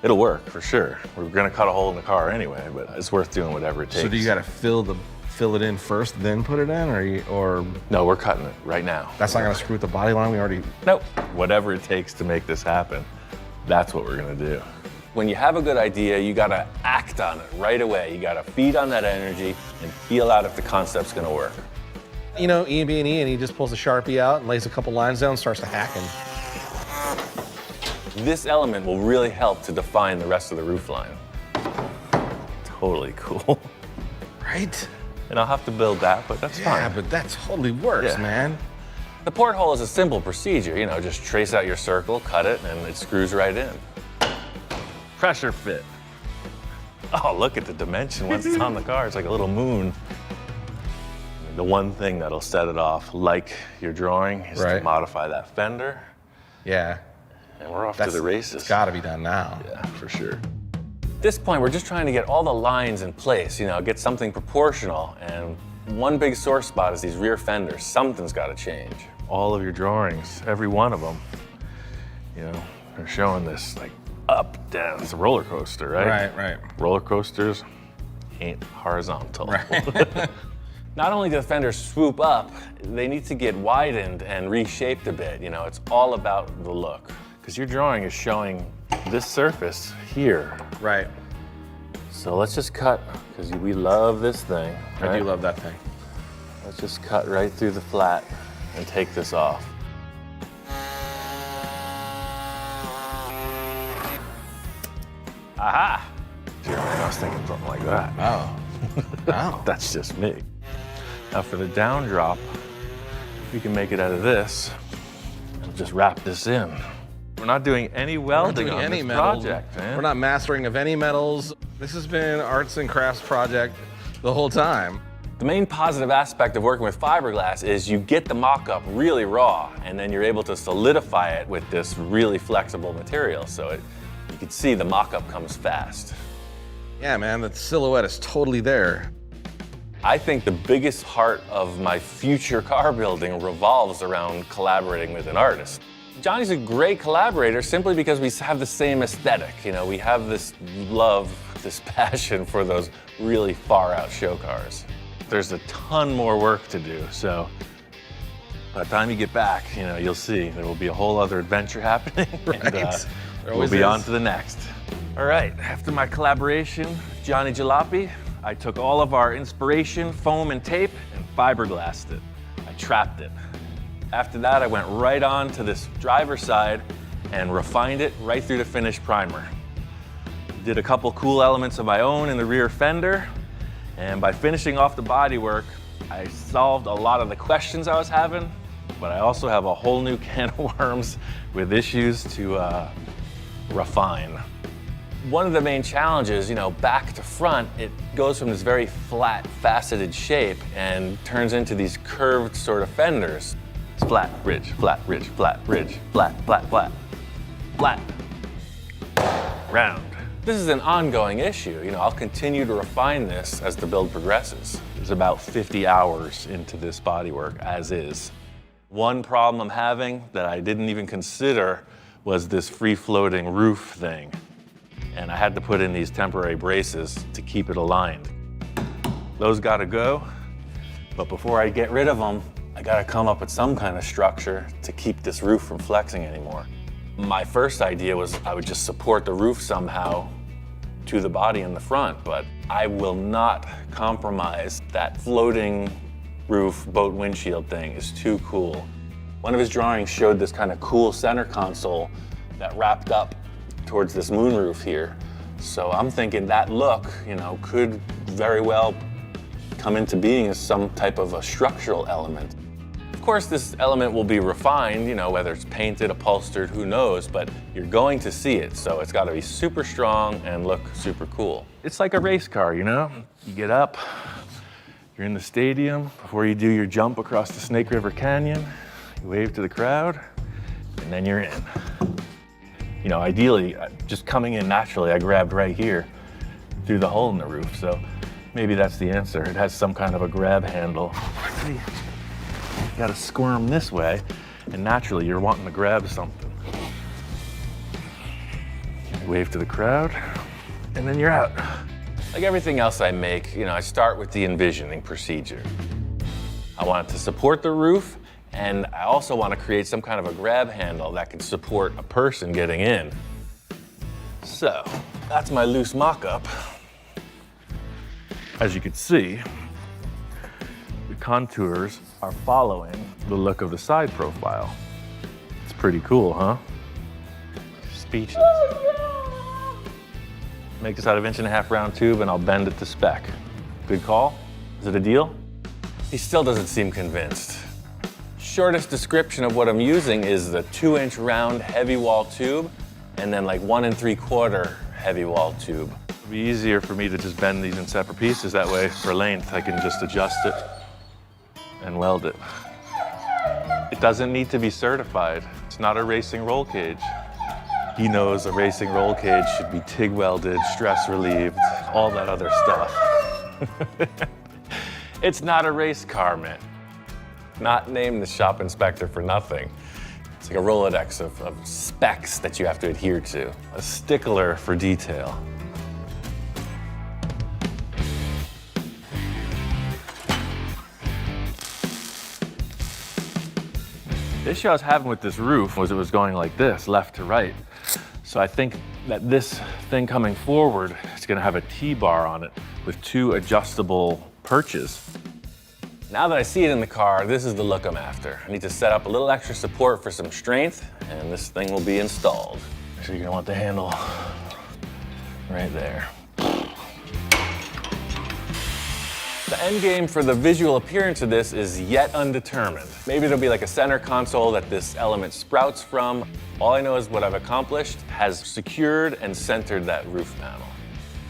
it'll work for sure. We're gonna cut a hole in the car anyway, but it's worth doing whatever it takes. So do you got to fill it in first, then put it in, or No, we're cutting it right now. that's not gonna screw with the body line? We already. Nope. Whatever it takes to make this happen, that's what we're gonna do. When you have a good idea, you gotta act on it right away. You gotta feed on that energy and feel out if the concept's gonna work. You know, Ian being Ian, he just pulls a Sharpie out and lays a couple lines down and starts to hacking. This element will really help to define the rest of the roof line. Totally cool. Right? And I'll have to build that, but that's Yeah, fine. but that totally works, Yeah. man. The porthole is a simple procedure, you know, just trace out your circle, cut it, and it screws right in. Pressure fit. Oh, look at the dimension once it's on the car. It's like a little moon. The one thing that'll set it off, like your drawing, is to Right. modify that fender, Yeah. and we're off to the races. It's gotta be done now. Yeah, for sure. At this point, we're just trying to get all the lines in place, you know, get something proportional, and one big sore spot is these rear fenders. Something's got to change. All of your drawings, every one of them, you know, they're showing this like up, down. It's a roller coaster, right? Right. Roller coasters ain't horizontal. Not only do the fenders swoop up, they need to get widened and reshaped a bit. You know, it's all about the look. Because your drawing is showing this surface here. Right. So let's just cut, because we love this thing. I right? do love that thing. Let's just cut right through the flat and take this off. Aha! Jeremy, I was thinking something like that. Oh. Oh. That's just me. Now for the down drop, we can make it out of this and just wrap this in. We're not doing any welding on this project, man. We're not mastering of any metals. This has been arts and crafts project the whole time. The main positive aspect of working with fiberglass is you get the mock-up really raw, and then you're able to solidify it with this really flexible material. So you can see the mock-up comes fast. Yeah, man, the silhouette is totally there. I think the biggest part of my future car building revolves around collaborating with an artist. Johnny's a great collaborator simply because we have the same aesthetic. You know, we have this love, this passion for those really far out show cars. There's a ton more work to do, so by the time you get back, you know, you'll see there will be a whole other adventure happening. Right. And, There we'll always be is. on to the next. All right, after my collaboration with Johnny Jalopy, I took all of our inspiration, foam and tape, and fiberglassed it. I trapped it. After that, I went right on to this driver's side and refined it right through the finished primer. Did a couple cool elements of my own in the rear fender, and by finishing off the bodywork, I solved a lot of the questions I was having, but I also have a whole new can of worms with issues to refine. One of the main challenges, you know, back to front, it goes from this very flat, faceted shape and turns into these curved sort of fenders. It's flat, ridge, flat, ridge, flat, ridge, flat, flat, flat. flat, round. This is an ongoing issue. You know, I'll continue to refine this as the build progresses. There's about 50 hours into this bodywork as is. One problem I'm having that I didn't even consider was this free-floating roof thing. And I had to put in these temporary braces to keep it aligned. Those gotta go, but before I get rid of them, I gotta come up with some kind of structure to keep this roof from flexing anymore. My first idea was I would just support the roof somehow to the body in the front, but I will not compromise that floating roof boat windshield thing. Is too cool. One of his drawings showed this kind of cool center console that wrapped up towards this moonroof here. So I'm thinking that look, you know, could very well come into being as some type of a structural element. Of course, this element will be refined, you know, whether it's painted, upholstered, who knows, but you're going to see it, so it's gotta be super strong and look super cool. It's like a race car, you know? You get up, you're in the stadium, before you do your jump across the Snake River Canyon, you wave to the crowd, and then you're in. You know, ideally, just coming in naturally, I grabbed right here through the hole in the roof, so maybe that's the answer. It has some kind of a grab handle. See, you gotta squirm this way, and naturally you're wanting to grab something. You wave to the crowd, and then you're out. Like everything else I make, you know, I start with the envisioning procedure. I want it to support the roof, and I also want to create some kind of a grab handle that can support a person getting in. So, that's my loose mock-up. As you can see, the contours are following the look of the side profile. It's pretty cool, huh? Speechless. Make this out of 1.5-inch round tube and I'll bend it to spec. Good call? Is it a deal? He still doesn't seem convinced. Shortest description of what I'm using is the 2-inch round heavy wall tube and then like 1 3/4 heavy wall tube. It'll be easier for me to just bend these in separate pieces. That way, for length, I can just adjust it and weld it. It doesn't need to be certified. It's not a racing roll cage. He knows a racing roll cage should be TIG welded, stress relieved, all that other stuff. It's not a race car, man. Not named the shop inspector for nothing. It's like a Rolodex of specs that you have to adhere to. A stickler for detail. The issue I was having with this roof was it was going like this, left to right. So I think that this thing coming forward is gonna have a T-bar on it with 2 adjustable perches. Now that I see it in the car, this is the look I'm after. I need to set up a little extra support for some strength, and this thing will be installed. So you're gonna want the handle right there. The end game for the visual appearance of this is yet undetermined. Maybe it'll be like a center console that this element sprouts from. All I know is what I've accomplished has secured and centered that roof panel.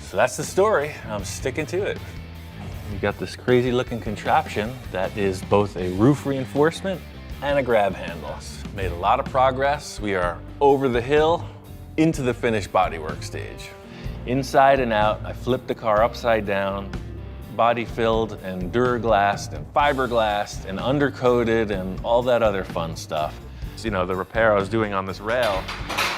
So that's the story. I'm sticking to it. You got this crazy looking contraption that is both a roof reinforcement and a grab handle. Made a lot of progress. We are over the hill into the finished bodywork stage. Inside and out, I flipped the car upside down, body filled and Duraglassed and fiberglassed and undercoated and all that other fun stuff. You know, the repair I was doing on this rail,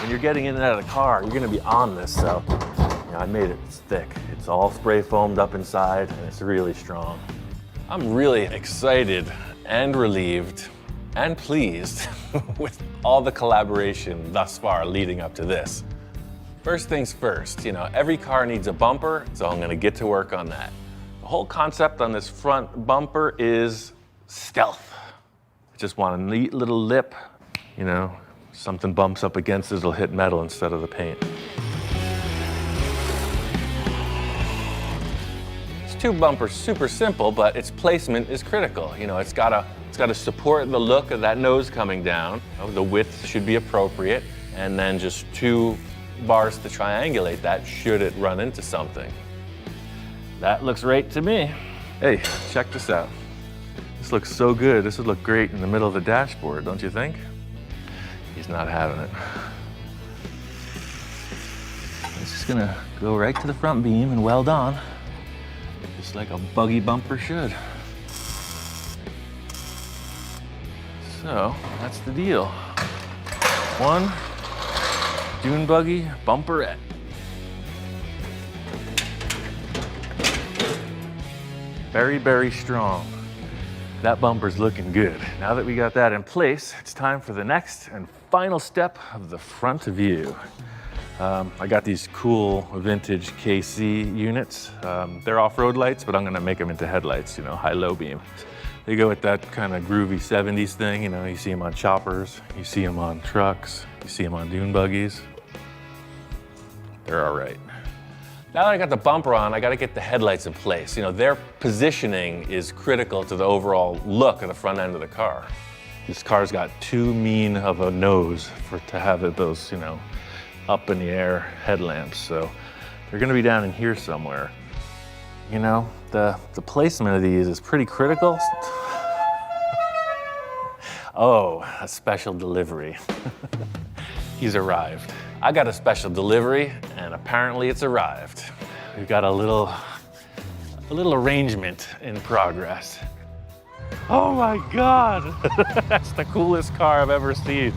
when you're getting in and out of the car, you're gonna be on this, so you know, I made it thick. It's all spray foamed up inside and it's really strong. I'm really excited and relieved and pleased with all the collaboration thus far leading up to this. First things first, you know, every car needs a bumper, so I'm gonna get to work on that. The whole concept on this front bumper is stealth. I just want a neat little lip, you know, something bumps up against it, it'll hit metal instead of the paint. This tube bumper's super simple, but its placement is critical. You know, it's gotta support the look of that nose coming down. You know, the width should be appropriate, and then just 2 bars to triangulate that should it run into something. That looks right to me. Hey, check this out. This looks so good. This would look great in the middle of the dashboard, don't you think? He's not having it. It's just gonna go right to the front beam and weld on, just like a buggy bumper should. So that's the deal. One dune buggy bumperette. Very, very strong. That bumper's looking good. Now that we got that in place, it's time for the next and final step of the front view. I got these cool vintage KC units. They're off-road lights, but I'm gonna make them into headlights, you know, high-low beam. They go with that kind of groovy 70s thing, you know, you see them on choppers, you see them on trucks, you see them on dune buggies. They're all right. Now that I got the bumper on, I gotta get the headlights in place. You know, their positioning is critical to the overall look of the front end of the car. This car's got too mean of a nose to have those, you know, up in the air headlamps. So they're gonna be down in here somewhere. You know, the placement of these is pretty critical. Oh, a special delivery. He's arrived. I got a special delivery, and apparently it's arrived. We've got a little arrangement in progress. Oh my God, that's the coolest car I've ever seen.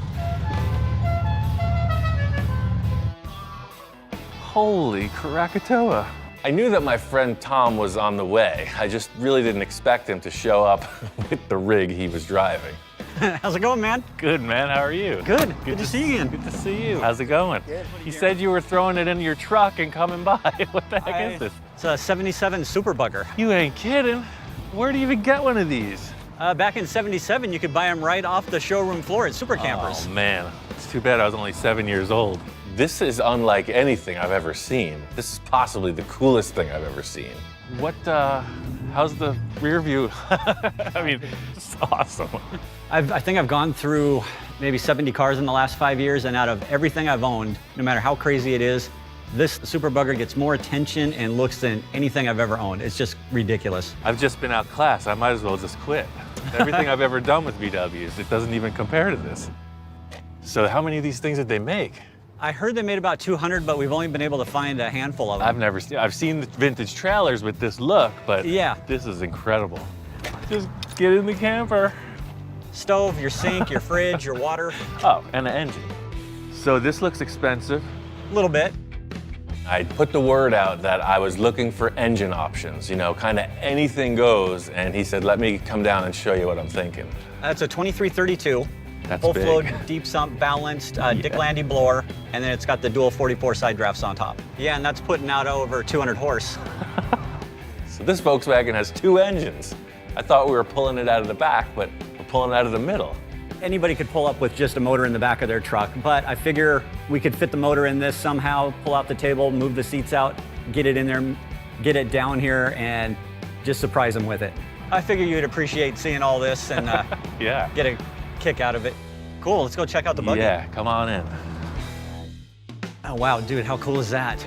Holy Krakatoa. I knew that my friend Tom was on the way. I just really didn't expect him to show up with the rig he was driving. How's it going, man? Good, man. How are you? Good. Good to see you again. Good to see you. How's it going? Good. You said you were throwing it in your truck and coming by. What the heck is this? It's a 77 Super Bugger. You ain't kidding. Where do you even get one of these? Back in 77, you could buy them right off the showroom floor at Super Campers. Oh, man. It's too bad I was only 7 years old. This is unlike anything I've ever seen. This is possibly the coolest thing I've ever seen. What, how's the rear view? I mean, it's awesome. I think I've gone through maybe 70 cars in the last 5 years, and out of everything I've owned, no matter how crazy it is, this Super Bugger gets more attention and looks than anything I've ever owned. It's just ridiculous. I've just been outclassed. I might as well just quit. Everything I've ever done with VWs, it doesn't even compare to this. So how many of these things did they make? I heard they made about 200, but we've only been able to find a handful of them. I've seen the vintage trailers with this look, but yeah, this is incredible. Just get in the camper. Stove, your sink, your fridge, your water. Oh, and an engine. So this looks expensive. A little bit. I put the word out that I was looking for engine options, you know, kind of anything goes, and he said, let me come down and show you what I'm thinking. That's a 2332. That's full big. flow, deep sump, balanced, Dick Landy blower, and then it's got the dual 44 side drafts on top. Yeah, and that's putting out over 200 horse. So this Volkswagen has two engines. I thought we were pulling it out of the back, but we're pulling it out of the middle. Anybody could pull up with just a motor in the back of their truck, but I figure we could fit the motor in this somehow, pull out the table, move the seats out, get it in there, get it down here, and just surprise them with it. I figure you'd appreciate seeing all this and yeah, get a kick out of it. Cool, let's go check out the buggy. Yeah, come on in. Oh wow, dude, how cool is that?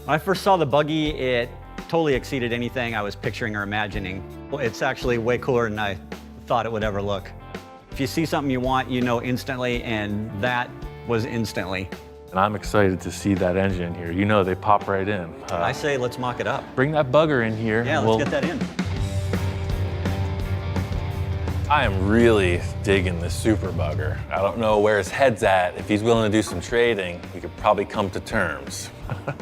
When I first saw the buggy, it totally exceeded anything I was picturing or imagining. It's actually way cooler than I thought it would ever look. If you see something you want, you know instantly, and that was instantly. And I'm excited to see that engine here. You know, they pop right in. I say let's mock it up. Bring that bugger in here. Yeah, let's get that in. I am really digging this Super Bugger. I don't know where his head's at. If he's willing to do some trading, we could probably come to terms.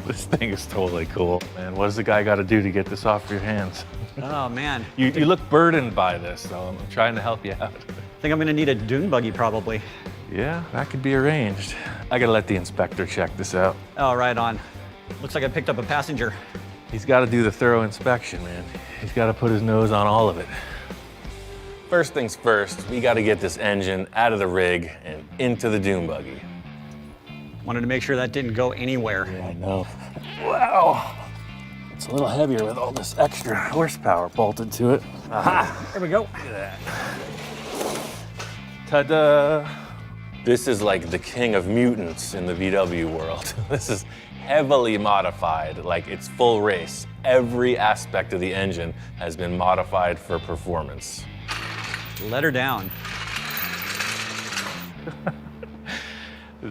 This thing is totally cool. Man, what does the guy got to do to get this off your hands? Oh, man. You look burdened by this, so I'm trying to help you out. I think I'm gonna need a dune buggy probably. Yeah, that could be arranged. I gotta let the inspector check this out. Oh, right on. Looks like I picked up a passenger. He's gotta do the thorough inspection, man. He's gotta put his nose on all of it. First things first, we gotta get this engine out of the rig and into the dune buggy. Wanted to make sure that didn't go anywhere. Yeah, I know. Wow. It's a little heavier with all this extra horsepower bolted to it. Aha! There we go. Look at that. Ta-da! This is like the king of mutants in the VW world. This is heavily modified, like it's full race. Every aspect of the engine has been modified for performance. Let her down.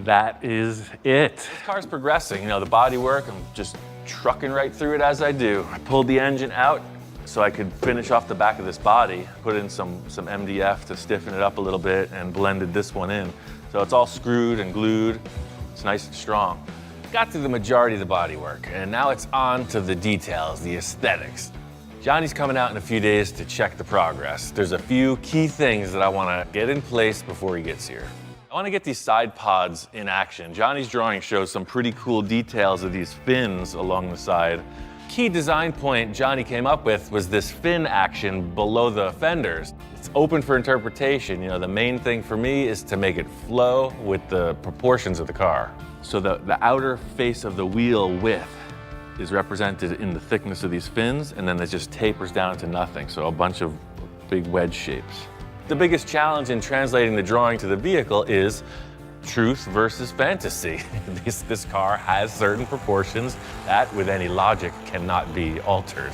That is it. This car's progressing. You know, the bodywork, I'm just trucking right through it as I do. I pulled the engine out so I could finish off the back of this body, put in some MDF to stiffen it up a little bit, and blended this one in. So it's all screwed and glued. It's nice and strong. Got through the majority of the bodywork, and now it's on to the details, the aesthetics. Johnny's coming out in a few days to check the progress. There's a few key things that I want to get in place before he gets here. I want to get these side pods in action. Johnny's drawing shows some pretty cool details of these fins along the side. Key design point Johnny came up with was this fin action below the fenders. It's open for interpretation. You know, the main thing for me is to make it flow with the proportions of the car. So the outer face of the wheel width is represented in the thickness of these fins, and then it just tapers down to nothing. So a bunch of big wedge shapes. The biggest challenge in translating the drawing to the vehicle is truth versus fantasy. This car has certain proportions that, with any logic, cannot be altered.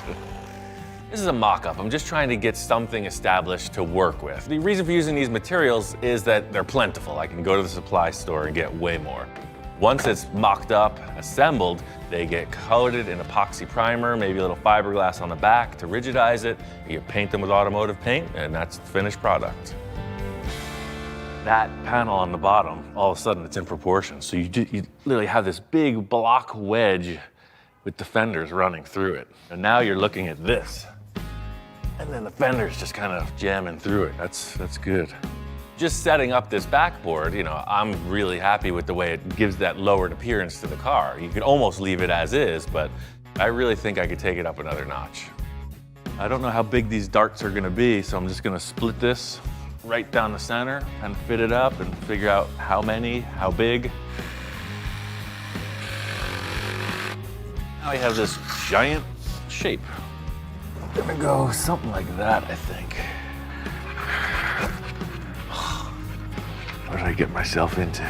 This is a mock-up. I'm just trying to get something established to work with. The reason for using these materials is that they're plentiful. I can go to the supply store and get way more. Once it's mocked up, assembled, they get coated in epoxy primer, maybe a little fiberglass on the back to rigidize it. You paint them with automotive paint, and that's the finished product. That panel on the bottom, all of a sudden it's in proportion. So you literally have this big block wedge with the fenders running through it. And now you're looking at this. And then the fender's just kind of jamming through it. That's good. Just setting up this backboard, you know, I'm really happy with the way it gives that lowered appearance to the car. You could almost leave it as is, but I really think I could take it up another notch. I don't know how big these darts are gonna be, so I'm just gonna split this right down the center and fit it up and figure out how many, how big. Now we have this giant shape. I'm gonna go something like that, I think. What did I get myself into?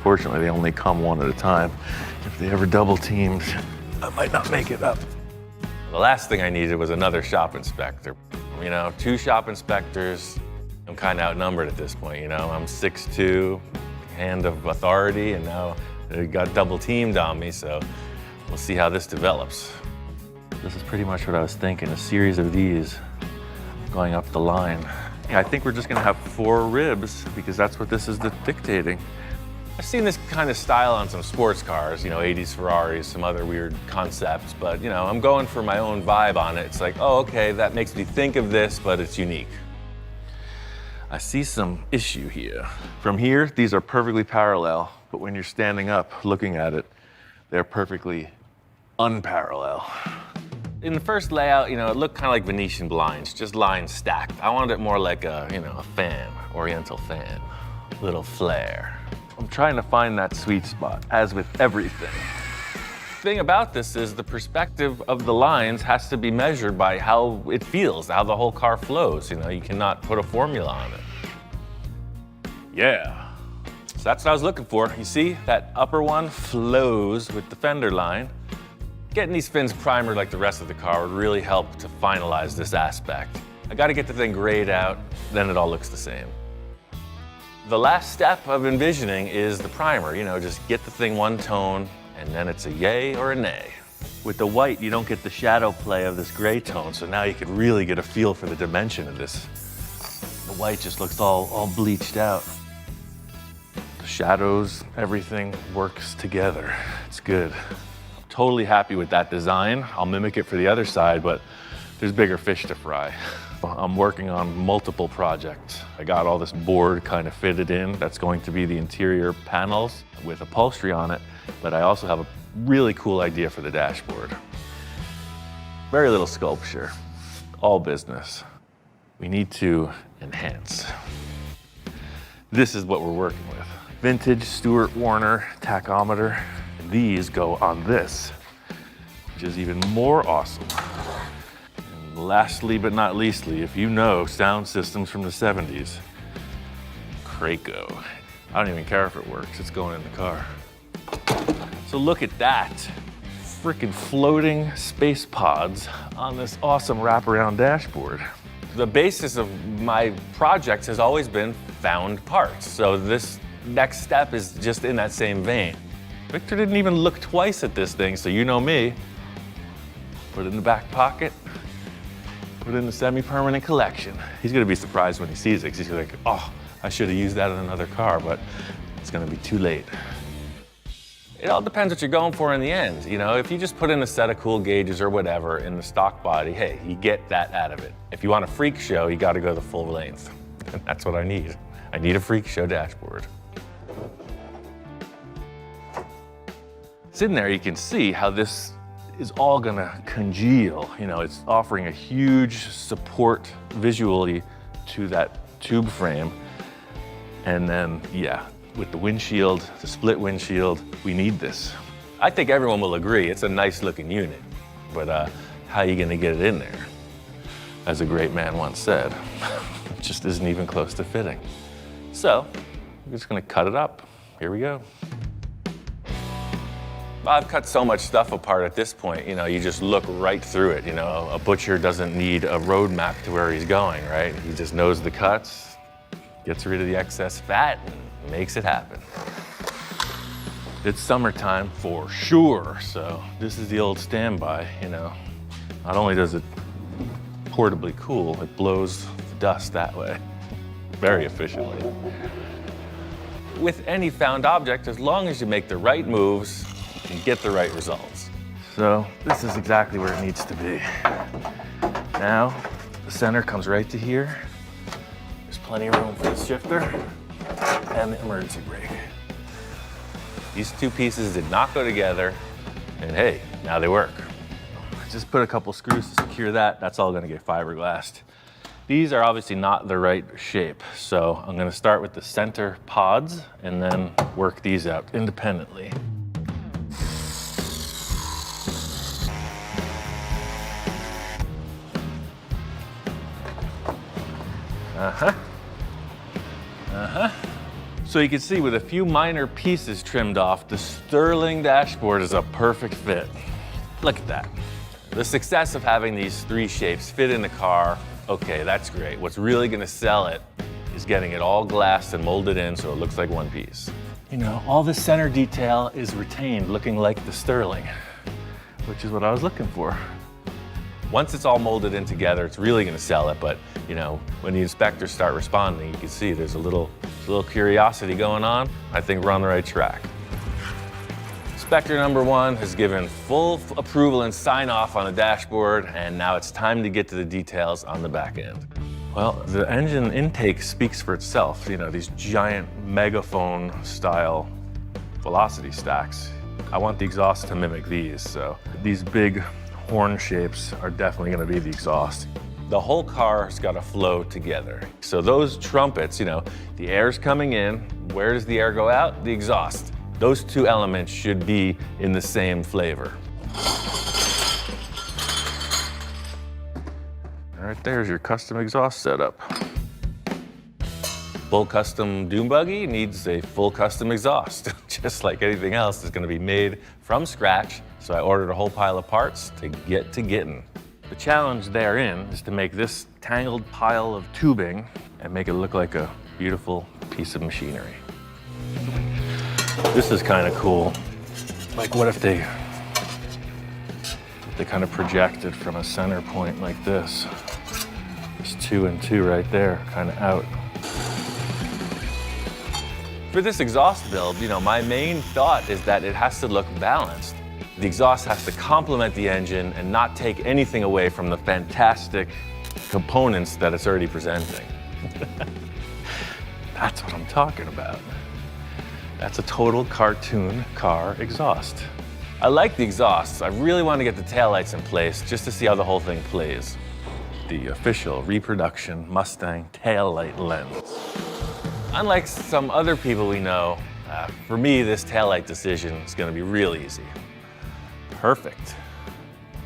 Fortunately, they only come one at a time. If they ever double teamed, I might not make it up. The last thing I needed was another shop inspector. You know, 2 shop inspectors, I'm kind of outnumbered at this point, you know? I'm 6'2", hand of authority, and now they got double teamed on me, so we'll see how this develops. This is pretty much what I was thinking, a series of these going up the line. Yeah, I think we're just gonna have 4 ribs because that's what this is dictating. I've seen this kind of style on some sports cars, you know, 80s Ferraris, some other weird concepts, but you know, I'm going for my own vibe on it. It's like, oh, okay, that makes me think of this, but it's unique. I see some issue here. From here, these are perfectly parallel, but when you're standing up looking at it, they're perfectly unparallel. In the first layout, you know, it looked kind of like Venetian blinds, just lines stacked. I wanted it more like a, you know, a fan, oriental fan, little flare. I'm trying to find that sweet spot, as with everything. The thing about this is the perspective of the lines has to be measured by how it feels, how the whole car flows. You know, you cannot put a formula on it. Yeah, so that's what I was looking for. You see, that upper one flows with the fender line. Getting these fins primered like the rest of the car would really help to finalize this aspect. I gotta get the thing grayed out, then it all looks the same. The last step of envisioning is the primer. You know, just get the thing one tone, and then it's a yay or a nay. With the white, you don't get the shadow play of this gray tone, so now you can really get a feel for the dimension of this. The white just looks all bleached out. The shadows, everything works together. It's good. Totally happy with that design. I'll mimic it for the other side, but there's bigger fish to fry. I'm working on multiple projects. I got all this board kind of fitted in. That's going to be the interior panels with upholstery on it, but I also have a really cool idea for the dashboard. Very little sculpture, all business. We need to enhance. This is what we're working with. Vintage Stuart Warner tachometer. These go on this, which is even more awesome. And lastly but not leastly, if you know sound systems from the 70s, Kraco. I don't even care if it works, it's going in the car. So look at that. Freaking floating space pods on this awesome wraparound dashboard. The basis of my projects has always been found parts. So this next step is just in that same vein. Victor didn't even look twice at this thing, so you know me. Put it in the back pocket, put it in the semi-permanent collection. He's gonna be surprised when he sees it, 'cause he's like, oh, I should have used that in another car, but it's gonna be too late. It all depends what you're going for in the end. You know, if you just put in a set of cool gauges or whatever in the stock body, hey, you get that out of it. If you want a freak show, you gotta go the full length. And that's what I need. I need a freak show dashboard. Sitting there, you can see how this is all gonna congeal. You know, it's offering a huge support visually to that tube frame. And then, yeah, with the windshield, the split windshield, we need this. I think everyone will agree it's a nice looking unit, but how are you gonna get it in there? As a great man once said, it just isn't even close to fitting. So, I'm just gonna cut it up. Here we go. I've cut so much stuff apart at this point, you know, you just look right through it. You know, a butcher doesn't need a road map to where he's going, right? He just knows the cuts, gets rid of the excess fat, and makes it happen. It's summertime for sure, so this is the old standby, you know. Not only does it portably cool, it blows the dust that way, very efficiently. With any found object, as long as you make the right moves, and get the right results. So this is exactly where it needs to be. Now, the center comes right to here. There's plenty of room for the shifter and the emergency brake. These two pieces did not go together, and hey, now they work. Just put a couple screws to secure that. That's all gonna get fiberglassed. These are obviously not the right shape, so I'm gonna start with the center pods and then work these out independently. So you can see with a few minor pieces trimmed off, the Sterling dashboard is a perfect fit. Look at that. The success of having these three shapes fit in the car, okay, that's great. What's really gonna sell it is getting it all glassed and molded in so it looks like one piece. You know, all the center detail is retained looking like the Sterling, which is what I was looking for. Once it's all molded in together, it's really gonna sell it, but you know, when the inspectors start responding, you can see there's a little curiosity going on. I think we're on the right track. Inspector number one has given full approval and sign off on the dashboard, and now it's time to get to the details on the back end. Well, the engine intake speaks for itself. You know, these giant megaphone style velocity stacks. I want the exhaust to mimic these, so these big horn shapes are definitely gonna be the exhaust. The whole car's gotta flow together. So those trumpets, you know, the air's coming in, where does the air go out? The exhaust. Those two elements should be in the same flavor. All right, there's your custom exhaust setup. Full custom dune buggy needs a full custom exhaust. Just like anything else, it's gonna be made from scratch. So I ordered a whole pile of parts to get to getting. The challenge therein is to make this tangled pile of tubing and make it look like a beautiful piece of machinery. This is kind of cool. Like, what if they kind of projected from a center point like this? There's 2 and 2 right there, kind of out. For this exhaust build, you know, my main thought is that it has to look balanced. The exhaust has to complement the engine and not take anything away from the fantastic components that it's already presenting. That's what I'm talking about. That's a total cartoon car exhaust. I like the exhausts. I really want to get the taillights in place just to see how the whole thing plays. The official reproduction Mustang taillight lens. Unlike some other people we know, for me, this taillight decision is going to be real easy. Perfect.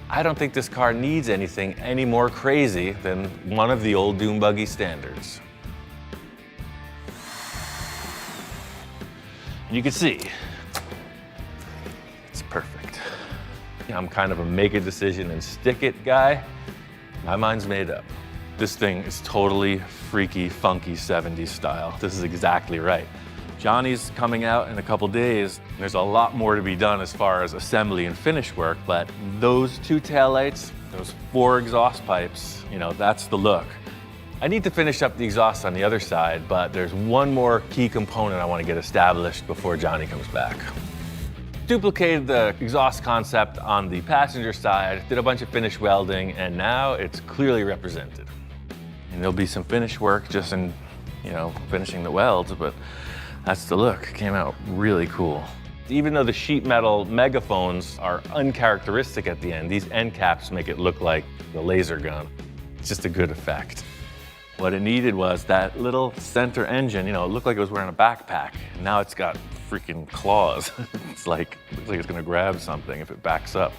I don't think this car needs anything any more crazy than one of the old dune buggy standards. You can see, it's perfect. I'm kind of a make a decision and stick it guy. My mind's made up. This thing is totally freaky, funky 70s style. This is exactly right. Johnny's coming out in a couple days. There's a lot more to be done as far as assembly and finish work, but those 2 taillights, those 4 exhaust pipes, you know, that's the look. I need to finish up the exhaust on the other side, but there's one more key component I want to get established before Johnny comes back. Duplicated the exhaust concept on the passenger side, did a bunch of finish welding, and now it's clearly represented. And there'll be some finish work just in, you know, finishing the welds, but that's the look. It came out really cool. Even though the sheet metal megaphones are uncharacteristic at the end, these end caps make it look like the laser gun. It's just a good effect. What it needed was that little center engine, you know, it looked like it was wearing a backpack. And now it's got freaking claws. Looks like it's gonna grab something if it backs up.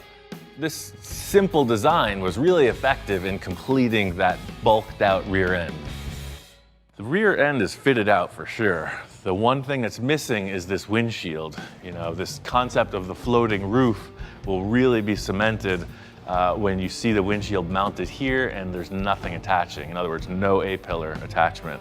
This simple design was really effective in completing that bulked out rear end. The rear end is fitted out for sure. The one thing that's missing is this windshield. You know, this concept of the floating roof will really be cemented when you see the windshield mounted here and there's nothing attaching. In other words, no A-pillar attachment.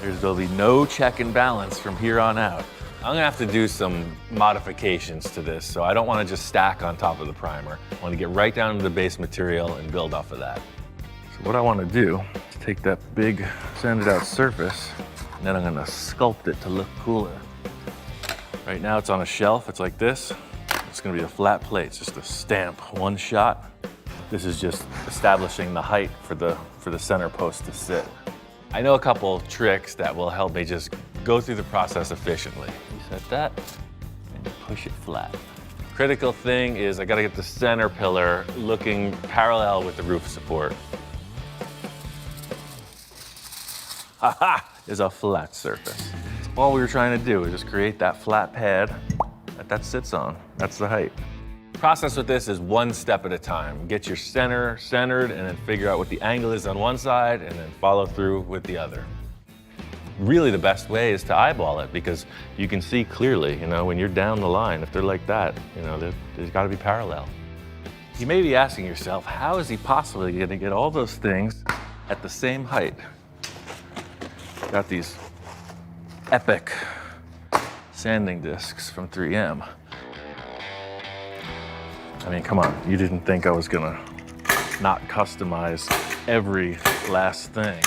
There'll be no check and balance from here on out. I'm gonna have to do some modifications to this, so I don't wanna just stack on top of the primer. I wanna get right down to the base material and build off of that. So what I wanna do is take that big sanded out surface, and then I'm gonna sculpt it to look cooler. Right now it's on a shelf, it's like this. It's gonna be a flat plate, it's just a stamp, one shot. This is just establishing the height for the center post to sit. I know a couple tricks that will help me just go through the process efficiently. You set that and push it flat. Critical thing is I gotta get the center pillar looking parallel with the roof support. Haha, is a flat surface. All we were trying to do is just create that flat pad that sits on. That's the height. Process with this is one step at a time. Get your center centered and then figure out what the angle is on one side and then follow through with the other. Really the best way is to eyeball it because you can see clearly, you know, when you're down the line, if they're like that, you know, there's gotta be parallel. You may be asking yourself, how is he possibly gonna get all those things at the same height? Got these epic sanding discs from 3M. I mean, come on, you didn't think I was gonna not customize every last thing.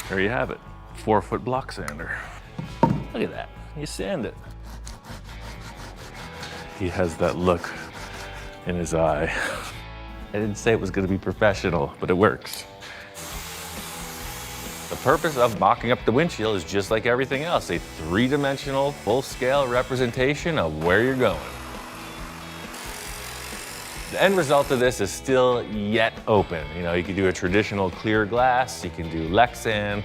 There you have it, 4-foot block sander. Look at that, you sand it. He has that look in his eye. I didn't say it was gonna be professional, but it works. The purpose of mocking up the windshield is just like everything else, a 3-dimensional, full-scale representation of where you're going. The end result of this is still yet open. You know, you can do a traditional clear glass, you can do Lexan,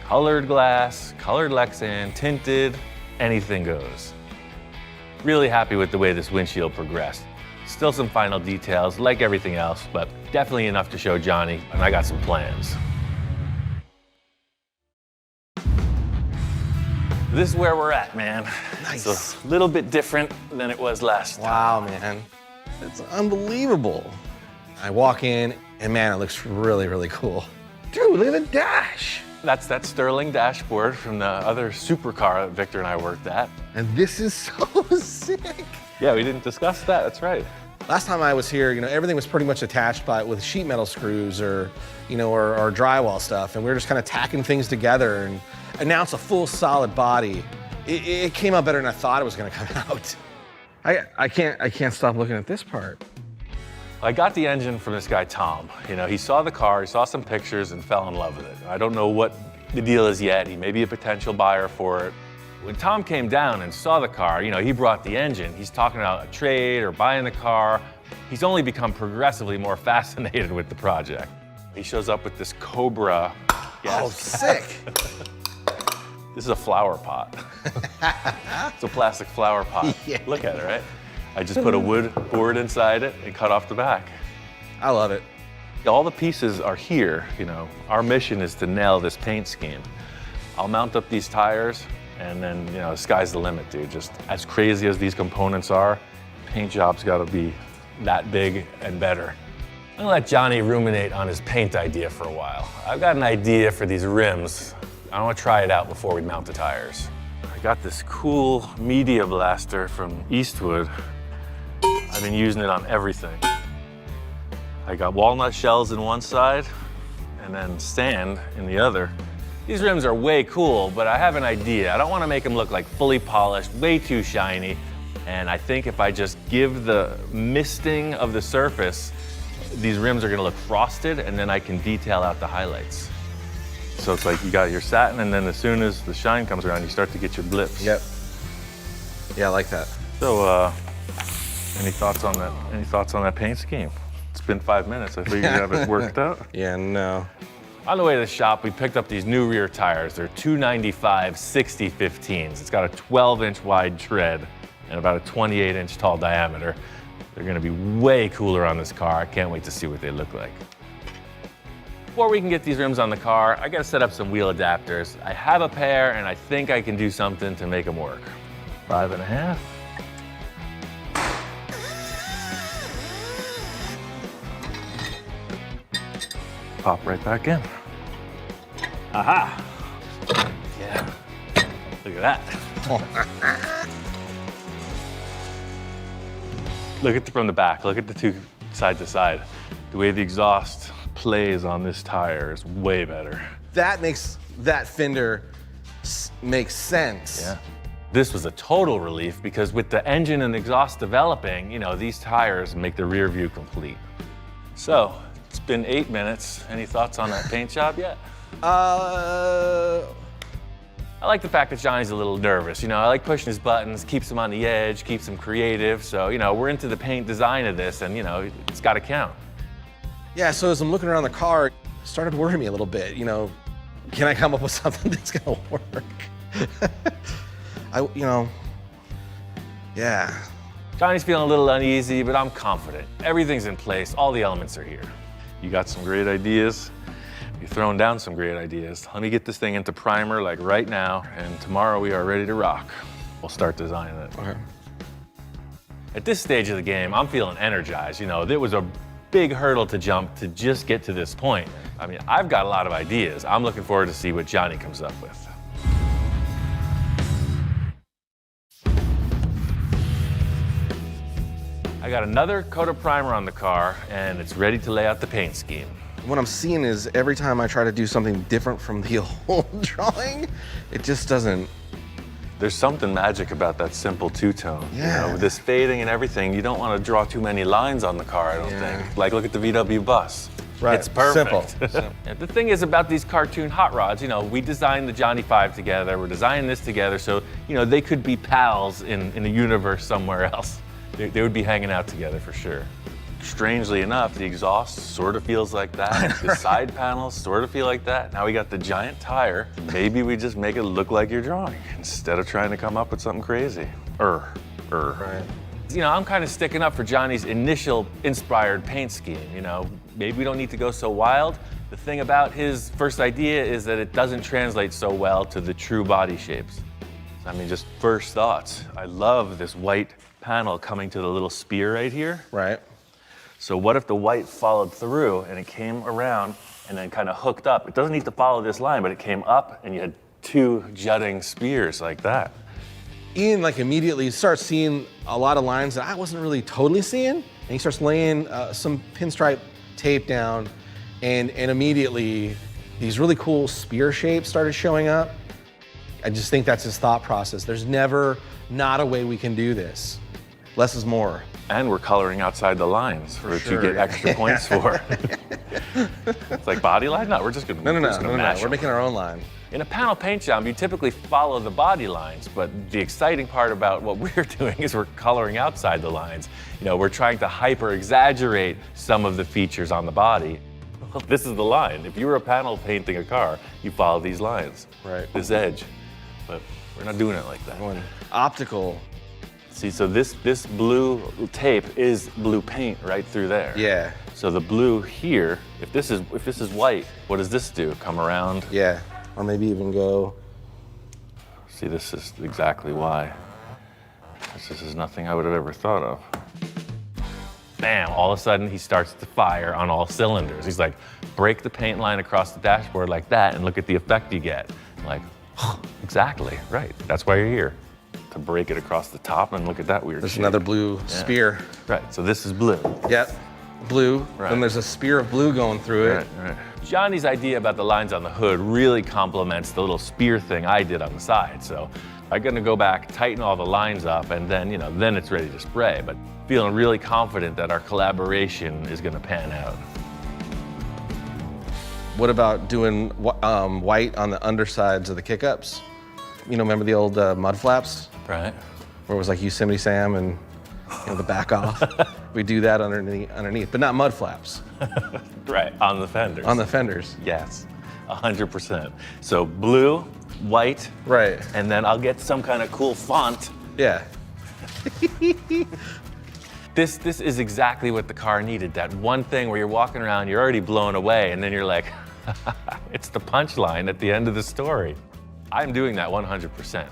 colored glass, colored Lexan, tinted, anything goes. Really happy with the way this windshield progressed. Still some final details, like everything else, but definitely enough to show Johnny, and I got some plans. This is where we're at, man. Nice. It's a little bit different than it was last time. Wow, man. It's unbelievable. I walk in and man, it looks really, really cool. Dude, look at the dash. That's that Sterling dashboard from the other supercar that Victor and I worked at. And this is so sick. Yeah, we didn't discuss that, that's right. Last time I was here, you know, everything was pretty much attached with sheet metal screws or, you know, or drywall stuff. And we were just kind of tacking things together and announce a full solid body. It came out better than I thought it was gonna come out. I can't stop looking at this part. I got the engine from this guy, Tom. You know, he saw the car, he saw some pictures and fell in love with it. I don't know what the deal is yet. He may be a potential buyer for it. When Tom came down and saw the car, you know, he brought the engine. He's talking about a trade or buying the car. He's only become progressively more fascinated with the project. He shows up with this Cobra gas. Oh, sick. This is a flower pot. It's a plastic flower pot. Yeah. Look at it, right? I just put a wood board inside it and cut off the back. I love it. All the pieces are here, you know. Our mission is to nail this paint scheme. I'll mount up these tires and then, you know, the sky's the limit, dude. Just as crazy as these components are, paint job's gotta be that big and better. I'm gonna let Johnny ruminate on his paint idea for a while. I've got an idea for these rims. I want to try it out before we mount the tires. Got this cool media blaster from Eastwood. I've been using it on everything. I got walnut shells in one side and then sand in the other. These rims are way cool, but I have an idea. I don't want to make them look like fully polished, way too shiny. And I think if I just give the misting of the surface, these rims are going to look frosted, and then I can detail out the highlights. So it's like you got your satin, and then as soon as the shine comes around, you start to get your blips. Yep. Yeah, I like that. So, any thoughts on that? Any thoughts on that paint scheme? It's been 5 minutes. I figured you have it worked out. Yeah, no. On the way to the shop, we picked up these new rear tires. They're 295 60-15s. It's got a 12-inch wide tread and about a 28-inch tall diameter. They're gonna be way cooler on this car. I can't wait to see what they look like. Before we can get these rims on the car, I gotta set up some wheel adapters. I have a pair, and I think I can do something to make them work. 5.5. Pop right back in. Aha! Yeah. Look at that. Look at from the back. Look at the two side to side. The way the exhaust plays on this tire is way better. That makes that fender make sense. Yeah. This was a total relief because with the engine and exhaust developing, you know, these tires make the rear view complete. So, it's been 8 minutes. Any thoughts on that paint job yet? I like the fact that Johnny's a little nervous. You know, I like pushing his buttons, keeps him on the edge, keeps him creative. So, you know, we're into the paint design of this, and, you know, it's got to count. Yeah, so as I'm looking around the car, it started worrying me a little bit. You know, can I come up with something that's going to work? Yeah. Johnny's feeling a little uneasy, but I'm confident. Everything's in place. All the elements are here. You got some great ideas. You're throwing down some great ideas. Let me get this thing into primer like right now, and tomorrow we are ready to rock. We'll start designing it. Okay. At this stage of the game, I'm feeling energized. You know, there was a big hurdle to jump to just get to this point. I mean, I've got a lot of ideas. I'm looking forward to see what Johnny comes up with. I got another coat of primer on the car, and it's ready to lay out the paint scheme. What I'm seeing is every time I try to do something different from the old drawing, it just doesn't. There's something magic about that simple two-tone. Yeah. You know, with this fading and everything, you don't want to draw too many lines on the car, I don't think. Like, look at the VW bus. Right. It's perfect. Simple. Yeah, the thing is about these cartoon hot rods, you know, we designed the Johnny 5 together, we're designing this together, so, you know, they could be pals in a universe somewhere else. They would be hanging out together for sure. Strangely enough, the exhaust sort of feels like that. The side panels sort of feel like that. Now we got the giant tire. Maybe we just make it look like you're drawing instead of trying to come up with something crazy. Right. You know, I'm kind of sticking up for Johnny's initial inspired paint scheme. You know, maybe we don't need to go so wild. The thing about his first idea is that it doesn't translate so well to the true body shapes. I mean, just first thoughts. I love this white panel coming to the little spear right here. Right. So what if the white followed through and it came around and then kind of hooked up? It doesn't need to follow this line, but it came up and you had two jutting spears like that. Ian, like, immediately starts seeing a lot of lines that I wasn't really totally seeing. And he starts laying some pinstripe tape down, and immediately these really cool spear shapes started showing up. I just think that's his thought process. There's never not a way we can do this. Less is more. And we're coloring outside the lines for which you get extra points for. It's like body line? No, we're just gonna No. match We're them. making our own line. In a panel paint job, you typically follow the body lines, but the exciting part about what we're doing is we're coloring outside the lines. You know, we're trying to hyper exaggerate some of the features on the body. Well, this is the line. If you were a panel painting a car, you follow these lines. Right. This edge. But we're not doing it like that. Going optical. See, so this blue tape is blue paint right through there. Yeah. So the blue here, if this is white, what does this do? Come around? Yeah. Or maybe even go. See, this is exactly why. This is nothing I would have ever thought of. Bam, all of a sudden he starts to fire on all cylinders. He's like, break the paint line across the dashboard like that and look at the effect you get. Like, Exactly, right. That's why you're here, to break it across the top, and look at that weird There's shape. another blue spear. Right, so this is blue. Yep, blue. Right. And there's a spear of blue going through it. Right. Johnny's idea about the lines on the hood really complements the little spear thing I did on the side. So I'm gonna go back, tighten all the lines up, and then, then it's ready to spray. But feeling really confident that our collaboration is gonna pan out. What about doing white on the undersides of the kick-ups? Remember the old mud flaps? Right. Where it was like Yosemite Sam and the back off. We do that underneath, but not mud flaps. Right, on the fenders. On the fenders. Yes, 100%. So blue, white, right, and then I'll get some kind of cool font. Yeah. This is exactly what the car needed. That one thing where you're walking around, you're already blown away, and then you're like, it's the punchline at the end of the story. I'm doing that 100%.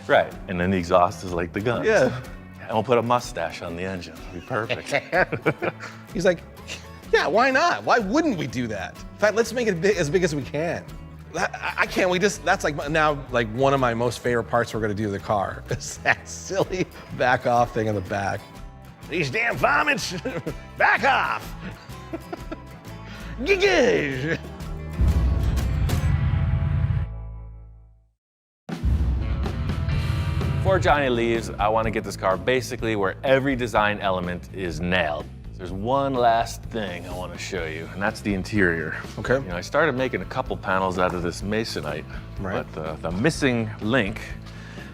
Right, and then the exhaust is like the guns. Yeah. And we'll put a mustache on the engine. It'll be perfect. He's like, yeah, why not? Why wouldn't we do that? In fact, let's make it as big as we can. I can't, that's like now like one of my most favorite parts we're gonna do to the car. Is that silly back off thing on the back. These damn vomits, back off. Giggle. Before Johnny leaves, I want to get this car basically where every design element is nailed. There's one last thing I want to show you, and that's the interior. Okay. I started making a couple panels out of this masonite, right. But the missing link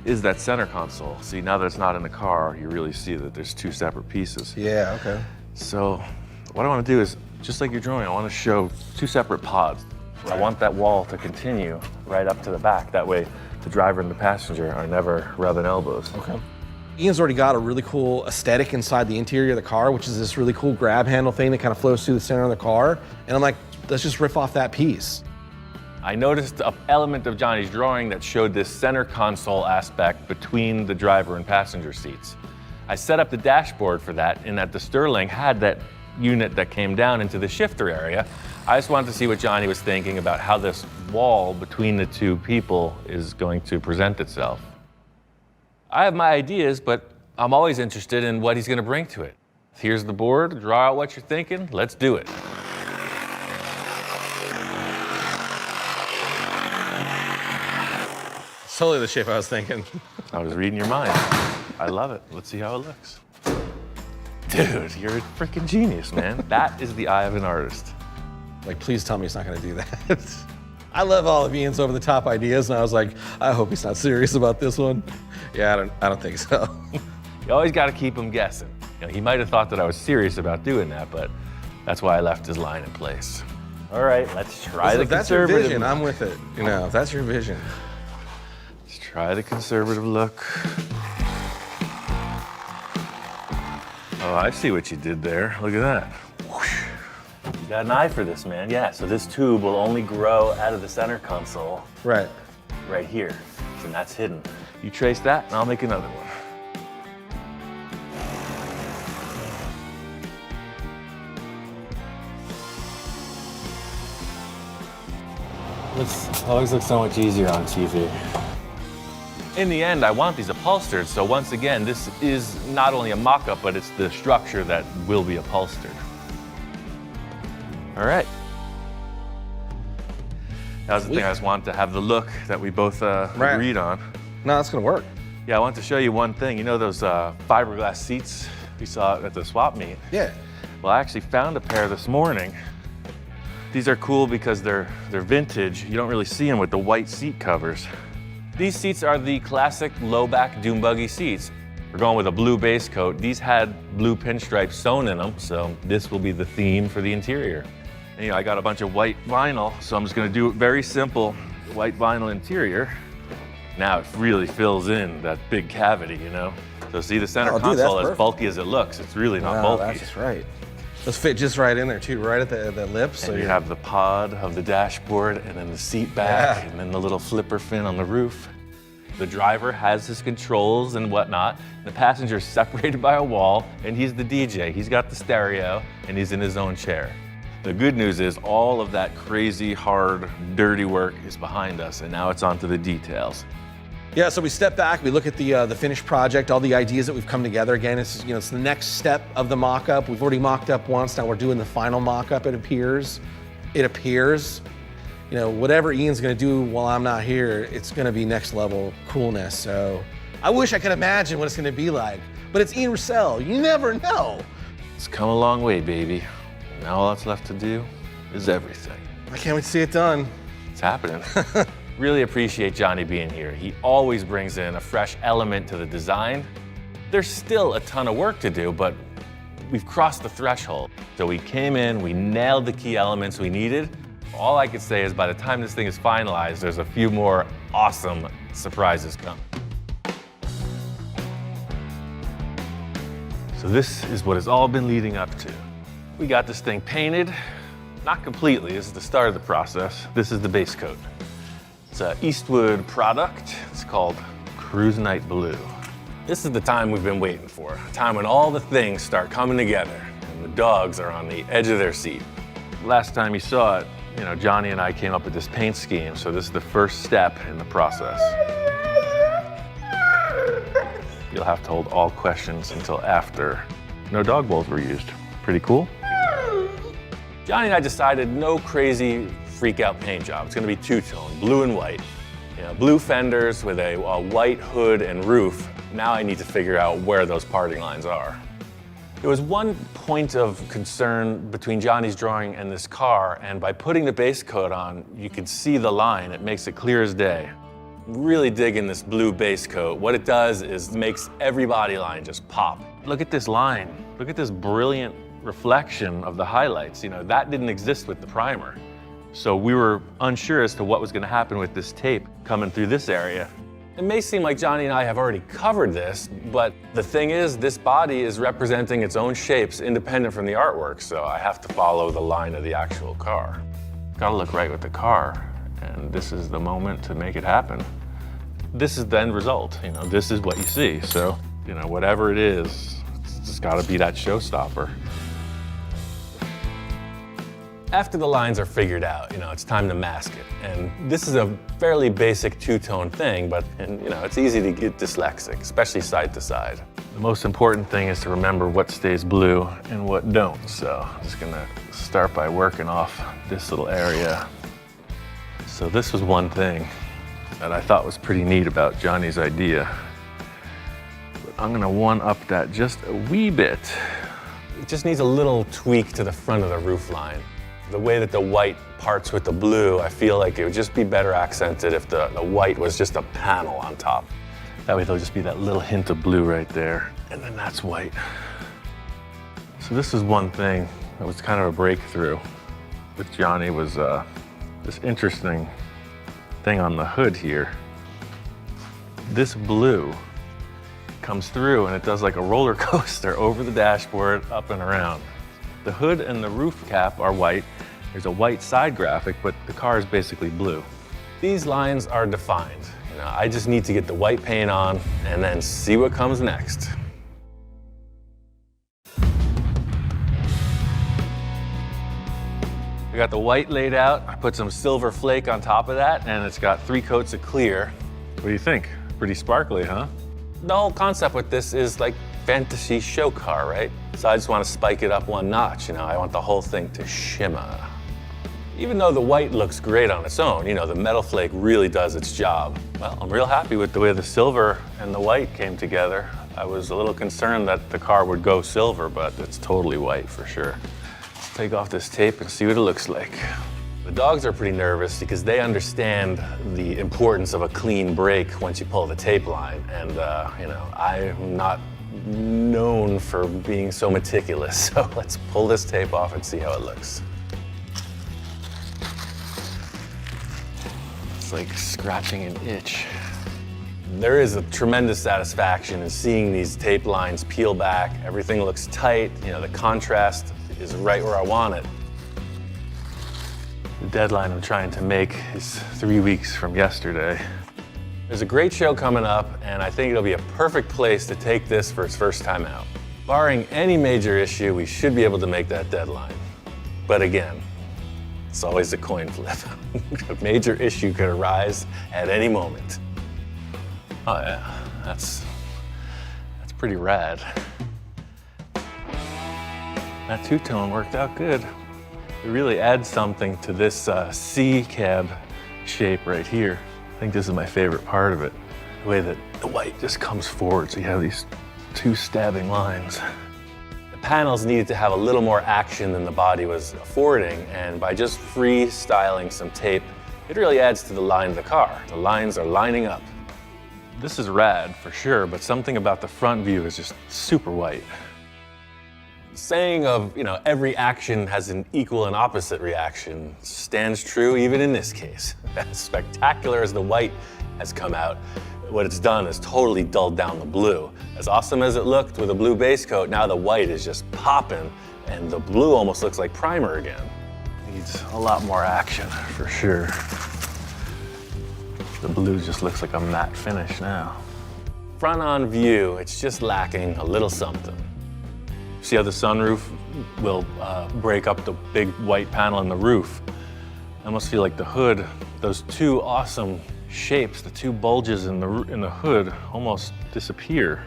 is that center console. See, now that it's not in the car, you really see that there's two separate pieces. Yeah, okay. So what I want to do is, just like your drawing, I want to show two separate pods. Right. I want that wall to continue right up to the back. That way, the driver and the passenger are never rubbing elbows. Okay. Ian's already got a really cool aesthetic inside the interior of the car, which is this really cool grab handle thing that kind of flows through the center of the car. And I'm like, let's just riff off that piece. I noticed an element of Johnny's drawing that showed this center console aspect between the driver and passenger seats. I set up the dashboard for that, in that the Sterling had that unit that came down into the shifter area. I just wanted to see what Johnny was thinking about how this wall between the two people is going to present itself. I have my ideas, but I'm always interested in what he's going to bring to it. Here's the board, draw out what you're thinking, let's do it. It's totally the shape I was thinking. I was reading your mind. I love it. Let's see how it looks. Dude, you're a freaking genius, man. That is the eye of an artist. Like, please tell me he's not gonna do that. I love all of Ian's over-the-top ideas, and I was like, I hope he's not serious about this one. Yeah, I don't think so. You always got to keep him guessing. He might have thought that I was serious about doing that, but that's why I left his line in place. All right, let's try the If that's your conservative. vision, I'm with it. If that's your vision. Let's try the conservative look. Oh, I see what you did there. Look at that. Whoosh. You got an eye for this, man. Yeah, so this tube will only grow out of the center console. Right. Right here, and that's hidden. You trace that, and I'll make another one. It always looks so much easier on TV. In the end, I want these upholstered, so once again, this is not only a mock-up, but it's the structure that will be upholstered. All right. That was the thing, I just wanted to have the look that we both agreed on. No, that's gonna work. Yeah, I want to show you one thing. You know those fiberglass seats we saw at the swap meet? Yeah. Well, I actually found a pair this morning. These are cool because they're vintage. You don't really see them with the white seat covers. These seats are the classic low-back dune buggy seats. We're going with a blue base coat. These had blue pinstripes sewn in them, so this will be the theme for the interior. And, I got a bunch of white vinyl, so I'm just gonna do it very simple, white vinyl interior. Now it really fills in that big cavity, So see the center console, as bulky as it looks, it's really not bulky. That's just right. Those fit just right in there too, right at the lips. So you have the pod of the dashboard, and then the seat back, and then the little flipper fin on the roof. The driver has his controls and whatnot. The passenger is separated by a wall, and he's the DJ. He's got the stereo, and he's in his own chair. The good news is all of that crazy, hard, dirty work is behind us, and now it's on to the details. Yeah, so we step back, we look at the finished project, all the ideas that we've come together. Again, it's, it's the next step of the mock-up. We've already mocked up once, now we're doing the final mock-up, it appears. Whatever Ian's gonna do while I'm not here, it's gonna be next level coolness. So I wish I could imagine what it's gonna be like, but it's Ian Roussel, you never know. It's come a long way, baby. Now all that's left to do is everything. I can't wait to see it done. It's happening. Really appreciate Johnny being here. He always brings in a fresh element to the design. There's still a ton of work to do, but we've crossed the threshold. So we came in, we nailed the key elements we needed. All I could say is by the time this thing is finalized, there's a few more awesome surprises coming. So this is what it's all been leading up to. We got this thing painted, not completely, this is the start of the process. This is the base coat. It's an Eastwood product, it's called Cruise Night Blue. This is the time we've been waiting for, a time when all the things start coming together and the dogs are on the edge of their seat. Last time you saw it, Johnny and I came up with this paint scheme, so this is the first step in the process. You'll have to hold all questions until after. No dog bowls were used. Pretty cool? Johnny and I decided no crazy freak out paint job. It's gonna be two-tone, blue and white. Blue fenders with a white hood and roof. Now I need to figure out where those parting lines are. There was one point of concern between Johnny's drawing and this car, and by putting the base coat on, you can see the line. It makes it clear as day. Really digging this blue base coat. What it does is makes every body line just pop. Look at this line. Look at this brilliant reflection of the highlights. That didn't exist with the primer. So we were unsure as to what was going to happen with this tape coming through this area. It may seem like Johnny and I have already covered this, but the thing is, this body is representing its own shapes independent from the artwork, so I have to follow the line of the actual car. Gotta look right with the car, and this is the moment to make it happen. This is the end result, this is what you see. So, whatever it is, it's just gotta be that showstopper. After the lines are figured out, it's time to mask it. And this is a fairly basic two-tone thing, but it's easy to get dyslexic, especially side to side. The most important thing is to remember what stays blue and what don't. So I'm just gonna start by working off this little area. So this was one thing that I thought was pretty neat about Johnny's idea. But I'm gonna one-up that just a wee bit. It just needs a little tweak to the front of the roof line. The way that the white parts with the blue, I feel like it would just be better accented if the white was just a panel on top. That way there'll just be that little hint of blue right there, and then that's white. So this is one thing that was kind of a breakthrough with Johnny was this interesting thing on the hood here. This blue comes through and it does like a roller coaster over the dashboard, up and around. The hood and the roof cap are white. There's a white side graphic, but the car is basically blue. These lines are defined. I just need to get the white paint on and then see what comes next. I got the white laid out. I put some silver flake on top of that, and it's got 3 coats of clear. What do you think? Pretty sparkly, huh? The whole concept with this is like fantasy show car, right? So I just want to spike it up one notch, I want the whole thing to shimmer. Even though the white looks great on its own, the metal flake really does its job. Well, I'm real happy with the way the silver and the white came together. I was a little concerned that the car would go silver, but it's totally white for sure. Let's take off this tape and see what it looks like. The dogs are pretty nervous because they understand the importance of a clean break once you pull the tape line. And, I'm not known for being so meticulous. So let's pull this tape off and see how it looks. It's like scratching an itch. There is a tremendous satisfaction in seeing these tape lines peel back. Everything looks tight. The contrast is right where I want it. The deadline I'm trying to make is 3 weeks from yesterday. There's a great show coming up, and I think it'll be a perfect place to take this for its first time out. Barring any major issue, we should be able to make that deadline. But again, it's always a coin flip. A major issue could arise at any moment. Oh yeah, that's pretty rad. That two-tone worked out good. It really adds something to this C cab shape right here. I think this is my favorite part of it. The way that the white just comes forward, so you have these two stabbing lines. The panels needed to have a little more action than the body was affording, and by just freestyling some tape, it really adds to the line of the car. The lines are lining up. This is rad for sure, but something about the front view is just super white. The saying of, every action has an equal and opposite reaction stands true even in this case. As spectacular as the white has come out, what it's done is totally dulled down the blue. As awesome as it looked with a blue base coat, now the white is just popping, and the blue almost looks like primer again. Needs a lot more action, for sure. The blue just looks like a matte finish now. Front on view, it's just lacking a little something. See how the sunroof will break up the big white panel in the roof? I almost feel like the hood, those two awesome shapes, the two bulges in the hood almost disappear.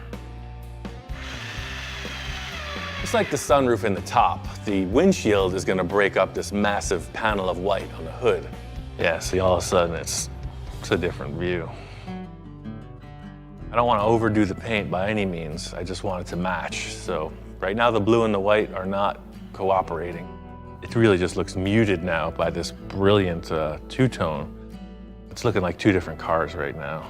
Just like the sunroof in the top, the windshield is gonna break up this massive panel of white on the hood. Yeah, see, all of a sudden it's a different view. I don't want to overdo the paint by any means. I just want it to match. So right now the blue and the white are not cooperating. It really just looks muted now by this brilliant two-tone. It's looking like two different cars right now.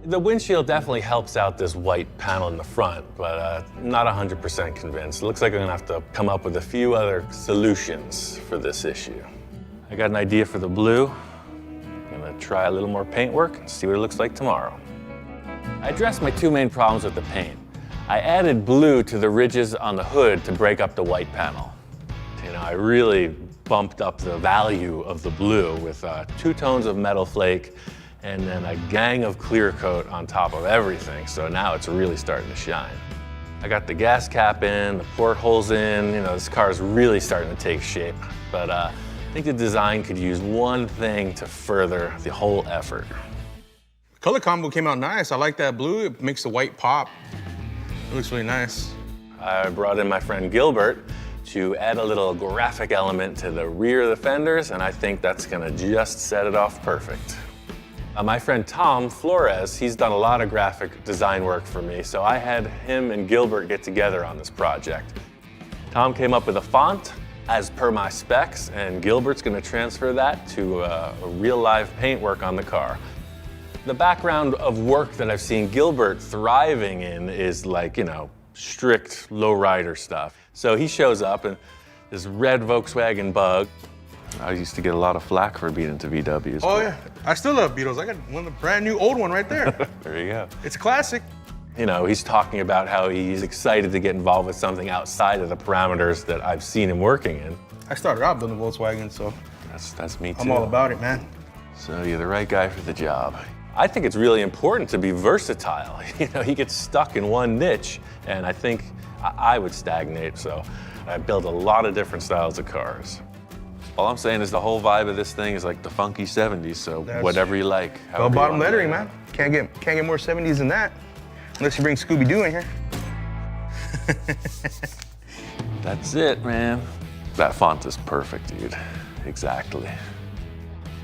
The windshield definitely helps out this white panel in the front, but not 100% convinced. It looks like I'm gonna have to come up with a few other solutions for this issue. I got an idea for the blue. I'm gonna try a little more paint work and see what it looks like tomorrow. I addressed my two main problems with the paint. I added blue to the ridges on the hood to break up the white panel. I really bumped up the value of the blue with 2 tones of metal flake and then a gang of clear coat on top of everything. So now it's really starting to shine. I got the gas cap in, the portholes in, this car is really starting to take shape. But I think the design could use one thing to further the whole effort. Color combo came out nice. I like that blue. It makes the white pop. It looks really nice. I brought in my friend Gilbert to add a little graphic element to the rear of the fenders, and I think that's gonna just set it off perfect. My friend Tom Flores, he's done a lot of graphic design work for me, so I had him and Gilbert get together on this project. Tom came up with a font as per my specs, and Gilbert's gonna transfer that to a real live paint work on the car. The background of work that I've seen Gilbert thriving in is like, strict lowrider stuff. So he shows up in this red Volkswagen Bug. I used to get a lot of flack for being into VWs. Oh yeah, I still love Beetles. I got one, the brand new old one right there. There you go. It's a classic. He's talking about how he's excited to get involved with something outside of the parameters that I've seen him working in. I started out building Volkswagen, so that's me too. I'm all about it, man. So you're the right guy for the job. I think it's really important to be versatile. He gets stuck in one niche, and I think I would stagnate, so I build a lot of different styles of cars. All I'm saying is the whole vibe of this thing is like the funky 70s, so whatever you like. Well, bottom lettering, man. Can't get more 70s than that, unless you bring Scooby-Doo in here. That's it, man. That font is perfect, dude. Exactly.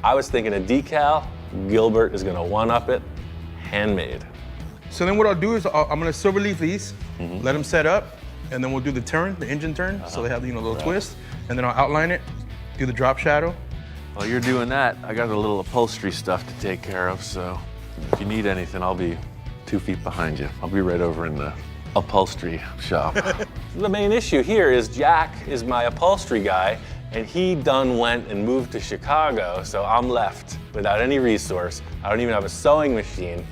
I was thinking a decal. Gilbert is gonna one-up it, handmade. So then what I'll do is I'm gonna silver leaf these, let them set up, and then we'll do the turn, the engine turn, so they have the little twist, and then I'll outline it, do the drop shadow. While you're doing that, I got a little upholstery stuff to take care of, so if you need anything, I'll be 2 feet behind you. I'll be right over in the upholstery shop. The main issue here is Jack is my upholstery guy, and he went and moved to Chicago, so I'm left without any resource. I don't even have a sewing machine.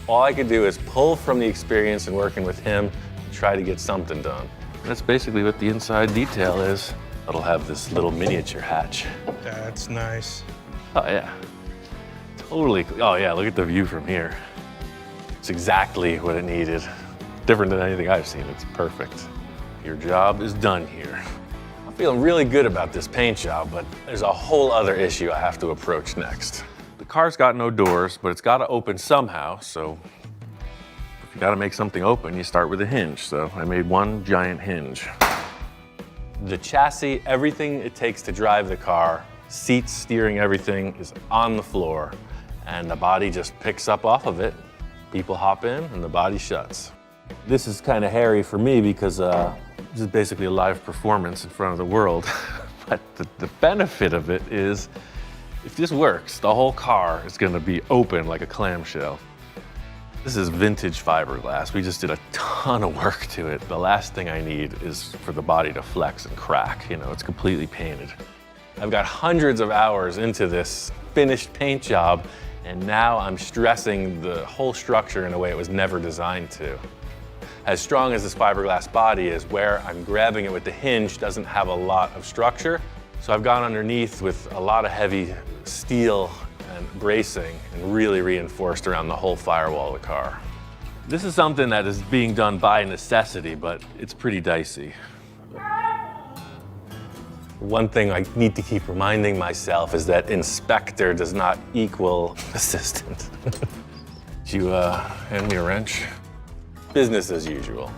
All I could do is pull from the experience and working with him and try to get something done. That's basically what the inside detail is. It'll have this little miniature hatch. That's nice. Oh yeah, totally. Oh yeah, look at the view from here. It's exactly what it needed. Different than anything I've seen, it's perfect. Your job is done here. I'm feeling really good about this paint job, but there's a whole other issue I have to approach next. The car's got no doors, but it's got to open somehow, so if you got to make something open, you start with a hinge. So I made one giant hinge. The chassis, everything it takes to drive the car, seats, steering, everything is on the floor, and the body just picks up off of it. People hop in and the body shuts. This is kind of hairy for me because this is basically a live performance in front of the world. But the benefit of it is, if this works, the whole car is going to be open like a clamshell. This is vintage fiberglass. We just did a ton of work to it. The last thing I need is for the body to flex and crack. You know, it's completely painted. I've got hundreds of hours into this finished paint job, and now I'm stressing the whole structure in a way it was never designed to. As strong as this fiberglass body is, where I'm grabbing it with the hinge doesn't have a lot of structure. So I've gone underneath with a lot of heavy steel and bracing and really reinforced around the whole firewall of the car. This is something that is being done by necessity, but it's pretty dicey. One thing I need to keep reminding myself is that inspector does not equal assistant. Did you hand me a wrench? Business as usual.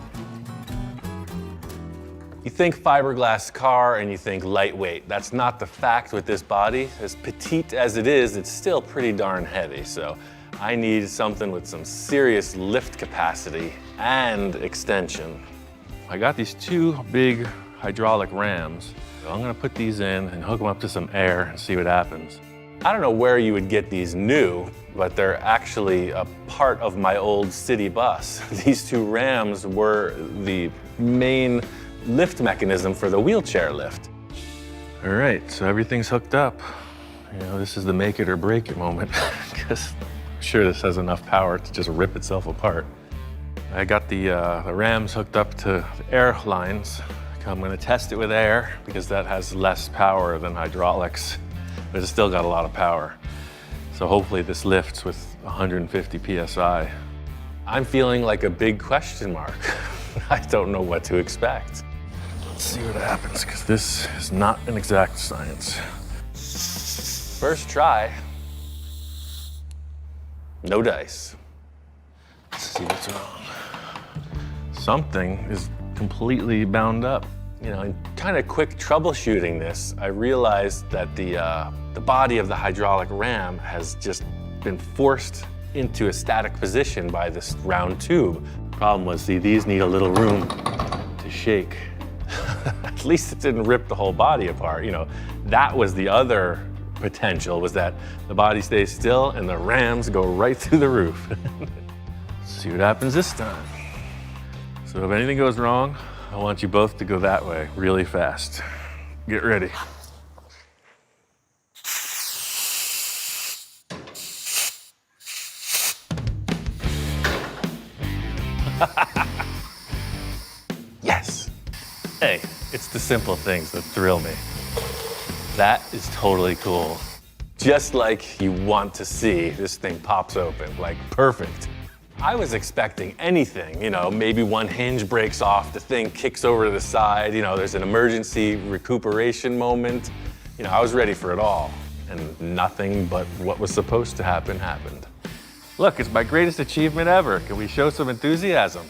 You think fiberglass car and you think lightweight. That's not the fact with this body. As petite as it is, it's still pretty darn heavy. So I need something with some serious lift capacity and extension. I got these two big hydraulic rams. So I'm gonna put these in and hook them up to some air and see what happens. I don't know where you would get these new, but they're actually a part of my old city bus. These two rams were the main lift mechanism for the wheelchair lift. All right, so everything's hooked up. You know, this is the make it or break it moment, because I'm sure this has enough power to just rip itself apart. I got the rams hooked up to the air lines. I'm gonna test it with air because that has less power than hydraulics, but it's still got a lot of power. So hopefully this lifts with 150 PSI. I'm feeling like a big question mark. I don't know what to expect. Let's see what happens, because this is not an exact science. First try. No dice. Let's see what's wrong. Something is completely bound up. You know, in kind of quick troubleshooting this, I realized that the body of the hydraulic ram has just been forced into a static position by this round tube. Problem was, see, these need a little room to shake. At least it didn't rip the whole body apart. You know, that was the other potential, was that the body stays still and the rams go right through the roof. Let's see what happens this time. So if anything goes wrong, I want you both to go that way really fast. Get ready. Yes. Hey, it's the simple things that thrill me. That is totally cool. Just like you want to see, this thing pops open, like perfect. I was expecting anything, you know, maybe one hinge breaks off, the thing kicks over to the side, you know, there's an emergency recuperation moment. You know, I was ready for it all, and nothing but what was supposed to happen happened. Look, it's my greatest achievement ever. Can we show some enthusiasm?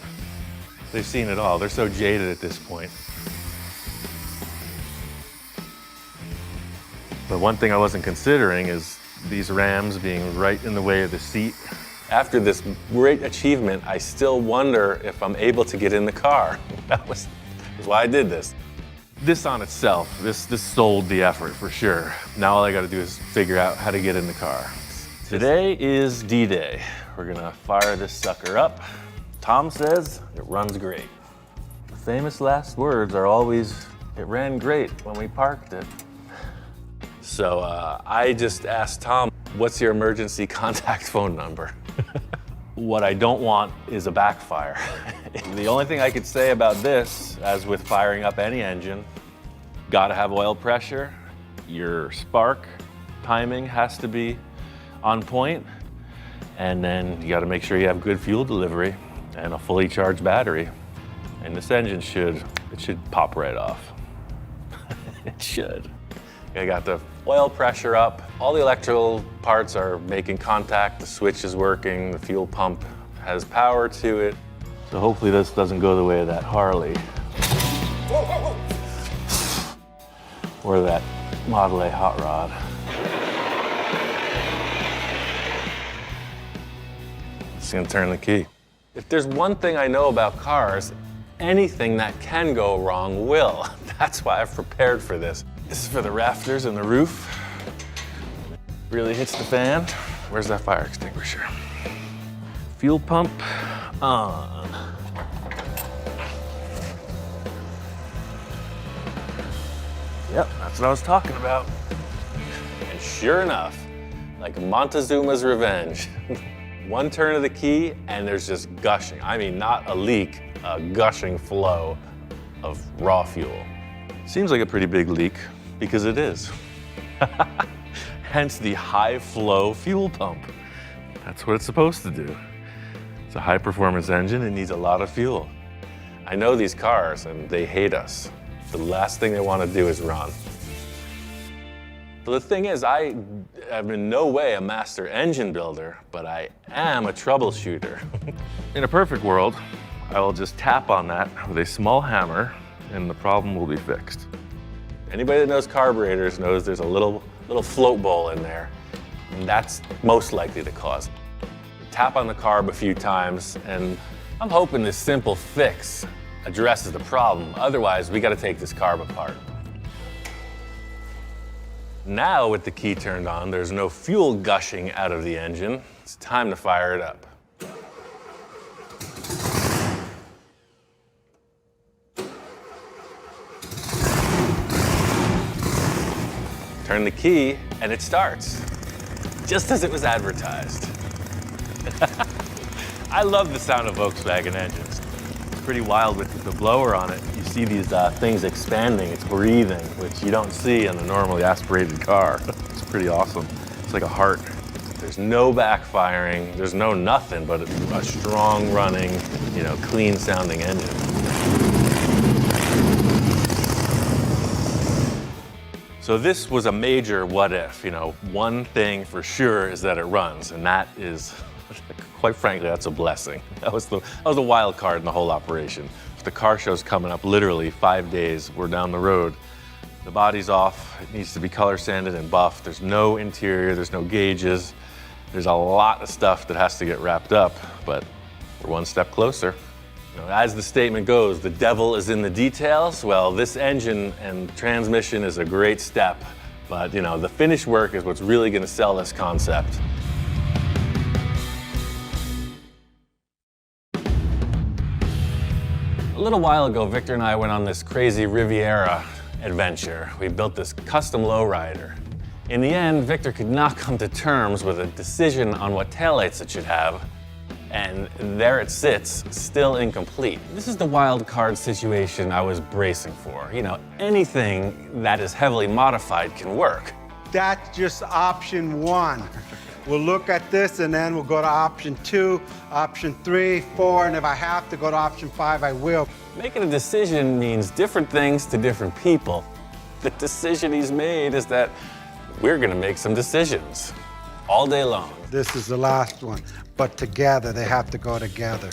They've seen it all. They're so jaded at this point. But one thing I wasn't considering is these rams being right in the way of the seat. After this great achievement, I still wonder if I'm able to get in the car. That was why I did this. This on itself, this sold the effort for sure. Now all I gotta do is figure out how to get in the car. Today is D-Day. We're gonna fire this sucker up. Tom says it runs great. The famous last words are always, it ran great when we parked it. So I just asked Tom, what's your emergency contact phone number? What I don't want is a backfire. The only thing I could say about this, as with firing up any engine, gotta have oil pressure, your spark timing has to be on point, and then you gotta make sure you have good fuel delivery and a fully charged battery. And this engine should pop right off. It should. I got the oil pressure up. All the electrical parts are making contact. The switch is working. The fuel pump has power to it. So hopefully this doesn't go the way of that Harley. Or that Model A hot rod. Just gonna turn the key. If there's one thing I know about cars, anything that can go wrong will. That's why I've prepared for this. This is for the rafters and the roof. Really hits the fan. Where's that fire extinguisher? Fuel pump on. Yep, that's what I was talking about. And sure enough, like Montezuma's Revenge, one turn of the key and there's just gushing. I mean, not a leak, a gushing flow of raw fuel. Seems like a pretty big leak because it is. Hence the high flow fuel pump. That's what it's supposed to do. It's a high performance engine, it needs a lot of fuel. I know these cars and they hate us. The last thing they want to do is run. But the thing is, I am in no way a master engine builder, but I am a troubleshooter. In a perfect world, I will just tap on that with a small hammer and the problem will be fixed. Anybody that knows carburetors knows there's a little float bowl in there, and that's most likely the cause. Tap on the carb a few times, and I'm hoping this simple fix addresses the problem. Otherwise, we gotta take this carb apart. Now, with the key turned on, there's no fuel gushing out of the engine. It's time to fire it up. Turn the key, and it starts, just as it was advertised. I love the sound of Volkswagen engines. It's pretty wild with the blower on it. You see these things expanding, it's breathing, which you don't see in a normally aspirated car. It's pretty awesome. It's like a heart. There's no backfiring, there's no nothing but a strong running, clean sounding engine. So this was a major what if, one thing for sure is that it runs, and that is, quite frankly, that's a blessing. That was the wild card in the whole operation. The car show's coming up literally 5 days. We're down the road. The body's off. It needs to be color sanded and buffed. There's no interior, there's no gauges. There's a lot of stuff that has to get wrapped up, but we're one step closer. As the statement goes, the devil is in the details. Well, this engine and transmission is a great step, but the finished work is what's really gonna sell this concept. A little while ago, Victor and I went on this crazy Riviera adventure. We built this custom lowrider. In the end, Victor could not come to terms with a decision on what taillights it should have, and there it sits, still incomplete. This is the wild card situation I was bracing for. Anything that is heavily modified can work. That's just option 1. We'll look at this and then we'll go to option 2, option 3, 4, and if I have to go to option 5, I will. Making a decision means different things to different people. The decision he's made is that we're gonna make some decisions all day long. This is the last one, but together, they have to go together.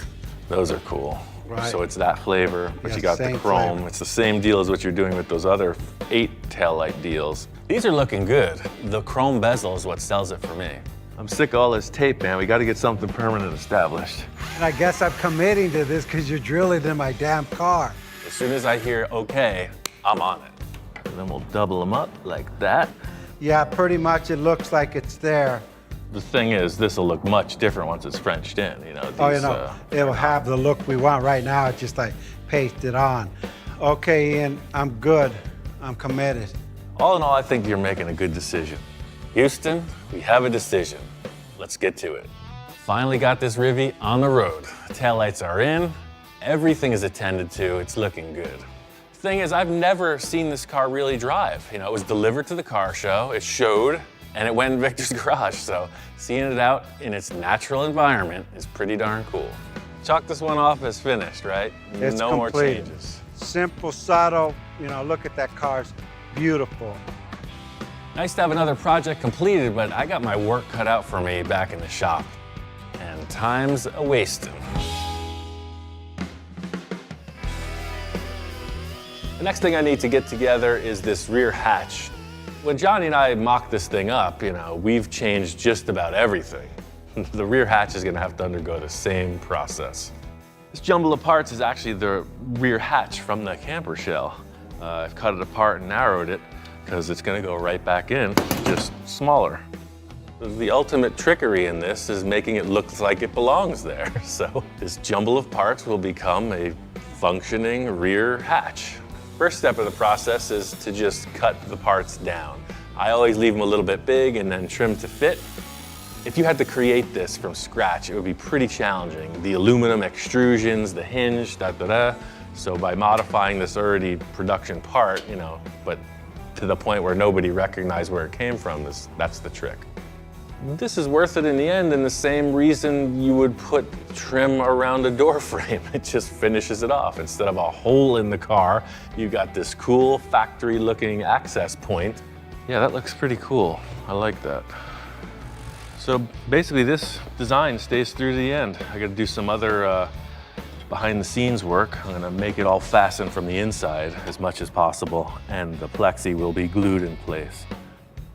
Those are cool. Right. So it's that flavor, but Yeah, you got the same chrome. flavor. It's the same deal as what you're doing with those other 8 taillight deals. These are looking good. The chrome bezel is what sells it for me. I'm sick of all this tape, man. We got to get something permanent established. And I guess I'm committing to this because you're drilling in my damn car. As soon as I hear okay, I'm on it. And then we'll double them up like that. Yeah, pretty much it looks like it's there. The thing is, this will look much different once it's Frenched in. It'll have the look we want. Right now, it's just like paste it on. Okay, Ian, I'm good. I'm committed. All in all, I think you're making a good decision. Houston, we have a decision. Let's get to it. Finally got this Rivy on the road. Taillights are in, everything is attended to, it's looking good. Thing is, I've never seen this car really drive. It was delivered to the car show, it showed, and it went in Victor's garage, so seeing it out in its natural environment is pretty darn cool. Chalk this one off as finished, right? It's no complete. more changes. Simple, subtle, look at that car's beautiful. Nice to have another project completed, but I got my work cut out for me back in the shop. And time's a-wasting. The next thing I need to get together is this rear hatch. When Johnny and I mocked this thing up, we've changed just about everything. The rear hatch is gonna have to undergo the same process. This jumble of parts is actually the rear hatch from the camper shell. I've cut it apart and narrowed it because it's gonna go right back in, just smaller. The ultimate trickery in this is making it look like it belongs there. So this jumble of parts will become a functioning rear hatch. First step of the process is to just cut the parts down. I always leave them a little bit big and then trim to fit. If you had to create this from scratch, it would be pretty challenging. The aluminum extrusions, the hinge, So by modifying this already production part, but to the point where nobody recognized where it came from, that's the trick. This is worth it in the end, and the same reason you would put trim around a door frame. It just finishes it off. Instead of a hole in the car, you got this cool factory-looking access point. Yeah, that looks pretty cool. I like that. So basically this design stays through to the end. I gotta do some other behind the scenes work. I'm gonna make it all fasten from the inside as much as possible, and the plexi will be glued in place.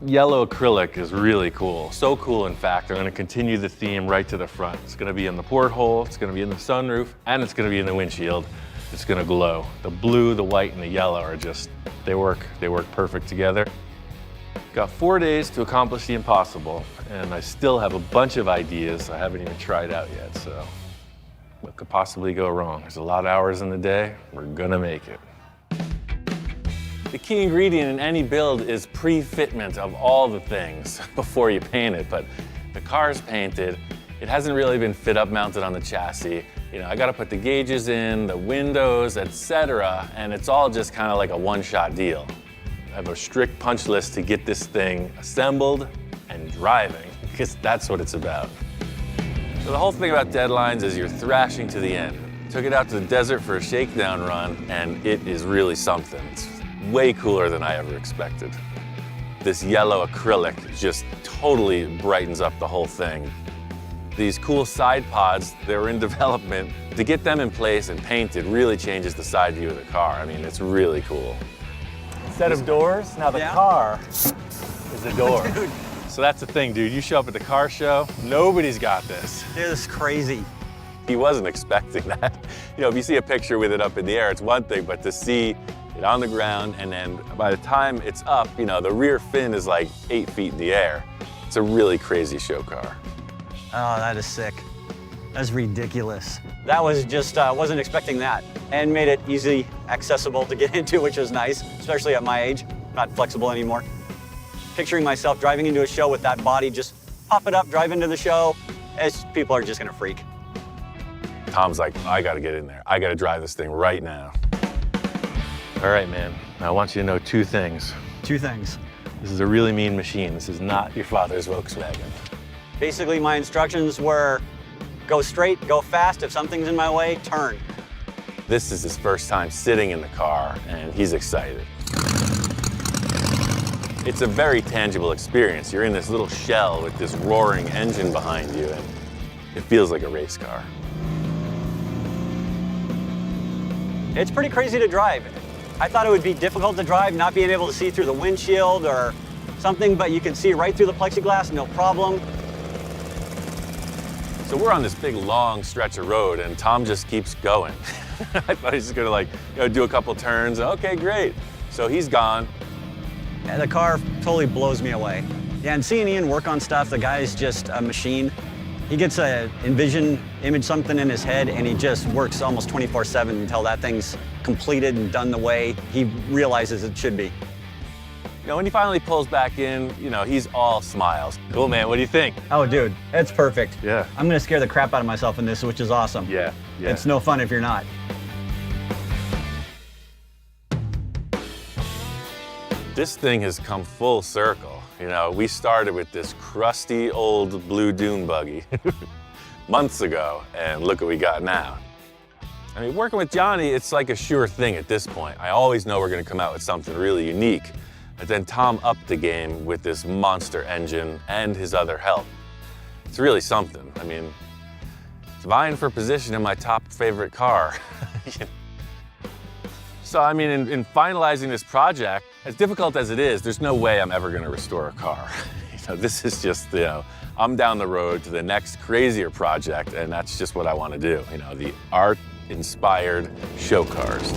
Yellow acrylic is really cool. So cool, in fact, I'm gonna continue the theme right to the front. It's gonna be in the porthole, it's gonna be in the sunroof, and it's gonna be in the windshield. It's gonna glow. The blue, the white, and the yellow are just, they work perfect together. Got 4 days to accomplish the impossible, and I still have a bunch of ideas I haven't even tried out yet, so what could possibly go wrong? There's a lot of hours in the day. We're gonna make it. The key ingredient in any build is pre-fitment of all the things before you paint it, but the car's painted, it hasn't really been fit up mounted on the chassis. I gotta put the gauges in, the windows, etc., and it's all just kind of like a one-shot deal. I have a strict punch list to get this thing assembled and driving, because that's what it's about. So the whole thing about deadlines is you're thrashing to the end. Took it out to the desert for a shakedown run, and it is really something. It's way cooler than I ever expected. This yellow acrylic just totally brightens up the whole thing. These cool side pods, they're in development. To get them in place and painted really changes the side view of the car. I mean, it's really cool. Instead of doors, now the car is the door. Dude. So that's the thing, dude. You show up at the car show, nobody's got this. Dude, this is crazy. He wasn't expecting that. If you see a picture with it up in the air, it's one thing, but to see it on the ground, and then by the time it's up, the rear fin is like 8 feet in the air. It's a really crazy show car. Oh, that is sick. That's ridiculous. That was just, wasn't expecting that. And made it easy, accessible to get into, which was nice, especially at my age. Not flexible anymore. Picturing myself driving into a show with that body, just pop it up, drive into the show, people are just gonna freak. Tom's like, I gotta get in there. I gotta drive this thing right now. All right, man. Now I want you to know 2 things. 2 things. This is a really mean machine. This is not your father's Volkswagen. Basically, my instructions were go straight, go fast. If something's in my way, turn. This is his first time sitting in the car, and he's excited. It's a very tangible experience. You're in this little shell with this roaring engine behind you, and it feels like a race car. It's pretty crazy to drive. I thought it would be difficult to drive, not being able to see through the windshield or something, but you can see right through the plexiglass, no problem. So we're on this big, long stretch of road, and Tom just keeps going. I thought he's just gonna do a couple turns. Okay, great. So he's gone. Yeah, the car totally blows me away. Yeah, and seeing Ian work on stuff, the guy's just a machine. He gets a image something in his head, and he just works almost 24/7 until that thing's completed and done the way he realizes it should be. When he finally pulls back in, he's all smiles. Cool, man. What do you think? Oh, dude, it's perfect. Yeah. I'm gonna scare the crap out of myself in this, which is awesome. Yeah. It's no fun if you're not. This thing has come full circle. We started with this crusty old blue dune buggy months ago, and look what we got now. Working with Johnny, it's like a sure thing at this point. I always know we're gonna come out with something really unique. And then Tom upped the game with this monster engine and his other help. It's really something. I mean, it's vying for position in my top favorite car. So, I mean, in finalizing this project, as difficult as it is, there's no way I'm ever gonna restore a car. This is just, I'm down the road to the next crazier project, and that's just what I wanna do. The art-inspired show cars.